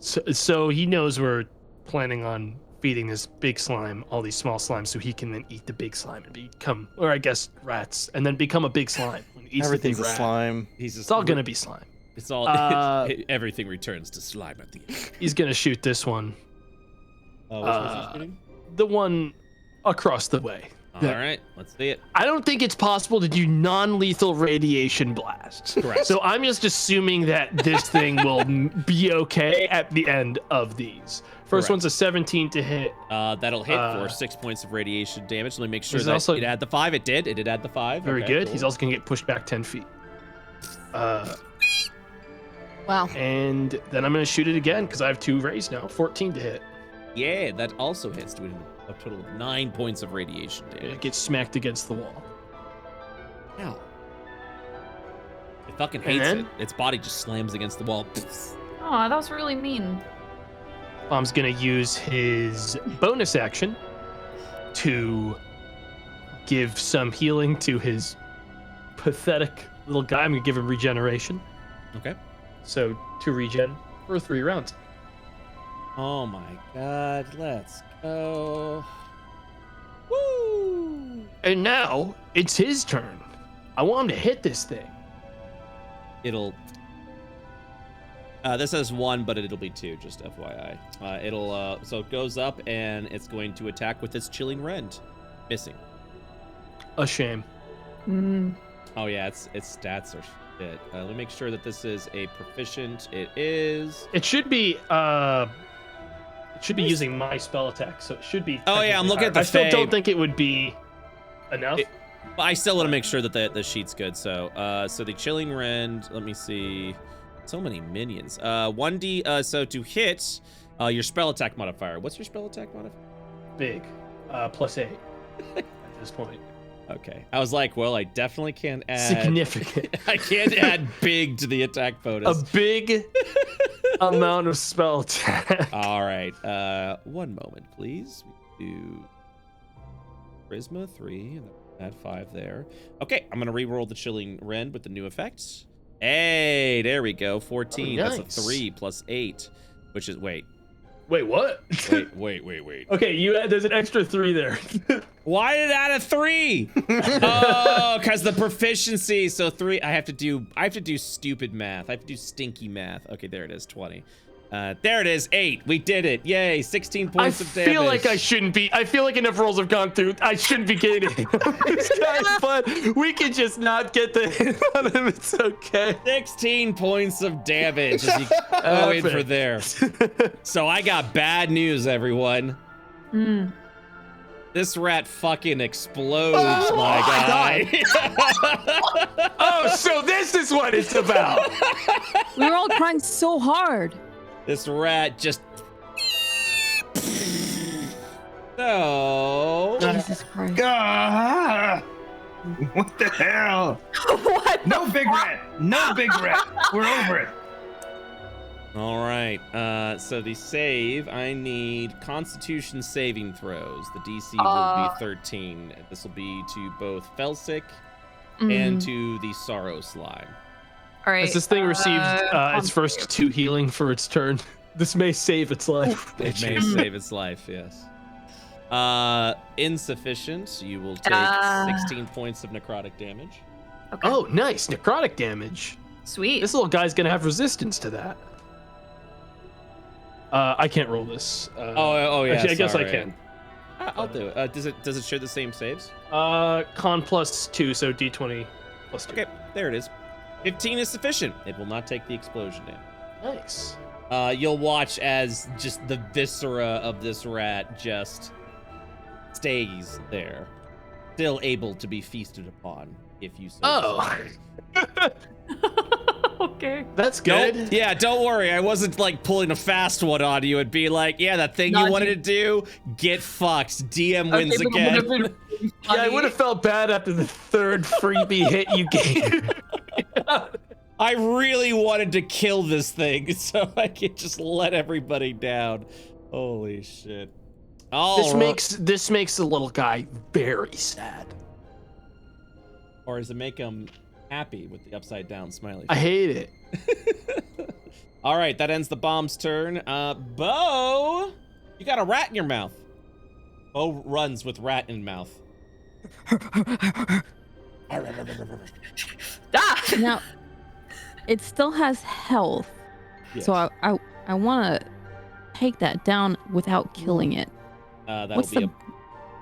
So he knows we're planning on feeding this big slime all these small slimes so he can then eat the big slime and become, or I guess rats, and then become a big slime. When he eats Everything's the big a rat, slime. It's all gonna be slime. It's all everything returns to slime at the end. He's gonna shoot this one. Which one's he shooting? The one across the way. All right, let's see it. I don't think it's possible to do non-lethal radiation blasts. Correct. So I'm just assuming that this thing will be okay at the end of these. First Correct. one's a 17 to hit. That'll hit for 6 points of radiation damage. Let me make sure that also- it had the 5. It did. It did add the 5. Very Okay, good. cool. He's also gonna get pushed back 10 feet. Wow. And then I'm gonna shoot it again because I have 2 rays now. 14 to hit. Yeah, that also hits, doing a total of 9 points of radiation damage. It gets smacked against the wall. Ow. It fucking hates it. Its body just slams against the wall. Oh, that was really mean. Bomb's gonna use his bonus action to give some healing to his pathetic little guy. I'm gonna give him regeneration. Okay. So 2 regen for 3 rounds. Oh my god, let's go. Woo! And now it's his turn. I want him to hit this thing. It'll... this has 1, but it'll be 2, just FYI. So it goes up, and it's going to attack with its Chilling Rend. Missing. A shame. Oh yeah, its stats are shit. Let me make sure that this is a proficient. It is... It should be using my spell attack, so it should be. Oh yeah, I'm looking at the I still Fae. don't think it would be enough. But I still want to make sure that the sheet's good. So so the Chilling Rend, let me see. So many minions. 1d, so to hit, your spell attack modifier. What's your spell attack modifier? Big. +8 at this point. Okay. I was like, well, I definitely can't add... Significant. I can't add big to the attack bonus. A big amount of spell attack. All right. 1 moment, please. We do Charisma 3, and add 5 there. Okay, I'm going to re-roll the Chilling Rend with the new effects. Hey, there we go. 14. Oh, nice. That's a 3 plus 8, which is... Wait, what? wait. Okay, there's an extra 3 there. Why did it add a 3? Oh, because the proficiency. So 3. I have to do stupid math. I have to do stinky math. Okay, there it is. 20. There it is. 8. We did it. Yay. 16 points of damage. I feel like I shouldn't be. I feel like enough rolls have gone through. I shouldn't be getting this guy's fun. We can just not get the hit on him. It's okay. 16 points of damage as you go in for there. So I got bad news, everyone. This rat fucking explodes, my guy. Oh, so this is what it's about. We were all crying so hard. This rat just... No. Jesus Christ. Ah! What the hell? What? No big rat. No big rat. We're over it. All right. So the save, I need Constitution saving throws. The DC will be 13. This will be to both Felsic and to the Sorrow Slime. All right. Has this thing received its first 2 healing for its turn? This may save its life. It may save its life, yes. Insufficient. You will take 16 points of necrotic damage. Okay. Oh, nice. Necrotic damage. Sweet. This little guy's gonna have resistance to that. I can't roll this. Oh yeah. Actually, I guess I sorry. can. I'll do it. Does it share the same saves? Con +2, so D20 +2. Okay, there it is. 15 is sufficient. It will not take the explosion damage. Nice. You'll watch as just the viscera of this rat just stays there, still able to be feasted upon if you so desire. Okay. That's good. Nope. Yeah, don't worry. I wasn't like pulling a fast one on you and be like, yeah, that thing you wanted to do, get fucked. DM wins again. Yeah, I would have felt bad after the 3rd freebie hit you gave. I really wanted to kill this thing so I could just let everybody down. Holy shit. This makes the little guy very sad. Or does it make him happy with the upside down smiley face? I hate it. All right, that ends the bomb's turn. Bo, you got a rat in your mouth. Bo runs with rat in mouth. Now, it still has health, Yes. so I want to take that down without killing it. That'll What's be the- a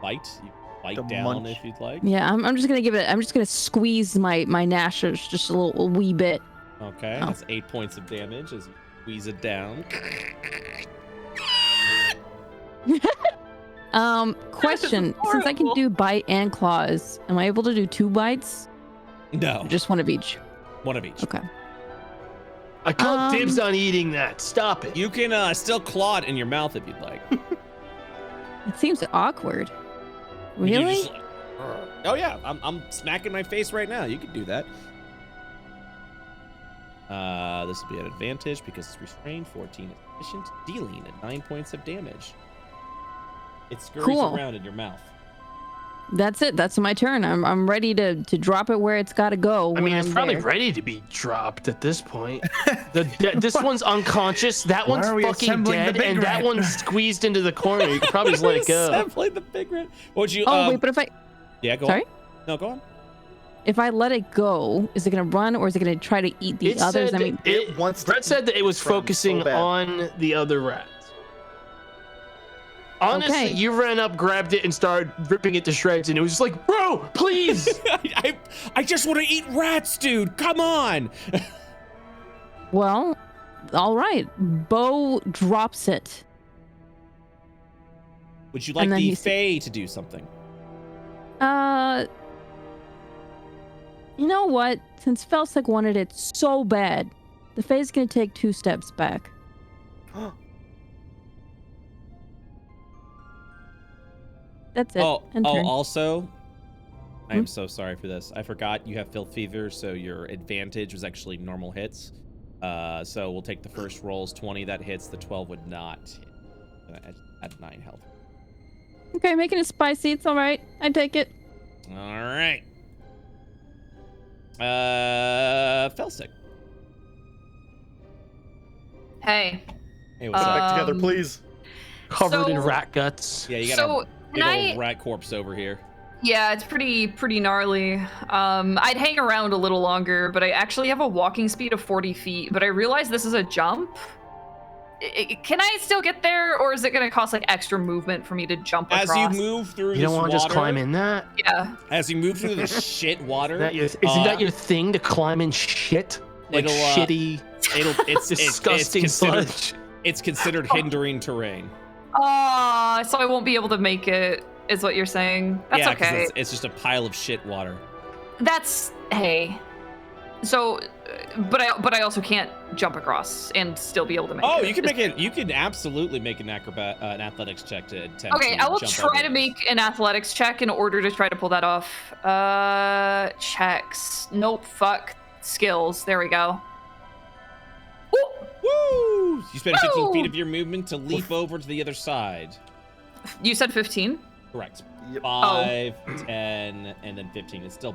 bite. You bite The down munch. if you'd like. Yeah, I'm just gonna give it. I'm just gonna squeeze my gnashers just a wee bit. Okay, Oh. that's 8 points of damage as you squeeze it down. Question: since I can do bite and claws, am I able to do 2 bites? No, Or just one of each. one of each. Okay. I call dibs on eating that. Stop it. You can still claw it in your mouth if you'd like. It seems awkward. You Really? just- oh yeah, I'm smacking my face right now. You can do that. This will be an advantage because it's restrained. 14 is efficient, dealing at 9 points of damage. It scurries around in your mouth. That's it. That's my turn. I'm ready to drop it where it's got to go. I mean, it's probably there. ready to be dropped at this point. This one's unconscious. That one's are we fucking assembling the dead, big and that rat? one's squeezed into the corner. You could probably just let it go. Assembling the big red. What would you? Oh wait, but if I Yeah, go sorry, on. No, go on. if I let it go, is it gonna run or is it gonna try to eat the It others? said I mean, It wants to Brett said that it was from so focusing bad. on the other rats. Honestly, Okay. you ran up, grabbed it, and started ripping it to shreds, and it was just like, bro, please. I just want to eat rats, dude. Come on. well, all right. Bo drops it. Would you like And then the he's- Fae to do something? You know what? Since Felsik wanted it so bad, the Fae's gonna take 2 steps back. That's it. End turn. Also, I am so sorry for this. I forgot you have Filth Fever, so your advantage was actually normal hits. So we'll take the first rolls. 20 that hits, the 12 would not hit. At 9 health. Okay, making it spicy. It's all right. I take it. All right. Felsik. Hey. Hey, what's Get up? back together, please. Covered in So- rat guts. Yeah, you got So a can big old I? rat corpse over here. Yeah, it's pretty gnarly. I'd hang around a little longer, but I actually have a walking speed of 40 feet. But I realize this is a jump. Can I still get there, or is it gonna cost like extra movement for me to jump As across? you move through You this don't want to water, just climb in that? Yeah. As you move through the shit water, Isn't that your thing, to climb in shit? Like It'll, shitty, it's disgusting considered, sludge? it's considered hindering terrain. So I won't be able to make it, is what you're saying. That's Yeah, 'cause okay. it's just a pile of shit water. That's hey. So, but I also can't jump across and still be able to make it. Oh, you can make it. You can absolutely make an athletics check to attempt. Okay, to I will jump try over to this. make an athletics check in order to try to pull that off. Checks. Nope. Fuck. Skills. There we go. Ooh, Woo! You spend 15 feet Woo! of your movement to leap over to the other side. you said 15. Correct. Yep. 5, 10, and then 15. It still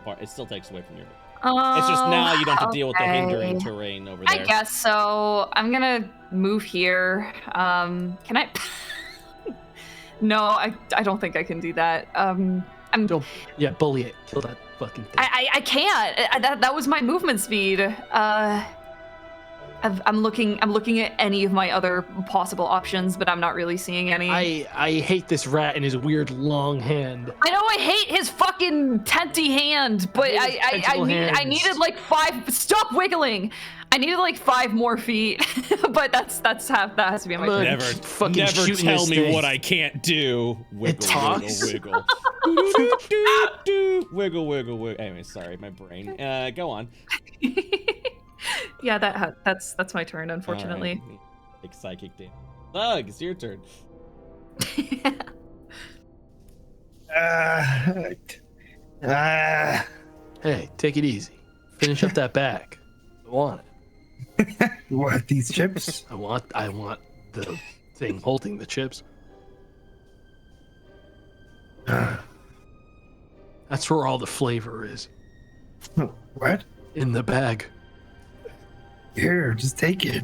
takes away from your. Oh, It's just now you don't have to deal with the hindering okay. terrain over I there. guess so. I'm gonna move here. Can I? No, I don't think I can do that. Don't, yeah, bully it. Kill that fucking thing. I can't. That was my movement speed. I'm looking at any of my other possible options, but I'm not really seeing any. I hate this rat and his weird long hand. I know I hate his fucking tenty hand, but hate his tentacle I hands. needed like 5. Stop wiggling. I needed like 5 more feet, but that has to be on my Look, turn. Never, fucking never shooting tell this me thing. what I can't do. Wiggle, talks. wiggle, wiggle. do, do, wiggle, wiggle, wiggle. Anyway, sorry, my brain. Go on. Yeah, that's my turn, unfortunately. All right. Big psychic damage. Doug, it's your turn. Hey, take it easy. Finish up that bag. I want it. What, these chips? I want the thing holding the chips. That's where all the flavor is. What? In the bag. Here, just take it.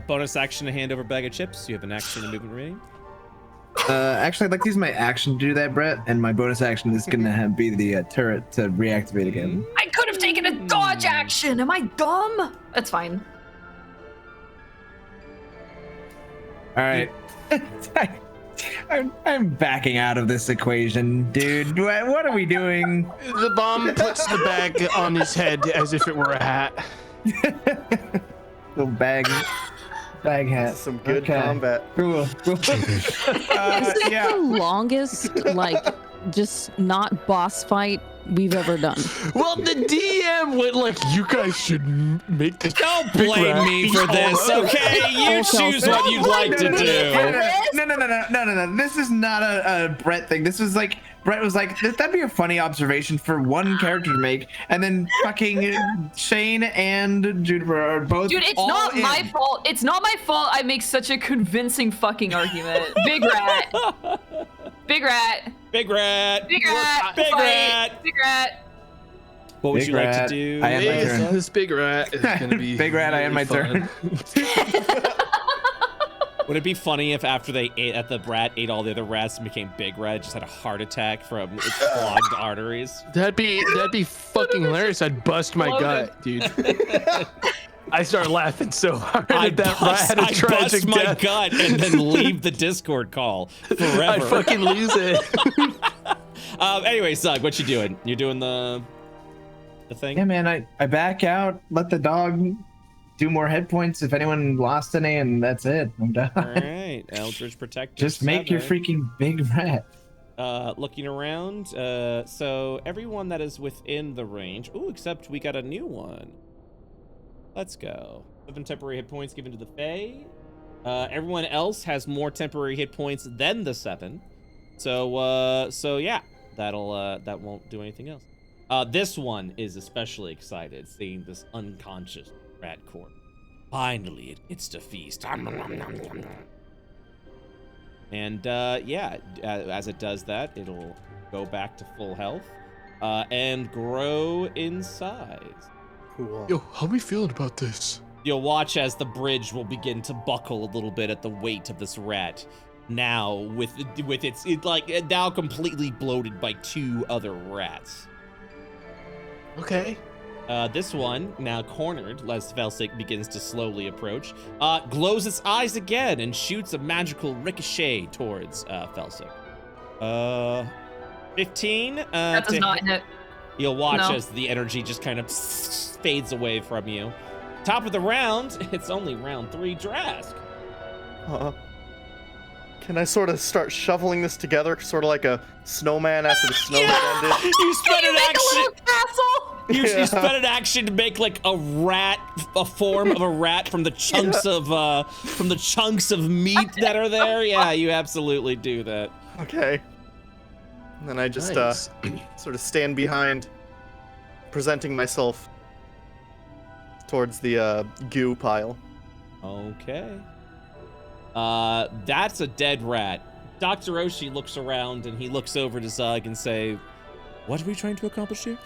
Bonus action to hand over bag of chips. You have an action and movement remaining. Actually, I'd like to use my action to do that, Brett, and my bonus action is gonna be the turret to reactivate again. I could have taken a dodge action. Am I dumb? That's fine. All right. I'm backing out of this equation, dude. What are we doing? The bomb puts the bag on his head as if it were a hat. Little bag hat. Some good Okay. combat. Cool. Is this the longest like just not boss fight we've ever done. Well, the DM went like, you guys should make this. Don't big blame rat me be for this, all- okay? You choose what you'd like to do. No. This is not a Brett thing. This is like Brett was like, that'd be a funny observation for one character to make, and then fucking Shayne and Juniper are both. Dude, it's all not in. my fault. It's not my fault I make such a convincing fucking argument. Big rat. Big rat. Big rat. Big rat. Big fight. rat. Big rat. What would Big you like rat. to do? I am my turn. This big rat is gonna be Big rat, I am my really turn. Would it be funny if after they ate at the rat ate all the other rats and became Big Rat, just had a heart attack from its clogged arteries? That'd be fucking hilarious. I'd bust my gut, dude. I start laughing so hard I'd at that rat had a bust tragic my death. gut and then leave the Discord call forever. I'd fucking lose it. Anyway, Zug, what you doing? You're doing the thing? Yeah, man, I back out, let the dog do more hit points if anyone lost any, and that's it. I'm done. All right, Eldritch Protector. Just make your 7. freaking big rat. Looking around, so everyone that is within the range. Ooh, except we got a new one. Let's go. 7 temporary hit points given to the Fae. Everyone else has more temporary hit points than the 7. So yeah, that won't do anything else. This one is especially excited seeing this unconscious rat corpse. Finally, it gets to feast. And yeah, as it does that, it'll go back to full health and grow in size. Cool. Yo, how we feeling about this? You'll watch as the bridge will begin to buckle a little bit at the weight of this rat. Now, with its now completely bloated by 2 other rats. Okay. This one, now cornered, as Felsic begins to slowly approach, glows its eyes again and shoots a magical ricochet towards Felsic. 15. That does not hit. You'll watch No. as the energy just kind of fades away from you. Top of the round, it's only round 3, Drask. Can I sort of start shoveling this together, sort of like a snowman after the snow has ended? You spent an action. Castle. You spent an action to make like a form of a rat from the chunks of meat that are there. Yeah, you absolutely do that. Okay. And then I just Nice. sort of stand behind, presenting myself towards the goo pile. Okay. That's a dead rat. Dr. Oshi looks around and he looks over to Zug and say, "What are we trying to accomplish here?"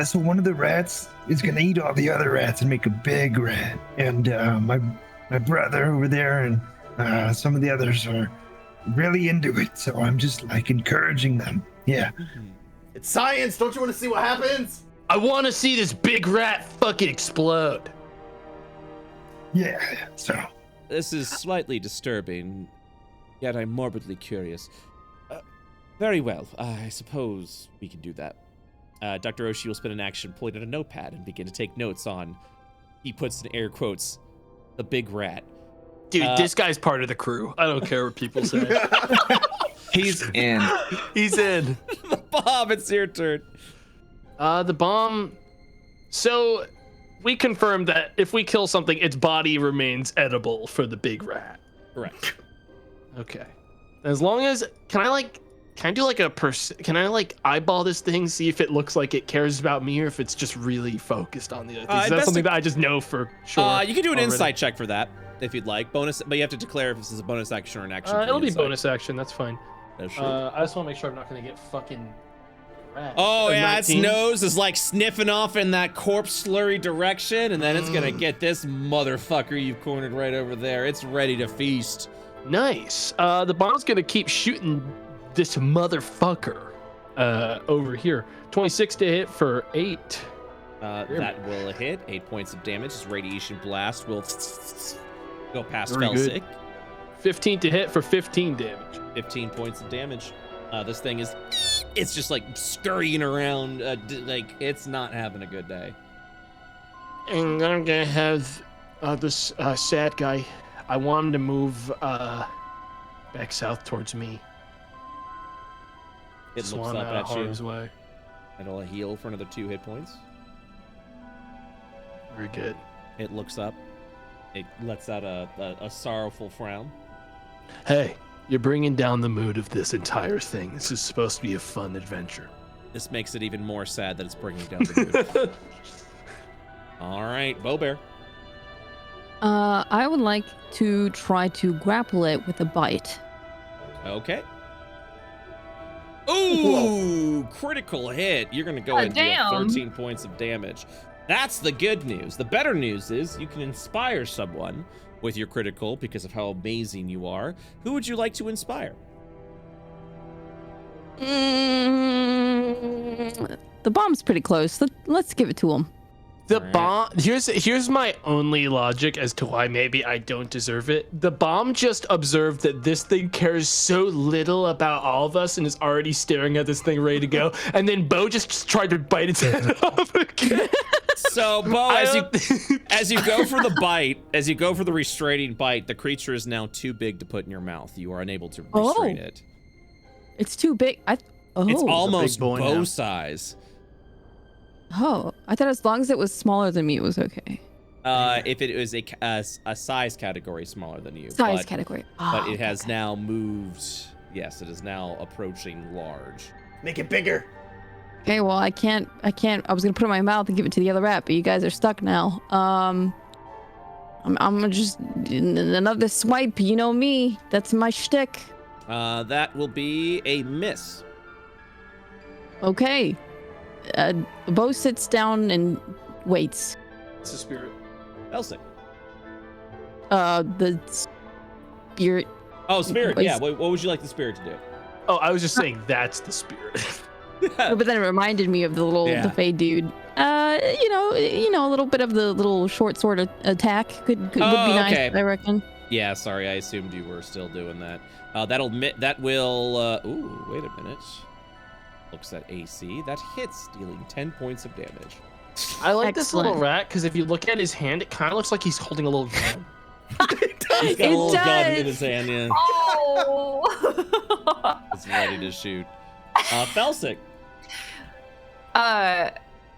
So one of the rats is gonna eat all the other rats and make a big rat. And my brother over there and some of the others are really into it. So I'm just like encouraging them. Yeah. It's science! Don't you want to see what happens? I want to see this big rat fucking explode. Yeah. So This is slightly disturbing, yet I'm morbidly curious. Very well, I suppose we can do that. Dr. Oshi will spend an action pulling out a notepad and begin to take notes on, he puts in air quotes, the big rat. Dude, this guy's part of the crew. I don't care what people say. He's in. He's in. Bob, it's your turn. The bomb. So we confirmed that if we kill something, its body remains edible for the big rat. Correct. Okay. As long as can I do like can I like eyeball this thing, see if it looks like it cares about me or if it's just really focused on the other things? Is that something that I just know for sure? You can do an already? insight check for that if you'd like. Bonus, but you have to declare if this is a bonus action or an action. for It'll the be insight. bonus action. That's fine. Oh, sure. I just want to make sure I'm not going to get fucking. Rat. Oh A yeah, its 19. nose is like sniffing off in that corpse slurry direction, and then it's gonna get this motherfucker you've cornered right over there. It's ready to feast. Nice. The bomb's going to keep shooting this motherfucker over here. 26 to hit for 8. That will hit. 8 points of damage. This radiation blast will go past Very good. Felsic. 15 to hit for 15 damage. 15 points of damage. This thing is, it's just like scurrying around, like it's not having a good day. And I'm gonna have this sad guy. I want him to move back south towards me. It looks Swan up out of at you. harm's way. It'll heal for another 2 hit points. Very good. It looks up. It lets out a sorrowful frown. Hey, you're bringing down the mood of this entire thing. This is supposed to be a fun adventure. This makes it even more sad that it's bringing down the mood. All right, Bear. I would like to try to grapple it with a bite. Okay. Ooh, critical hit. You're going to go into damn. 13 points of damage. That's the good news. The better news is you can inspire someone with your critical because of how amazing you are. Who would you like to inspire? The bomb's pretty close. Let's give it to him. The All right. bomb. Here's my only logic as to why maybe I don't deserve it. The bomb just observed that this thing cares so little about all of us and is already staring at this thing ready to go. And then Bo just tried to bite its head off again. So, Bo, as you go for the bite, as you go for the restraining bite, the creature is now too big to put in your mouth. You are unable to restrain it. It's too big. It's Oh, almost boy Bo now. size. I thought as long as it was smaller than me, it was okay. If it was a size category smaller than you. Size but, category. But Oh, it has okay. now moved. Yes, it is now approaching large. Make it bigger. Okay, well, I can't. I was gonna put it in my mouth and give it to the other rat, but you guys are stuck now. I'm gonna just another swipe. You know me. That's my shtick. That will be a miss. Okay. Bo sits down and waits. It's a spirit. Elsic. The spirit. Oh, spirit. Wait. Yeah. What would you like the spirit to do? Oh, I was just saying that's the spirit. But then it reminded me of the Fey dude. You know, a little bit of the little short sword attack would be nice. okay. I reckon. Yeah. Sorry, I assumed you were still doing that. That will. Ooh, wait a minute. Looks at AC. That hits, dealing 10 points of damage. I like this little Excellent. rat because if you look at his hand, it kind of looks like he's holding a little gun. He's got a It little gun does. in his hand. Yeah. Oh. It's ready to shoot. Felsic.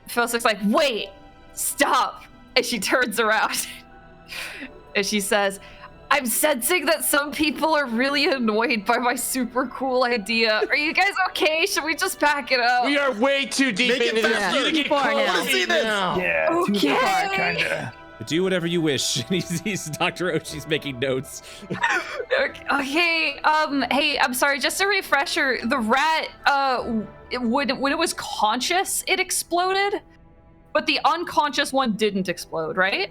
Felsick's like, wait, stop. And she turns around and she says, I'm sensing that some people are really annoyed by my super cool idea. Are you guys okay? Should we just back it up? We are way too deep Make it into this. faster. You get Too far close now. See this? now. Yeah, too Okay. far, kinda. Do whatever you wish. He's Dr. Oshi's making notes. Okay, hey, I'm sorry, just a refresher. The rat, when it was conscious, it exploded, but the unconscious one didn't explode, right?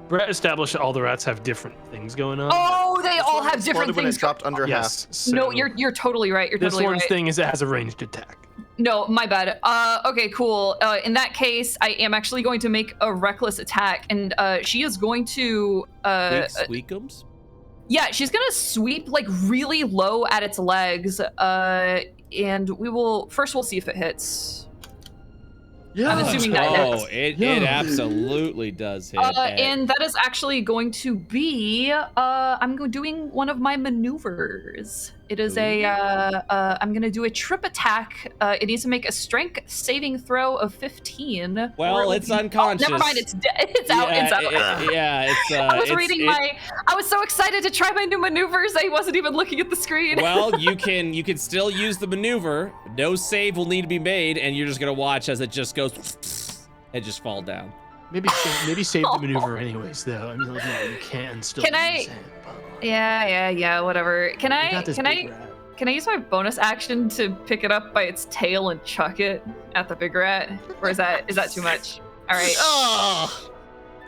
Brett established that all the rats have different things going on. Oh, they all have different When it things. dropped under Yes. half. So No, you're totally right. You're this totally one's right. thing is it has a ranged attack. No, my bad. Okay, cool. In that case, I am actually going to make a reckless attack, and she is going to Squeakums? yeah, she's gonna sweep like really low at its legs, and we'll see if it hits. Yeah. I'm assuming that hits. Oh, it absolutely does hit. And that is actually going to be doing one of my maneuvers. It is I'm gonna do a trip attack. It needs to make a strength saving throw of 15. Well, or it's oh, unconscious. never mind, it's out. It's out. I was reading I was so excited to try my new maneuvers. I wasn't even looking at the screen. Well, you can still use the maneuver. No save will need to be made, and you're just gonna watch as it just goes and just fall down. Maybe save the maneuver anyways, though. I mean, like, yeah, you can still. Can I- use it, but, like, Yeah, whatever. Can you I got this can big I rat. can I use my bonus action to pick it up by its tail and chuck it at the big rat? Or is that too much? All right. Oh,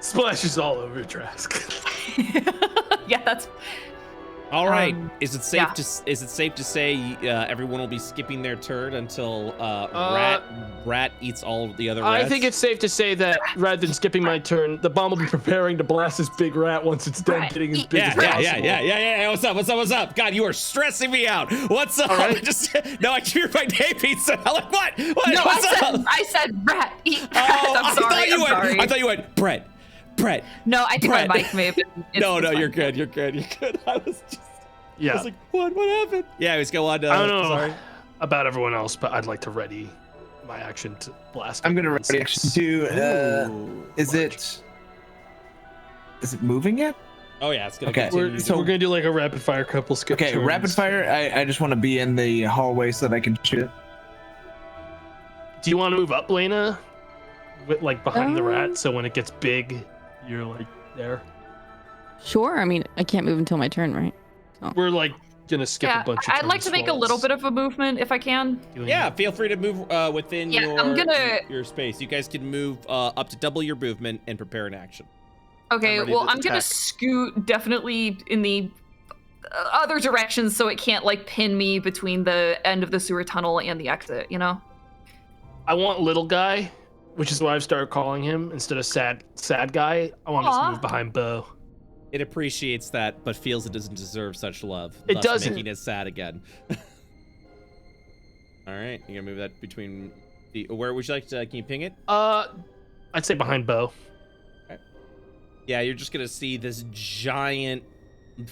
splashes all over Trask. Yeah, that's All right. Is it yeah. safe to say everyone will be skipping their turn until rat eats all of the other rats? I think it's safe to say that rather than skipping my turn, the bomb will be preparing to blast this big rat once it's done getting as big as possible. Yeah. What's up? God, you are stressing me out. What's up? All right. I hear my name pizza. I'm like, what? no. What's up? I said rat. Eat rat. Oh, I'm sorry. I'm sorry. I thought you went Brett. No, I think Brett. my mic may have been. No, it's you're fine. good. I was just. Yeah. I was like, what happened? Yeah, he's go on. I don't know Sorry. about everyone else, but I'd like to ready my action to blast. I'm it. gonna ready action to. Is it moving yet? Oh yeah, it's gonna Okay. continue. We're gonna do like a rapid fire couple skip. Okay, turns. rapid fire. I just want to be in the hallway so that I can shoot it. Do you want to move up, Layna? With like behind the Um, rat, so when it gets big, you're like there. Sure. I mean, I can't move until my turn, right? We're like gonna skip Yeah, a bunch of I'd like turns to make a while little it's bit of a movement if I can. doing Yeah, that. feel free to move within Yeah, your I'm gonna- your space. You guys can move up to double your movement and prepare an action. Okay, ready well, to I'm gonna attack. scoot definitely in the other direction so it can't like pin me between the end of the sewer tunnel and the exit, you know? I want little guy, which is why I've started calling him instead of sad guy. I want us to Aw. move behind Bo. It appreciates that, but feels it doesn't deserve such love. It thus doesn't. making it sad again. All right, you're gonna move that between the. Where would you like to? Can you ping it? I'd say behind Bo. Yeah, you're just gonna see this giant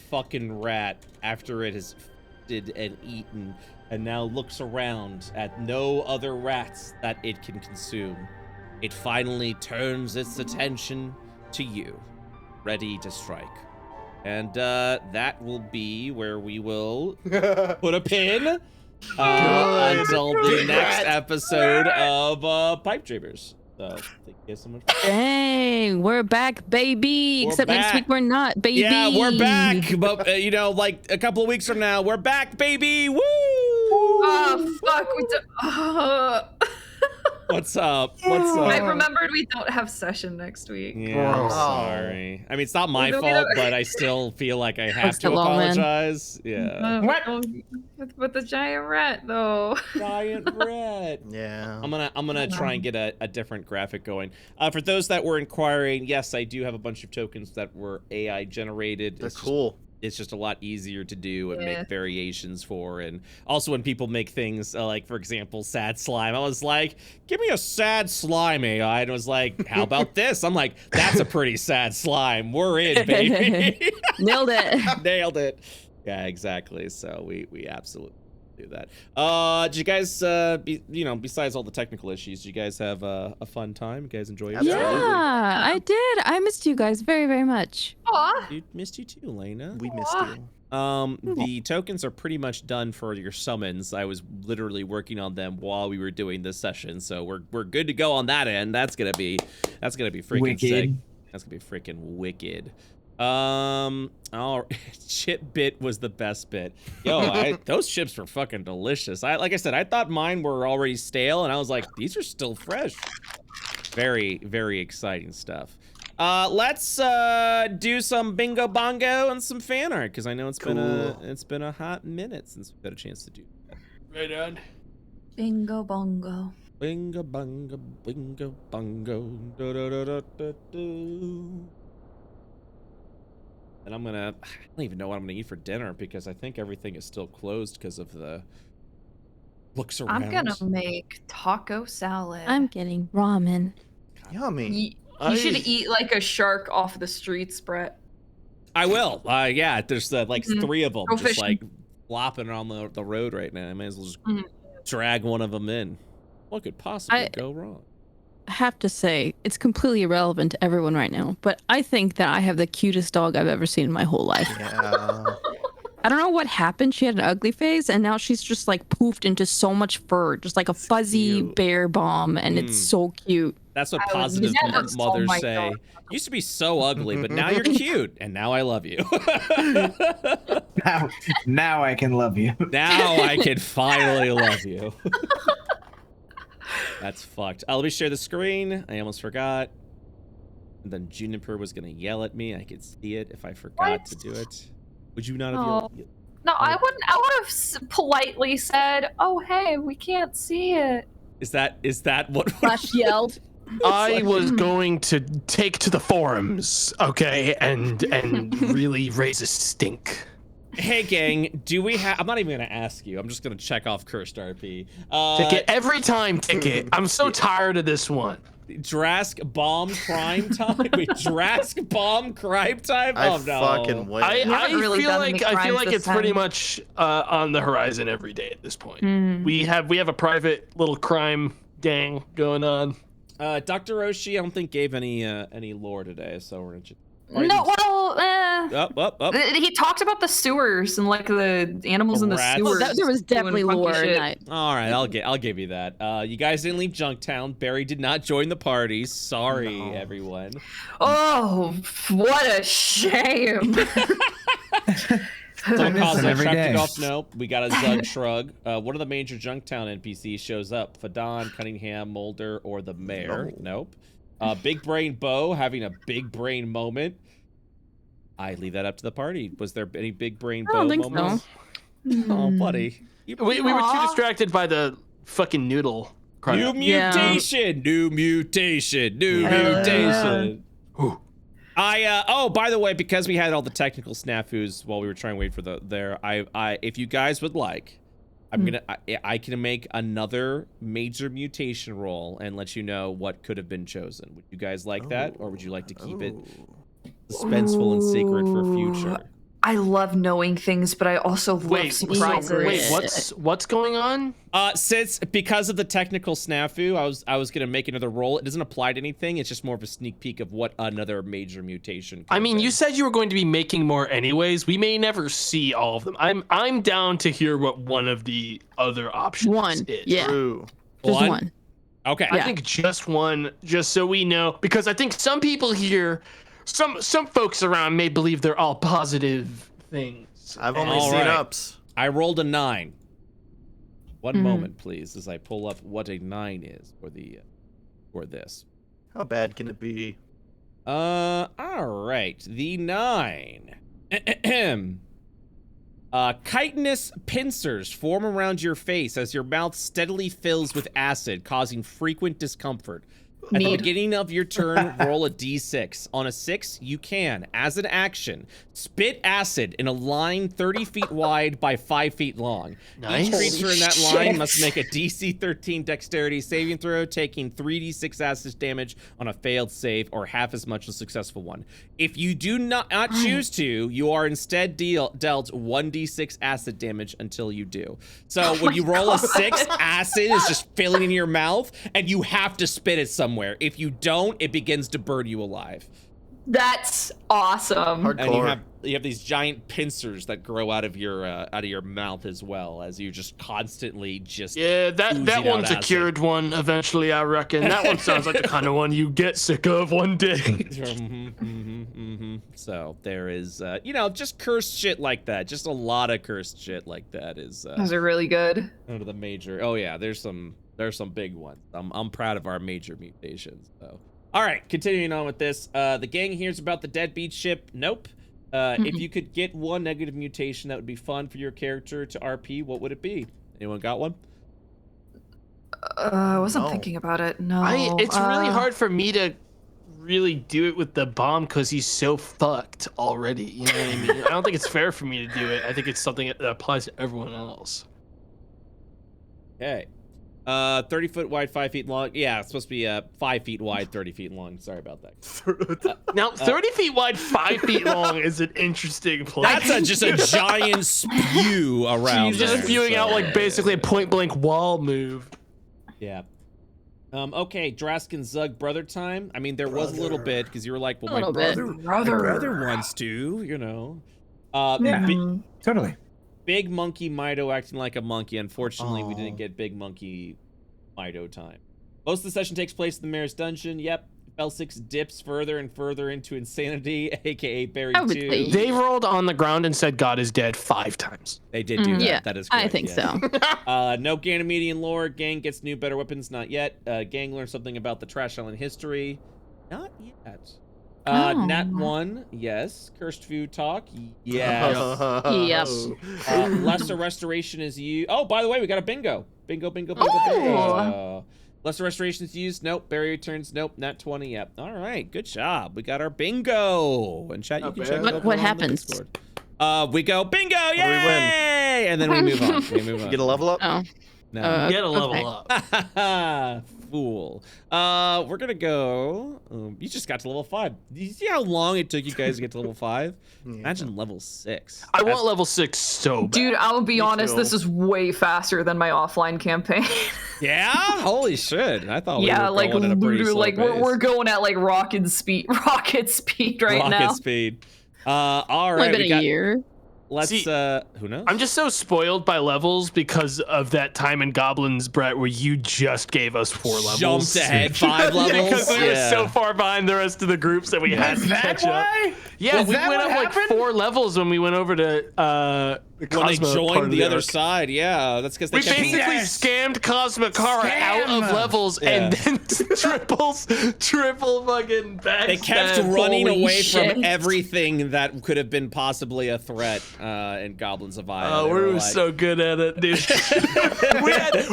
fucking rat after it has feasted and eaten, and now looks around at no other rats that it can consume. It finally turns its attention to you, ready to strike. And that will be where we will put a pin until the next episode of Pipe Dreamers. So thank you so much. Dang, we're back, baby. We're Except next back. week we're not, baby. Yeah, we're back. But like a couple of weeks from now, we're back, baby. Woo! Oh, fuck. What's up? What's up? I remembered we don't have session next week. Yeah, I'm Oh. sorry. I mean, it's not my It'll be fault, the- but I still feel like I have Thanks to to Lawlman. apologize. Yeah. What? With the giant rat, though. Giant rat. Yeah. I'm gonna try and get a different graphic going. For those that were inquiring, yes, I do have a bunch of tokens that were AI generated. They're It's just- cool. it's just a lot easier to do and Yeah. make variations for. And also when people make things like, for example, sad slime, I was like, give me a sad slime AI. And it was like, how about this? I'm like, that's a pretty sad slime. We're in, baby. Nailed it. Nailed it. Yeah, exactly. So we absolutely do that. Did you guys, besides all the technical issues, did you guys have a fun time? You guys enjoy yourself? Yeah, I did. I missed you guys very, very much. Aw. Missed you too, Lena. We missed you. The tokens are pretty much done for your summons. I was literally working on them while we were doing this session, so we're good to go on that end. That's gonna be freaking Wicked. sick. That's gonna be freaking wicked. Chip bit was the best bit. Yo, those chips were fucking delicious. Like I said, I thought mine were already stale, and I was like, these are still fresh. Very, very exciting stuff. Let's do some bingo bongo and some fan art, because I know it's been a hot minute since we've had a chance to do that. Right on. Bingo bongo. Bingo bongo, bingo bongo, do do do do do do. And I don't even know what I'm gonna eat for dinner because I think everything is still closed because of the looks around. I'm gonna make taco salad. I'm getting ramen. Yummy. You should eat like a shark off the streets, Brett. I will. Yeah, there's like Mhm. 3 of them Go just fishing. like flopping on the road right now. I might as well just Mhm. drag one of them in. What could possibly I- go wrong? I have to say, it's completely irrelevant to everyone right now, but I think that I have the cutest dog I've ever seen in my whole life. Yeah. I don't know what happened. She had an ugly phase, and now she's just like poofed into so much fur, just like a fuzzy cute. bear bomb, and it's so cute. That's what I would positive never sell mothers my say. dog. You used to be so ugly, but now you're cute, and now I love you. Now I can love you. Now I can finally love you. That's fucked. Let me share the screen. I almost forgot. And then Juniper was gonna yell at me. I could see it if I forgot to do it. Would you not have yelled? No, I wouldn't. I would have politely said, "Oh, hey, we can't see it." Is that what? Flash yelled. I was going to take to the forums, okay, and really raise a stink. Hey gang, do we have? I'm not even gonna ask you. I'm just gonna check off cursed RP. Ticket every time, ticket. I'm so tired of this one. Drask bomb crime time? Wait, Drask bomb crime time? I Oh no. fucking wait. I really feel done like any I feel crimes like this it's pretty time. much on the horizon every day at this point. Mm. We have a private little crime gang going on. Dr. Roshi, I don't think gave any lore today, so we're gonna just... No, well, Up. he talked about the sewers and like the animals in the Rats. sewers. There was definitely doing funky lore in shit. that. All right, I'll give you that. You guys didn't leave Junktown. Barry did not join the party. Sorry, everyone. Oh, what a shame. Someone calls them that every Traffic day. off. Nope. We got a Zug shrug. One of the major Junktown NPCs shows up. Fadon, Cunningham, Mulder, or the mayor. Nope. Big Brain Bo having a big brain moment. I leave that up to the party. Was there any big brain I Bo don't think moments? Oh, buddy. We were too distracted by the fucking noodle. New mutation. New mutation. New mutation. Oh, by the way, because we had all the technical snafus while we were trying to wait for if you guys would like, I can make another major mutation roll and let you know what could have been chosen. Would you guys like that, or would you like to keep it suspenseful and secret for future? I love knowing things, but I also love surprises. Wait, what's going on? Because of the technical snafu, I was gonna make another roll. It doesn't apply to anything. It's just more of a sneak peek of what another major mutation. I mean, you said you were going to be making more anyways. We may never see all of them. I'm down to hear what one of the other options is. Yeah. True. Just one. Okay. I think just one, just so we know, because I think some people here, some folks around may believe they're all positive things. I've only All seen right. ups. I rolled a 9. One moment, please, as I pull up what a 9 is for this. How bad can it be? All right. The 9. Chitinous pincers form around your face as your mouth steadily fills with acid, causing frequent discomfort. At the beginning of your turn, roll a d6. On a 6, you can, as an action, spit acid in a line 30 feet wide by 5 feet long. Nice. Each creature in that line must make a DC 13 dexterity saving throw, taking 3d6 acid damage on a failed save, or half as much as a successful one. If you do not choose to, you are instead dealt 1d6 acid damage until you do. So when you roll a 6, acid is just filling in your mouth, and you have to spit it somewhere. If you don't, it begins to burn you alive. That's awesome. Hardcore. And you have these giant pincers that grow out of your mouth as well, as you just constantly just that oozing one's out a cured one eventually, I reckon. That one sounds like the kind of one you get sick of one day. So there is just cursed shit like that. Just a lot of cursed shit like that is Those are really good. under the major. Oh yeah, there's some big ones. I'm proud of our major mutations. So all right, continuing on with this. The gang hears about the deadbeat ship. Nope. If you could get one negative mutation that would be fun for your character to RP, what would it be? Anyone got one? I wasn't No. thinking about it. No. It's really hard for me to really do it with the bomb because he's so fucked already. You know what I mean? I don't think it's fair for me to do it. I think it's something that applies to everyone else. Okay. 30 foot wide, 5 feet long. Yeah, it's supposed to be 5 feet wide, 30 feet long. Sorry about that. Now, 30 feet wide, 5 feet long is an interesting place. That's just a giant spew around. He's just there, spewing out so- like basically a point blank wall move. Yeah. Okay, Drask and Zug brother time. I mean, there was a little bit because you were like, well, A my little bit. brother wants to, you know. Yeah. Totally. Big Monkey Mido acting like a monkey. Unfortunately, we didn't get Big Monkey Mido time. Most of the session takes place in the Mayor's Dungeon. Yep. L6 dips further and further into insanity, aka Barry I would 2. say- They rolled on the ground and said God is dead 5 times. They did do that. Yeah, That is correct. I think yes. so. No Ganymedian lore. Gang gets new, better weapons. Not yet. Gang learns something about the Trash Island history. Not yet. Nat 1, yes. Cursed food talk, yes. Yep. Lesser restoration is used. Oh, by the way, we got a bingo. Bingo. Lesser restoration is used. Nope. Barrier turns. Nope. Nat 20. Yep. All right. Good job. We got our bingo. And chat, you can check it out What on the happens? Discord. We go bingo. Yay! do we win? And then we move on. Get a level up? Oh. No. Get a level Okay. up. fool. We're gonna go. You just got to level 5. Do you see how long it took you guys to get to level 5? Imagine level 6. I want level 6 so bad. Dude, I'll be honest, too. this is way faster than my offline campaign. Yeah? Holy shit! I thought yeah, we were like going at a pretty slow like pace. we're going at like rocket speed right now. Rocket speed. All Only right, been we a got. year. Let's. See, who knows? I'm just so spoiled by levels because of that time in Goblins, Brett, where you just gave us 4 levels. Jumped ahead 5 levels. Because we were Yeah. so far behind the rest of the groups that we had to catch up. Yeah, Was we that went what up like happened? 4 levels when we went over to the when they Cosmo part joined of the other arc. side, yeah, that's because they We kept basically Yes. scammed Cosmokara out of Scam. levels and then triple fucking backstab. They kept running Holy away shit. from everything that could have been possibly a threat in Goblins of Iowa. Oh, They we were were like- so good at it, dude.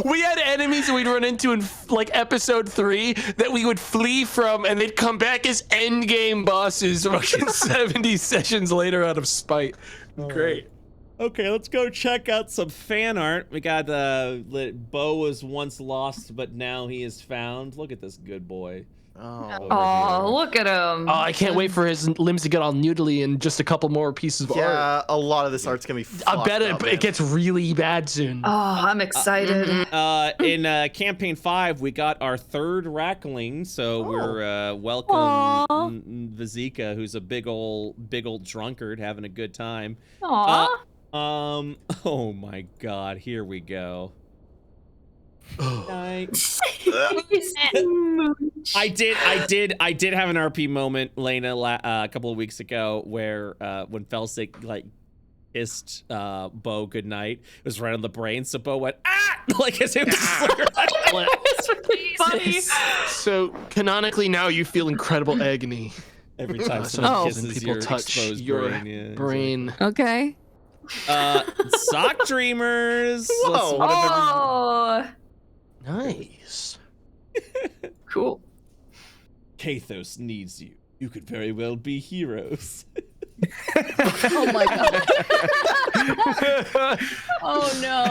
we had enemies that we'd run into in like episode 3 that we would flee from, and they'd come back as end game bosses, fucking 70 sessions later out of spite. Great. Okay, let's go check out some fan art. We got Bo was once lost, but now he is found. Look at this good boy. Oh, look at him. Oh, I can't wait for his limbs to get all noodly and just a couple more pieces of art. Yeah, a lot of this art's gonna be. I bet fucked up, it gets really bad soon. Oh, I'm excited. In campaign 5, we got our 3rd Rackling, so we're welcome Vizika, who's a big old drunkard having a good time. Aw. Oh my God, here we go. I did have an RP moment, Layna, a couple of weeks ago, where when Felsic like kissed Bo goodnight, it was right on the brain, so Bo went like as it was. It's really funny. So canonically now you feel incredible agony. Every time So someone Oh. kisses when people your touch exposed your brain, yeah, brain. Okay. Sock Dreamers. Whoa. Oh, Nice. cool. Kathos needs you. You could very well be heroes. Oh my god. Oh no.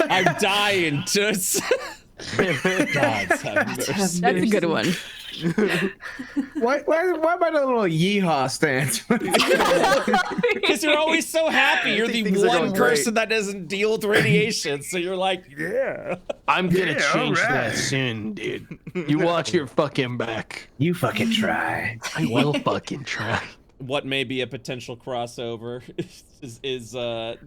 I'm dying, Toots. Gods have mercy. That's a good one. Why am I a little yeehaw stance? Because you're always so happy. You're the Things are one going great. person that doesn't deal with radiation. So you're like, yeah. I'm gonna Yeah, change that alright. soon, dude. You watch your fucking back. You fucking try. I will fucking try. What may be a potential crossover is This is Drask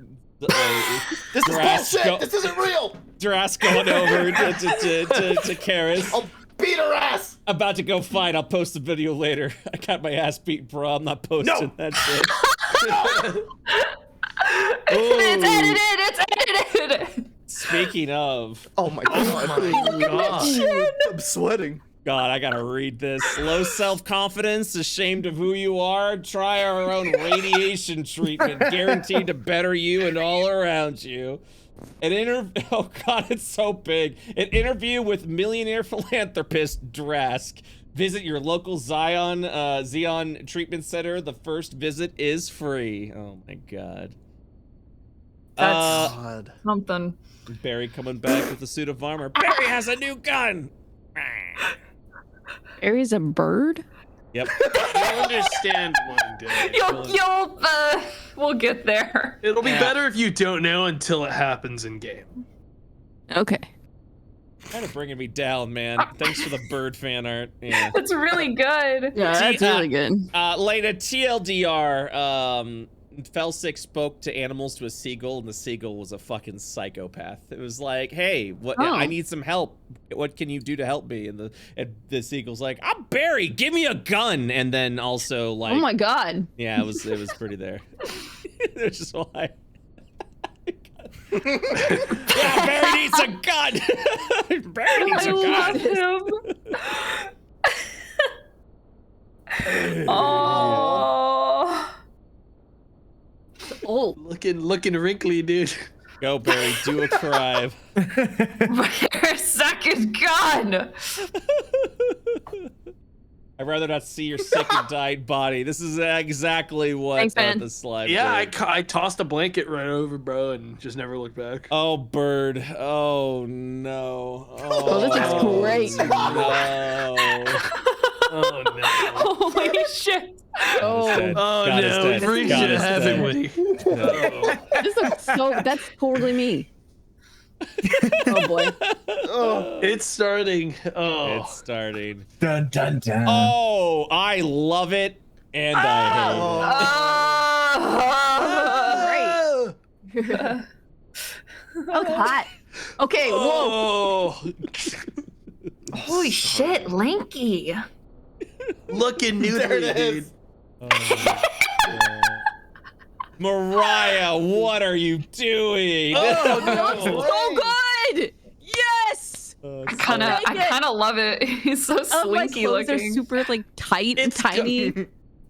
bullshit. This isn't real. Drask going over to Karis. I'll beat her ass. About to go fight. I'll post the video later. I got my ass beat, bro. I'm not posting that shit. It's edited. It's edited. Speaking of, Oh my god. I'm sweating. God, I gotta read this. Low self-confidence, ashamed of who you are. Try our own radiation treatment, guaranteed to better you and all around you. Oh God, it's so big. An interview with millionaire philanthropist Drask. Visit your local Xeon treatment center. The first visit is free. Oh my God. That's God. something. Barry coming back with a suit of armor. Barry has a new gun. Aries a bird? Yep. You'll understand one day. We'll get there. It'll be better if you don't know until it happens in game. Okay. Kind of bringing me down, man. Thanks for the bird fan art. Yeah. It's really good. Yeah, that's really good. Layna, TLDR, Felsic spoke to animals to a seagull, and the seagull was a fucking psychopath. It was like, hey, what? Oh. I need some help. What can you do to help me? And the seagull's like, I'm Barry. Give me a gun. And then also like, Oh my god. yeah, it was pretty there. Which is why. Yeah, Barry needs a gun. Barry needs a I love gun. him. Oh. Oh. Looking wrinkly, dude. Go, Barry. Do a crime. Second gun. I'd rather not see your sick and dying body. This is exactly what Thanks, man. the slime Yeah, did. I tossed a blanket right over, bro, and just never looked back. Oh, Bird. Oh, no. Oh, this is great. No. Oh no. Holy shit. Oh, dead. Oh God is no, dead. we've reached God it, is haven't dead. we? Oh. this looks so. That's totally me. Oh boy. Oh, It's starting. Oh. It's starting. Dun dun dun. Oh, I love it, and I hate it. Oh. Oh, hot. Okay, whoa. Oh. Holy shit, lanky. Looking new to There me, it dude. is. Oh, God. Mariah, what are you doing? Oh Looks no. so good. Yes. Oh, I it's kind of, like I it. kind of love it. He's so Oh, my slinky clothes are looking. super like tight and tiny.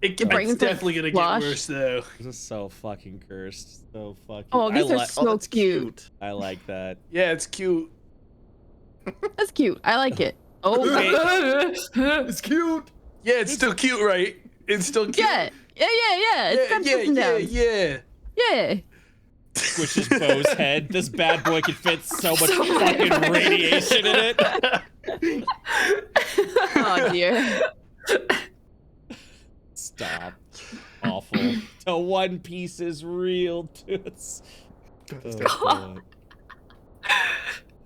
It's brains are definitely gonna flush. get worse though. This is so fucking cursed. So fucking. Oh, these I are li- so that's cute. I like that. Yeah, it's cute. That's cute. I like it. Oh, It's cute. Yeah, it's still cute, right? It's still cute. yeah. It's got yeah, ups and downs. yeah. Yeah. Squishes Bo's head. This bad boy can fit so much fucking radiation in it. Oh dear. Stop. Awful. The One Piece is real, dude. It's- Oh, God.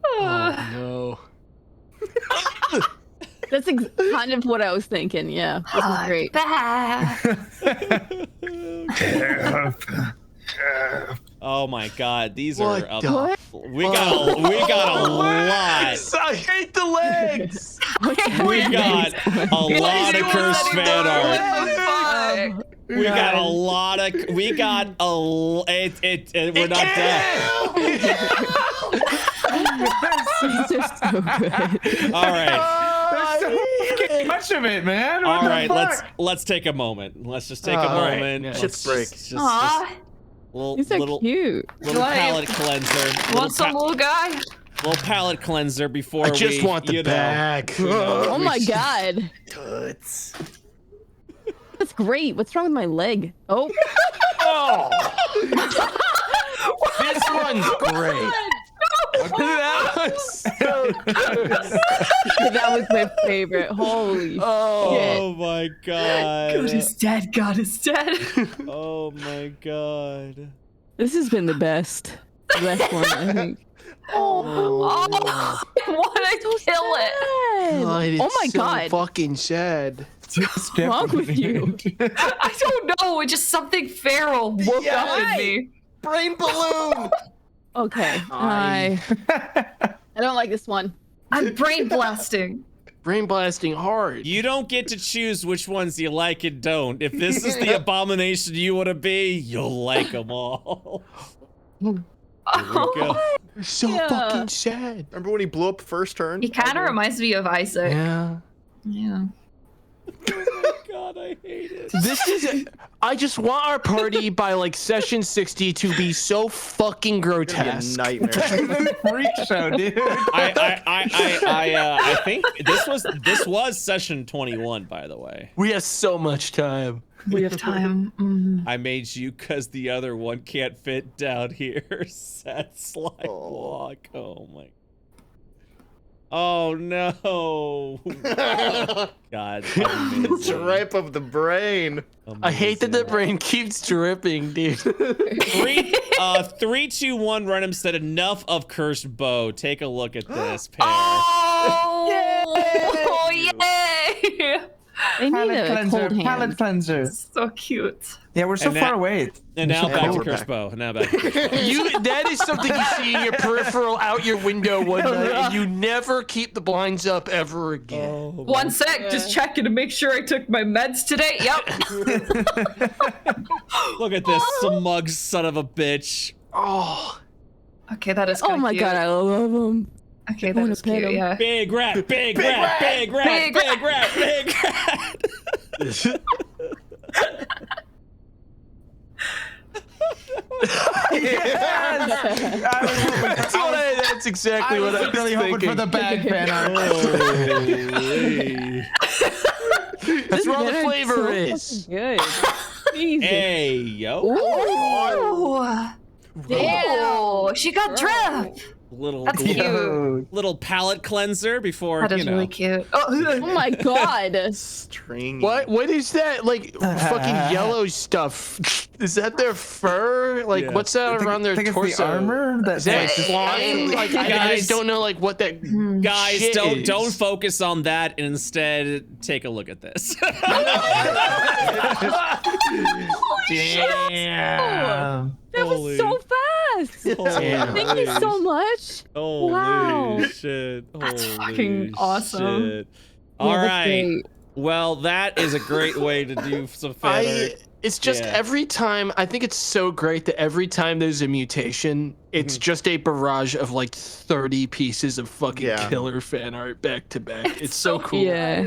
Oh no. That's kind of what I was thinking. Yeah, this is great. Oh my God, these What are the What? we got a lot. I hate the legs. We got a lot of cursed fan art. We got a lot of. We got a. We're not done. These are so good. All right. There's so fucking much of it, man. What All the right. fuck? Let's take a moment. Let's just take a All right. moment. Yeah. Let's Shit's break. Just Aw. These are little cute. palate cleanser. Want some, little guy? Little palate cleanser before I just we, want the you know, bag. Oh my god. Toots. That's great. What's wrong with my leg? Oh. Oh. This one's great. That was so That was my favorite. Holy Oh my God. God is dead. God is dead. Oh my God. This has been the best. The best one, I think. Oh, I want to kill it. God, it's Oh my so god. fucking sad. What's wrong with you? I don't know. It's just something feral woke up in me. Brain balloon. Okay. I don't like this one. I'm brain blasting. Brain blasting hard. You don't get to choose which ones you like and don't. If this is the abomination you want to be, you'll like them all. Here we go. They're so Yeah. fucking sad. Remember when he blew up first turn? He kind of reminds me of Isaac. Yeah. Yeah. God, I hate it. This is. I just want our party by like session 60 to be so fucking It's gonna be a grotesque. nightmare. Freak show, dude. I think this was session 21, by the way. We have so much time. We have time. Mm. I made you because the other one can't fit down here. Sad slime walk. Oh my. Oh no. God. Drip of the brain. I hate that the brain keeps dripping, dude. 3, 2, 1. Random said enough of cursed bow. Take a look at this pair. Oh, yay! They need Palate a cleanser. cold Palate hand. cleanser. So cute. Yeah, we're so And far that- away. And now back to we're cursed back. bow. Now back to cursed bow. That is something you see in your peripheral out your window one night, and you never keep the blinds up ever again. One sec, just checking to make sure I took my meds today. Yep. Look at this smug son of a bitch. Oh, Okay, that is. Oh kinda my cute. god, I love them. Okay, I that wanna is pet cute. him. Yeah. Big rat, big rat, big rat, Big big rat, big rat. that's exactly I what was I was really hoping thinking. for the bag fan art. That's where all the This flavor so is. Good. Jesus. Hey, yo. Oh, Damn. she got drip. That's cute. Little palate cleanser before, That is really cute. Oh, Oh my god. Stringy. What is that? Like fucking yellow stuff? Is that their fur? Like Yeah. what's that around their think torso? It's the armor Is that's that like slime? Like I Guys. just don't know like what that Guys, shit don't is. focus on that and instead take a look at this. damn. That was so fast. Damn. Thank you so much. Holy Wow. shit. That's Holy fucking awesome. shit. All Yeah, that's right. great. Well, that is a great way to do some fan art. It's just Yeah. every time, I think it's so great that every time there's a mutation, it's just a barrage of like 30 pieces of fucking Yeah. killer fan art back to back. It's so cool. Yeah.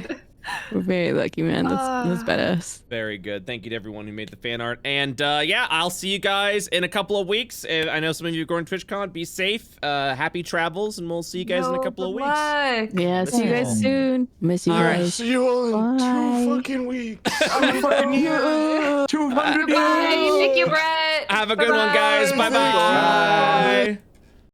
We're very lucky, man. That's badass. Very good. Thank you to everyone who made the fan art. And yeah, I'll see you guys in a couple of weeks. I know some of you are going to TwitchCon. Be safe. Happy travels, and we'll see you guys in a couple of weeks. Yeah, see you guys soon. Miss you All right. guys. See you all in Bye. 2 fucking weeks. 200 years. Bye. Thank you, Brett. Have a good one, guys. Bye-bye.